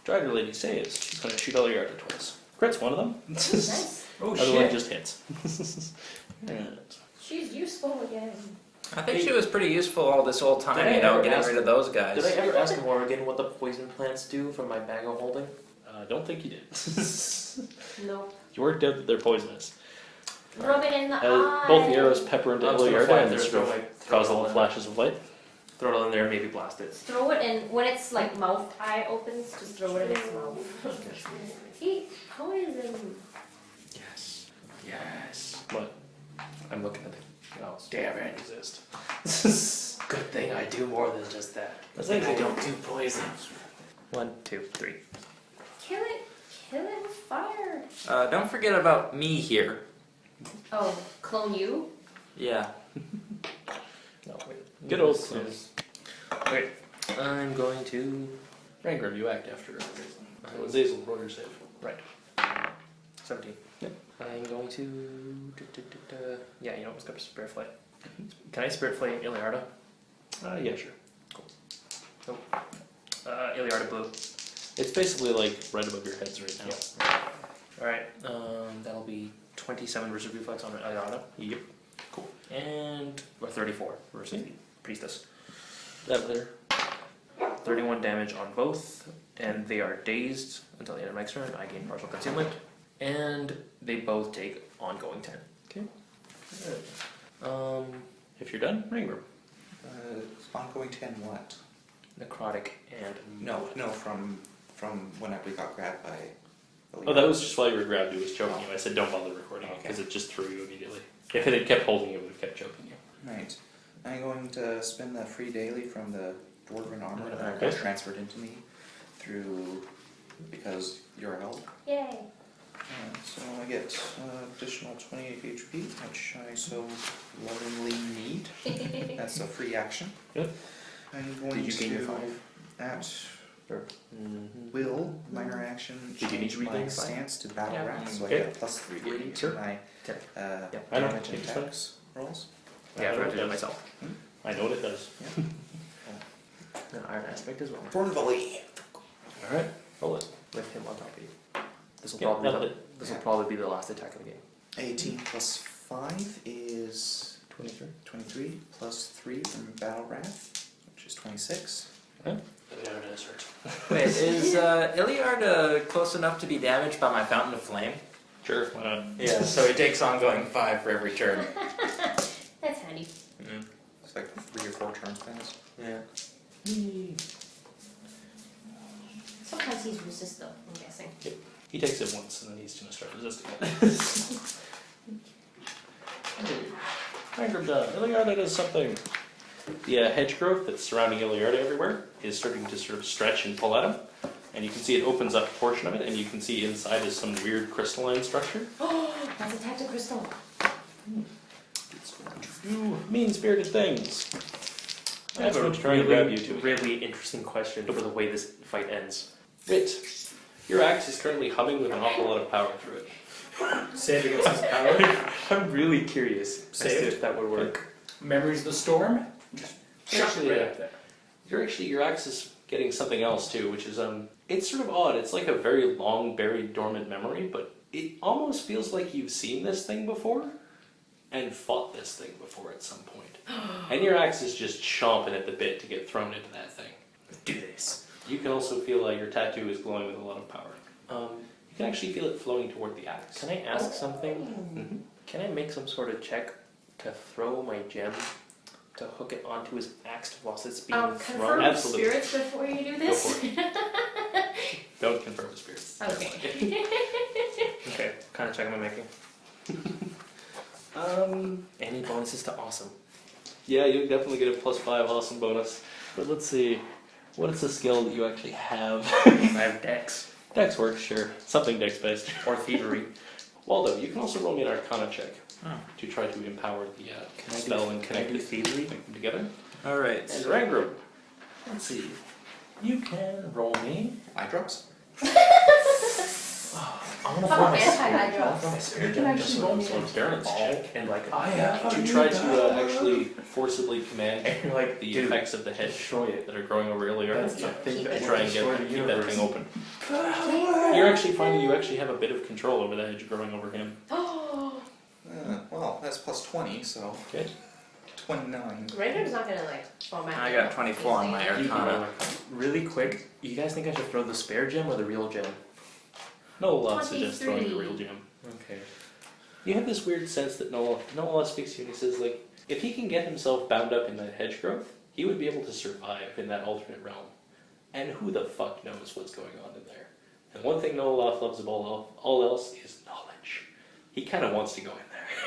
Drider lady saves. She's gonna shoot Illoyarda twice. Crits one of them. Nice. Oh Other one just hits. Right. She's useful again. I think she was pretty useful all this whole time, Did I you know, ever getting ask- rid of those guys. Did I ever ask Morrigan what the poison plants do from my bag of holding? I don't think you did. Nope. You worked out that they're poisonous. Rub it in the eye. Both the arrows pepper into I'm just gonna Illoyarda fly and there, sort throw of my- cause throw it little in. flashes of light. Throw it in there, maybe blast it. Throw it in, when it's like mouth eye opens, just throw it in its mouth. Eat poison. Yes. Yes. What? I'm looking at the. Oh, Damn it. Exist. good thing I do more than just that. Good That's thing I actually- don't do poison. 1, 2, 3. Kill it with fire. Don't forget about me here. Oh, clone you? Yeah. No, wait. Good old This clone. is- Okay. I'm going to. Rangram, you act after Azazel, roll your save. Right. 17. Yep. I'm going to. Yeah, you know, it's got Spirit Flight. Can I Spirit Flight Illiarda? Yeah, sure. Illiarda Blue. It's basically like right above your heads right now. Alright, that'll be 27 versus Reflex on Iarda. Yep. Cool. And. Or 34 versus the Priestess. That there. 31 damage on both, and they are dazed until the end of my next turn. I gain partial concealment, and they both take ongoing 10. Okay. If you're done, Rangram. Ongoing 10 what? Necrotic and No, from when we got grabbed by. Oh, that was just while you were grabbed. It was choking you. I said don't bother recording it Okay. because it just threw you immediately. If it had kept holding you, it would have kept choking you. Right. I'm going to spend that free daily from the dwarven armor that Okay. was transferred into me through because you're a help. Yay. So I get additional 28 HP, which I so lovingly need. That's a free action. Yep. I'm going Did you gain your to 5? at Mm-hmm. will minor action Did you need change to regain my your 5? stance to battle Yeah. wrath, so I Okay. get a +3 to Sure. my Yep. I know. damage and It's fine. attacks rolls. Yeah, I forgot to do it myself. I know what it does. An iron aspect as well. Thorn Volley. Alright, roll it. With him on top of you. This will Yeah, probably that'll be hit. this will probably be the last attack of the game. 18 plus 5 is 23. 23 plus 3 from battle wrath, which is 26. Illoyarda is hurt. Wait, is Illoyarda close enough to be damaged by my fountain of flame? Sure, why not? Yeah, so he takes ongoing 5 for every turn. That's handy. It's like 3 or 4 turns pass. Yeah. Sometimes he's resist though, I'm guessing. He takes it once and then he's going to start resisting it. Rangram done. Illoyarda does something. The hedge growth that's surrounding Illoyarda everywhere is starting to sort of stretch and pull at him. And you can see it opens up a portion of it, and you can see inside is some weird crystalline structure. Oh, that's a tactic crystal. It's going to do mean-spirited things. I have That's a what's trying to grab really, you to it. really interesting question for the way this fight ends. Wit, your axe is currently humming with an awful lot of power through it. Save against his power. I'm really curious as to if that would work. Memories of the storm. Just Actually, right up there. Your axe is getting something else too, which is it's sort of odd. It's like a very long buried dormant memory, but it almost feels like you've seen this thing before and fought this thing before at some point. And your axe is just chomping at the bit to get thrown into that thing. Do this. You can also feel like your tattoo is glowing with a lot of power. You can actually feel it flowing toward the axe. Can I ask something? Mm-hmm. Can I make some sort of check to throw my gem to hook it onto his axe whilst it's being Confirm thrown? with Absolutely. spirits before you do this. Go Don't confirm with spirits. Okay. Okay, what kind of check am I making? Any bonuses to awesome? Yeah, you definitely get a +5 awesome bonus. But let's see, what is the skill that you actually have? I have dex Dex works, sure. Something dex based. or thievery. Waldo, you can also roll me an Arcana check to try to empower the spell and Can I connect do thievery? them together. Alright. And Rangram, let's see. You can roll me. Eye drops? I want to Oh, throw my anti-high spirit. I drops. want to throw my spirit You gem can just actually so roll I'm me sort of Endurance ball check. and like To try to actually forcibly command and you're like the dude, effects of the hedge destroy it. that are growing over Illoyarda That's the thing that and will try and destroy the keep that universe. thing open. You're actually finding you actually have a bit of control over the hedge growing over him. Oh, Well, that's plus 20, so Okay. 29. Raider's not gonna like fall back. I got 24 on my You Arcana. really quick, you guys think I should throw the spare gem or the real gem? Noel suggests throwing the 23. real gem. Okay. You have this weird sense that Noel speaks to you and he says, like, if he can get himself bound up in that hedge growth, he would be able to survive in that alternate realm. And who the fuck knows what's going on in there? And one thing Noel loves above all else is knowledge. He kind of wants to go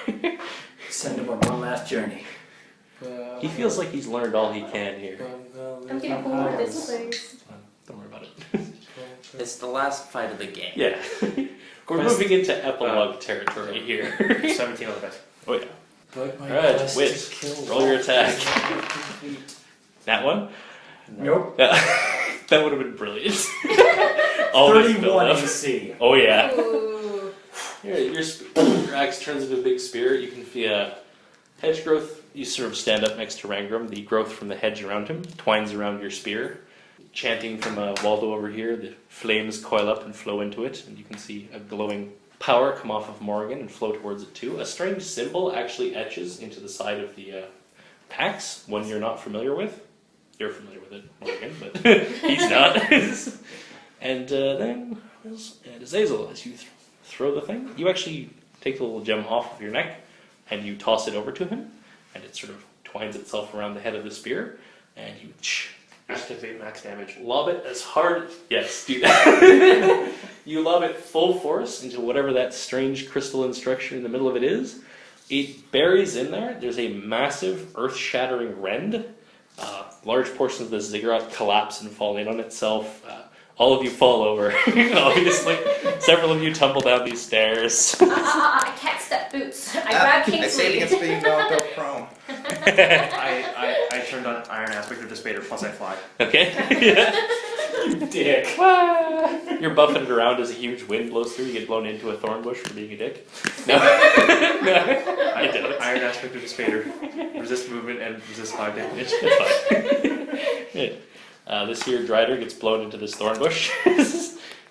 in there. Send him on one last journey. He feels like he's learned all he can here. I'm getting bored with this place. Don't worry about it. It's the last fight of the game. Yeah. We're moving into epilogue territory here. 17 on the dice. Oh yeah. But my Alright, quest Wit, to kill roll your attack. complete. That one? Nope. That would have been brilliant. Always build 31 up. AC. Oh yeah. Ooh. Your axe turns into a big spear. You can feel hedge growth. You sort of stand up next to Rangram. The growth from the hedge around him twines around your spear. Chanting from Waldo over here, the flames coil up and flow into it, and you can see a glowing power come off of Morrigan and flow towards it too. A strange symbol actually etches into the side of the axe, one you're not familiar with. You're familiar with it, Morrigan, but he's not. And then, and Azazel, as you throw the thing, you actually take the little gem off of your neck, and you toss it over to him, and it sort of twines itself around the head of the spear, and you Activate max damage. lob it as hard. Yes, do that. You lob it full force into whatever that strange crystalline structure in the middle of it is. It buries in there. There's a massive, earth-shattering rend. Large portions of the ziggurat collapse and fall in on itself. All of you fall over. Obviously, several of you tumble down these stairs. I can't step boots. I grab I King's say lead. against being knocked out prone. I turned on Iron Aspect of Dispater, plus I fly. Okay. You dick. You're buffing it around as a huge wind blows through. You get blown into a thorn bush for being a dick. No. I did it. Iron Aspect of Dispater. Resist movement and resist 5 damage. It's fine. This here Drider gets blown into this thorn bush,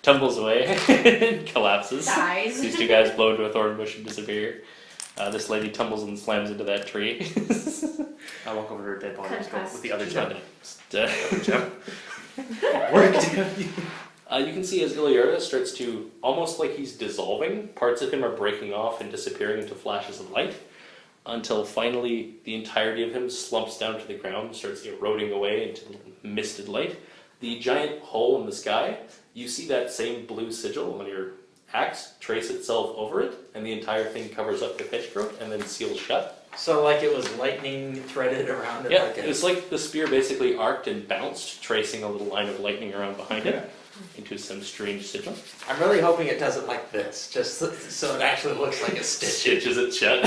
tumbles away, and collapses. Dies. These two guys blow into a thorn bush and disappear. This lady tumbles and slams into that tree. I walk over to her dead body and go with the other She's gem. not dead. Gem. You can see as Illoyarda starts to, almost like he's dissolving, parts of him are breaking off and disappearing into flashes of light, until finally the entirety of him slumps down to the ground and starts eroding away into misted light. The giant hole in the sky, you see that same blue sigil on your axe trace itself over it, and the entire thing covers up the pitch growth and then seals shut. So like it was lightning threaded around it. Yeah, like it's like the spear basically arced and bounced, tracing a little line of lightning around behind it into some strange sigil. I'm really hoping it does it like this, just so it actually looks like a stitch. Stitches it shut.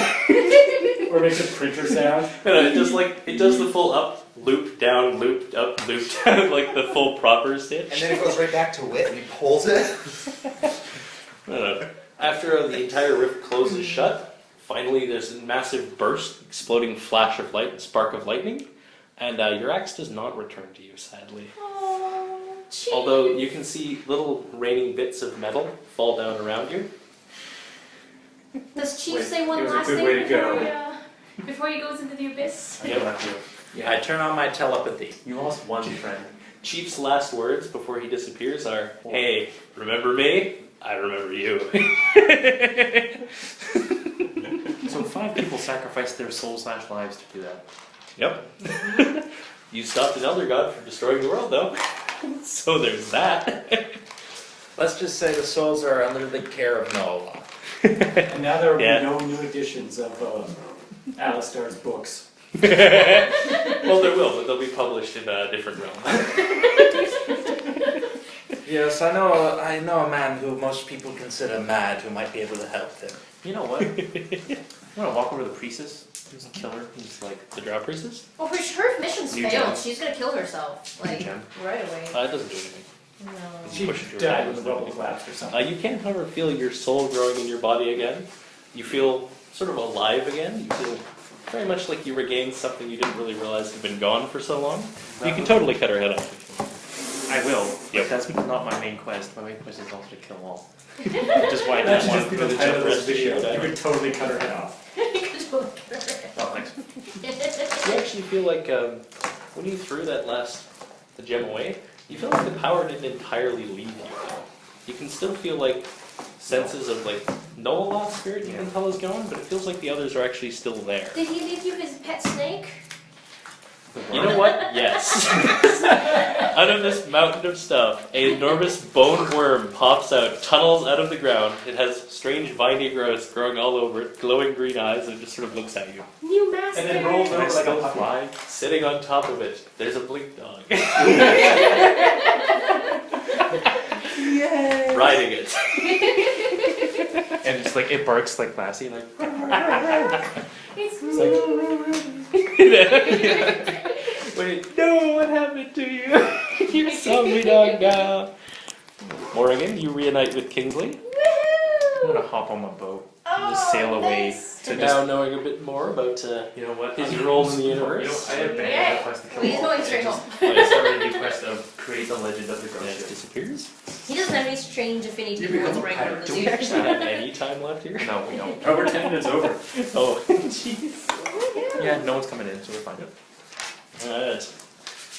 Or makes a printer sound. It does the full up, loop, down, loop, up, loop, down, like the full proper stitch. And then it goes right back to wit and he pulls it. After the entire rift closes shut, finally there's a massive burst, exploding flash of light and spark of lightning, and your axe does not return to you, sadly. Oh, cheap. Although you can see little raining bits of metal fall down around you. Does Chief Wait, say one it was a last good thing way to before, go. before he goes into the abyss? Yeah, I turn on my telepathy. You lost one friend. Chief's last words before he disappears are, "Hey, remember me? I remember you." So 5 people sacrificed their soul/lives to do that. Yep. You stopped an elder god from destroying the world, though. So there's that. Let's just say the souls are under the care of Noah. And now there will Yeah. be no new editions of Alistar's books. Well, there will, but they'll be published in a different realm. Yes, I know a man who most people consider mad who might be able to help them. You know what? I'm gonna walk over to the priestess, just kill her, and just like The Drow Priestess? Oh, for sure, if missions New failed, gem. she's gonna kill herself. Like, gem. right away. It doesn't do anything. No. She Push it to her died face. when the rubble collapsed or something. You can, however, feel your soul growing in your body again. You feel sort of alive again. You feel very much like you regained something you didn't really realize had been gone for so long. You can totally cut her head off. I will, but Yep. that's not my main quest. My main quest is also to kill all. Which is why I That didn't should want just be to the the title of jump this rest video. showdown. You could totally cut her head off. Oh, thanks. You actually feel like when you threw the gem away, you feel like the power didn't entirely leave you. Though. You can still feel like senses of like Noah spirit you can tell is gone, but it feels like the others are actually still there. Did he leave you his pet snake? You know what? Yes. Out of this mountain of stuff, an enormous bone worm pops out, tunnels out of the ground. It has strange viney growths growing all over it, glowing green eyes, and it just sort of looks at you. New master. And then rolls Can I over like still a puppy. fly? Sitting on top of it, there's a blink dog. Yay. Riding it. And it's like, it barks like Lassie, like, It's Wait, no, what happened to you? You zombie dog now. Morrigan, you reunite with Kingsley. I'm gonna hop on my boat and just sail away. Nice. So now knowing a bit more about You know what? his role in the universe. I had Yeah. banned the quest to kill He's all. going and straight just- home. I started a new quest of create the legend of the Yeah, ghost it ship. disappears. He doesn't have any strange affinity You towards become a regular pirate. Do we actually have any time left here? No, we don't. Over 10 minutes over. Oh, jeez. Yeah, no one's coming in, so we're fine. Alright.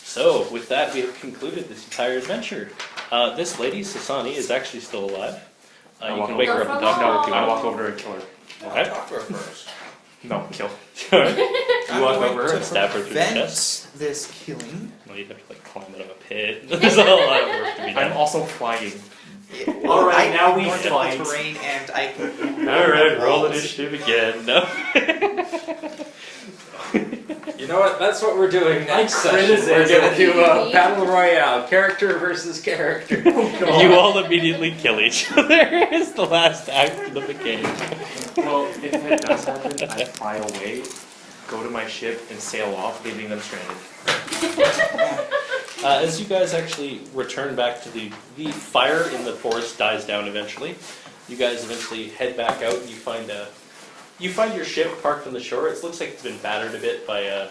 So, with that, we have concluded this entire adventure. This lady, Sasani, is actually still alive. I You walk can wake her over. up and talk to her if you I want. walk over to her and kill her. Okay. Talk to her first. No, kill. You walk I'm over going her and to stab her through the chest. prevent this killing. Well, you'd have to like climb out of a pit. There's a lot of work to be I'm done. also flying. Alright, now I we warmed up fight. the terrain and I can. Alright, roll initiative again. No. You know what? That's what we're doing next I session. We're criticize gonna do a it. battle royale, character versus character. You all immediately kill each other. It's the last act of the game. Well, if that does happen, I fly away, go to my ship, and sail off, leaving them stranded. As you guys actually return back to the fire in the forest dies down eventually. You guys eventually head back out and you find your ship parked on the shore. It looks like it's been battered a bit by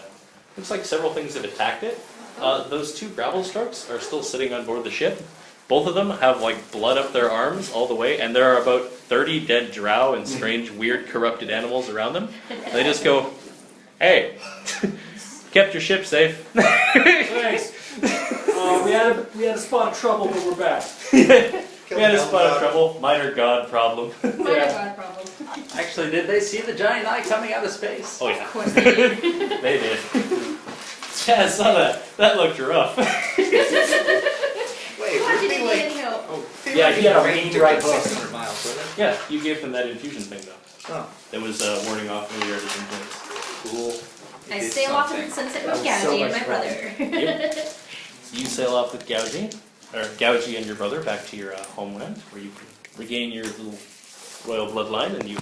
looks like several things have attacked it. Those 2 gravel strokes are still sitting on board the ship. Both of them have like blood up their arms all the way, and there are about 30 dead drow and strange, weird, corrupted animals around them. And they just go, "Hey, kept your ship safe." Thanks. We had a spot of trouble, but we're back. We had a spot of trouble, minor god problem. Minor god problem. Actually, did they see the giant eye coming out of space? Oh Of yeah, course they did. they did. Yeah, I saw that. That looked rough. Wait, Why would did be they like. need help? Yeah, he had a range mean right of hook. 600 miles, wasn't it? Yeah, you gave them that infusion thing though. Oh, That was warding off Illoyarda's influence. cool. I It did sail off into something. the sunset That with was so Gowdy and much my fun. brother. Yep. So you sail off with Gougy and your brother back to your homeland, where you regain your little royal bloodline, and you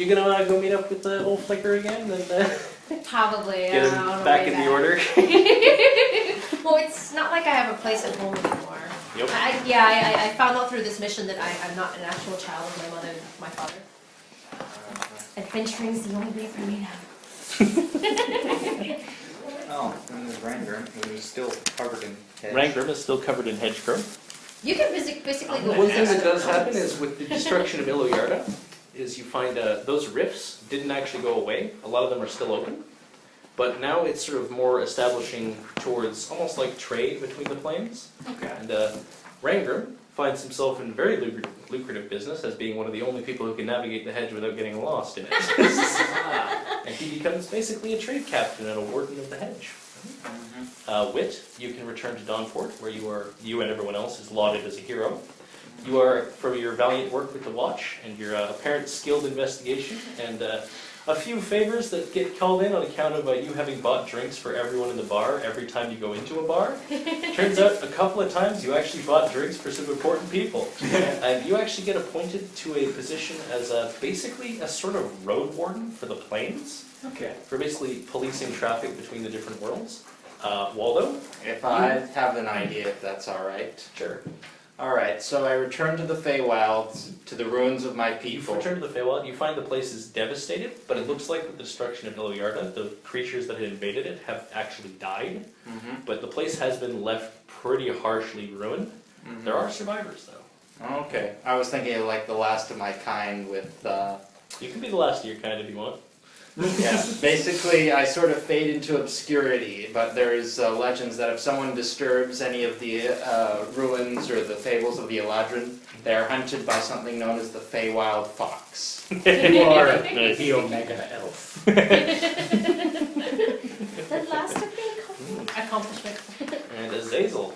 gonna go meet up with the old flicker again and Probably. get him on our back way in the order. Well, it's not like I have a place at home anymore. Yep. I found out through this mission that I'm not an actual child of my mother and my father. Adventuring's the only way for me now. Oh, and there's Rangrim, who's still covered in hedge. Rangrim is still covered in hedgerow. You can basically go One thing visit that does other happen houses. is with the destruction of Illoyarda, is you find those rifts didn't actually go away. A lot of them are still open. But now it's sort of more establishing towards almost like trade between the planes. Okay. And Rangrim finds himself in very lucrative business as being one of the only people who can navigate the hedge without getting lost in it. And he becomes basically a trade captain and a warden of the hedge. Wit, you can return to Dawnport, where you and everyone else is lauded as a hero. You are, from your valiant work with the Watch and your apparent skilled investigation, and a few favors that get called in on account of you having bought drinks for everyone in the bar every time you go into a bar. Turns out a couple of times you actually bought drinks for some important people. And you actually get appointed to a position as basically a sort of road warden for the plains, Okay. for basically policing traffic between the different worlds. Waldo? If I have an idea, if that's alright. Sure. Alright, so I return to the Feywilds, to the ruins of my You people. return to the Feywild, you find the place is devastated, but it looks like with the destruction of Illoyarda, the creatures that had invaded it have actually died, but the place has been left pretty harshly ruined. There are survivors though. Okay, I was thinking of like the last of my kind with, You can be the last of your kind if you want. yeah, basically I sort of fade into obscurity, but there's legends that if someone disturbs any of the ruins or the fables of the Eladrin, they are hunted by something known as the Feywild Fox. You are Nice. the Omega Elf. The last of the accomplishment. And Azazel,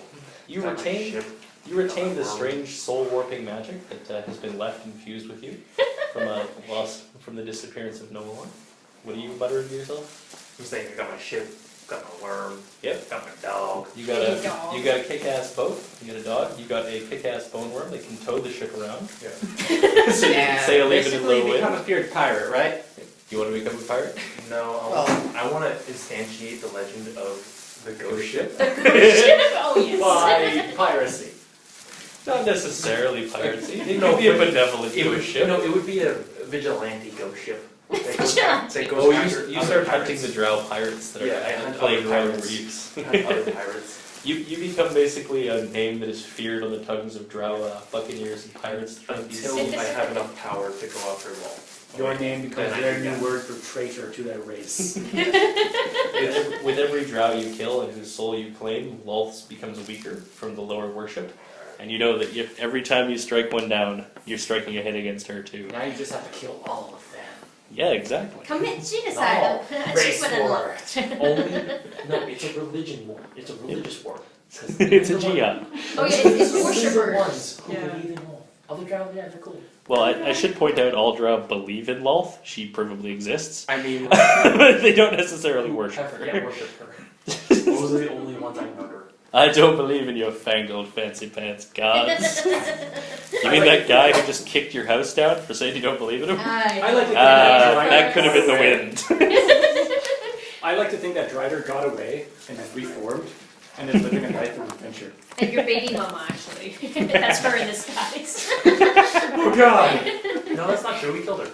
you retain this strange soul warping magic that has been left infused with you from the disappearance of Nolan. What do you butter into yourself? He's like, I got my ship, got my worm, Yep. got my dog. You got Baby dog. a kick-ass boat. You got a dog. You got a kick-ass bone worm that can tow the ship around. Yeah. So you can sail even in basically low become wind. a feared pirate, right? You want to become a pirate? No, Well- I want to instantiate the legend of the ghost ship Oh yes. By piracy. Not necessarily piracy. It No, could be a but benevolent It would, ghost ship. no, it would be a vigilante ghost ship. That goes, Vigilante. that goes Oh, after you other start pirates. hunting the drow pirates that are Yeah, I hunt playing other around pirates. reefs. Hunt other pirates. You become basically a name that is feared on the tongues of drow buccaneers and pirates throughout these Until I have enough power to go after them all. Your name becomes Then I their do new that. word for traitor to their race. With every drow you kill and whose soul you claim, Lolth becomes weaker from the lower worship. And you know that if every time you strike one down, you're striking a hit against her too. Now you just have to kill all of them. Yeah, exactly. Commit genocide. Achievement unlocked. Only no, it's a religion war. It's a religious war. It's a jihad. Oh yeah, it's These are worshippers. ones who Yeah. believe in all. Other drow, yeah, they're cool. Well, I should point out all drow believe in Lolth. She provably exists. I mean, But they don't necessarily worship her. yeah, worship her. Those are the only ones I murder. I don't believe in your fangled fancy pants gods. You mean that guy who just kicked your house down for saying you don't believe in him? I like to think That could have been the wind. I like to think that Drider got away and has reformed and is living a life of adventure. And your baby mama, actually. That's her in disguise. Oh God! No, that's not true. We killed her.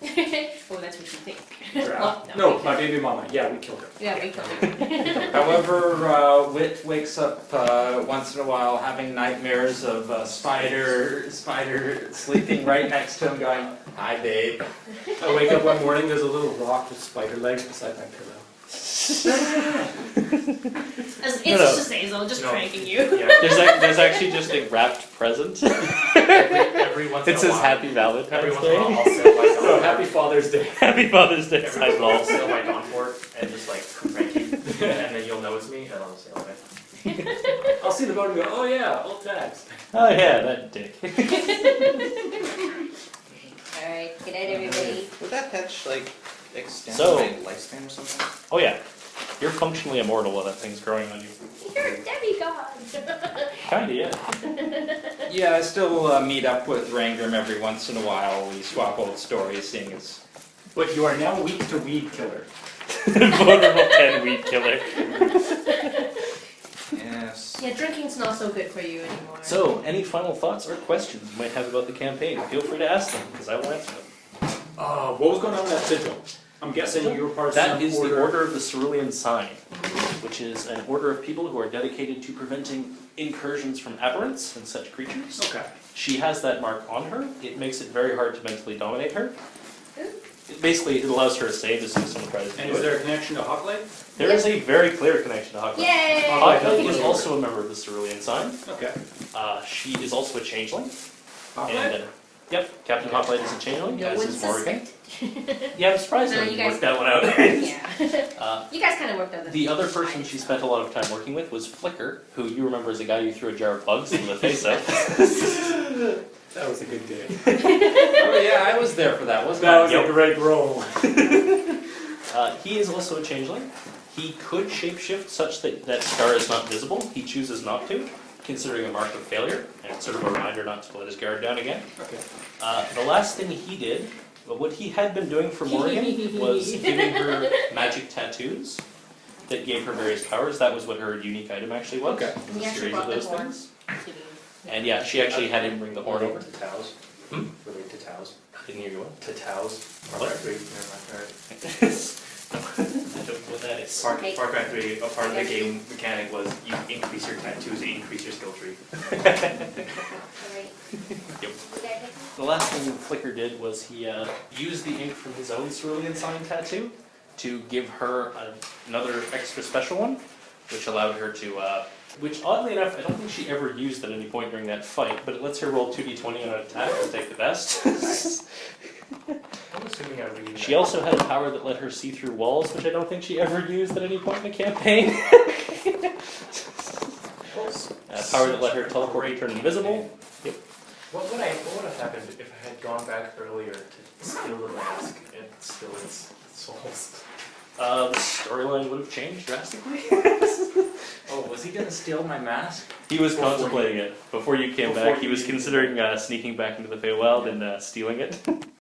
Oh, that's what you think. No, my baby mama. Yeah, we killed her. Yeah, we killed her. However, Wit wakes up once in a while having nightmares of spider sleeping right next to him going, "Hi, babe." I wake up one morning, there's a little rock with spider legs beside my pillow. It's No. just Azazel, just No. pranking you. Yeah. There's actually just a wrapped present. Every once It in a says while. Happy Every Valentine's once in a while, Day. I'll sit like Oh, happy Father's Day. Happy Father's Day. Every I once in a while, I'll love. sit by Dawnport and just like prank you, and then you'll know it's me, and I'll just say, okay. I'll see the boat and go, oh yeah, old tags. Oh yeah, that dick. Alright, good night, everybody. Would that patch like extend So- my lifespan or something? Oh yeah, you're functionally immortal while that thing's growing on you. You're a demigod. Kinda, yeah. Yeah, I still meet up with Rangrim every once in a while. We swap old stories, seeing as But you are now weak to weed killer. Vulnerable 10 weed killer. Yes. Yeah, drinking's not so good for you anymore. So, any final thoughts or questions you might have about the campaign? Feel free to ask them, because I will answer them. What was going on with that sigil? I'm guessing you were part of That some is the order. Order of the Cerulean Sign, which is an order of people who are dedicated to preventing incursions from aberrants and such creatures. Okay. She has that mark on her. It makes it very hard to mentally dominate her. Basically, it allows her to save as soon as someone tries to And do is it. there a connection to Hawklight? There is a very clear connection to Hawklight. Yay! Hawklight is also a member of the Cerulean Sign. Okay. She is also a changeling. Hawklight? And, yep, Captain Hawklight is a changeling, No as one is Morrigan. suspected. Yeah, I'm surprised No, that you you guys- worked that one out. Yeah. You guys kind of worked out The other person she spent a lot of time working with was Flicker, who you remember as a guy you threw a jar of bugs in the face of. That was a good day. oh yeah, I was there for that, wasn't That I? was a great roll. He is also a changeling. He could shapeshift such that Scar is not visible. He chooses not to, considering a mark of failure, and it's sort of a reminder not to let his guard down again. Okay. The last thing he did, what he had been doing for Morrigan, was giving her magic tattoos that gave her various powers. That was what her unique item actually was. Okay. And he A actually series of brought the those horn. things. And yeah, she actually had him bring the horn over. To Taos. Hmm? Relate to Taos. Didn't hear you what? To Taos. What? Far Cry 3. Never mind. Alright. I don't know what that is. Far Cry 3, a part of the game mechanic was you increase your tattoos to increase your skill tree. Alright. Yep. The last thing Flicker did was he used the ink from his own Cerulean Sign tattoo to give her another extra special one, which allowed her to, which oddly enough, I don't think she ever used at any point during that fight, but it lets her roll 2d20 on an attack and take the best. I'm assuming I read She also had a power that let her see through walls, which I don't think she ever used at any point in the campaign. A power that let her teleport and turn invisible. What would have happened if I had gone back earlier to steal the mask and steal its souls? The storyline would have changed drastically. Oh, was he gonna steal my mask? He was Before contemplating it. Before you came before back, he you was even- considering sneaking back into the Feywild and stealing it.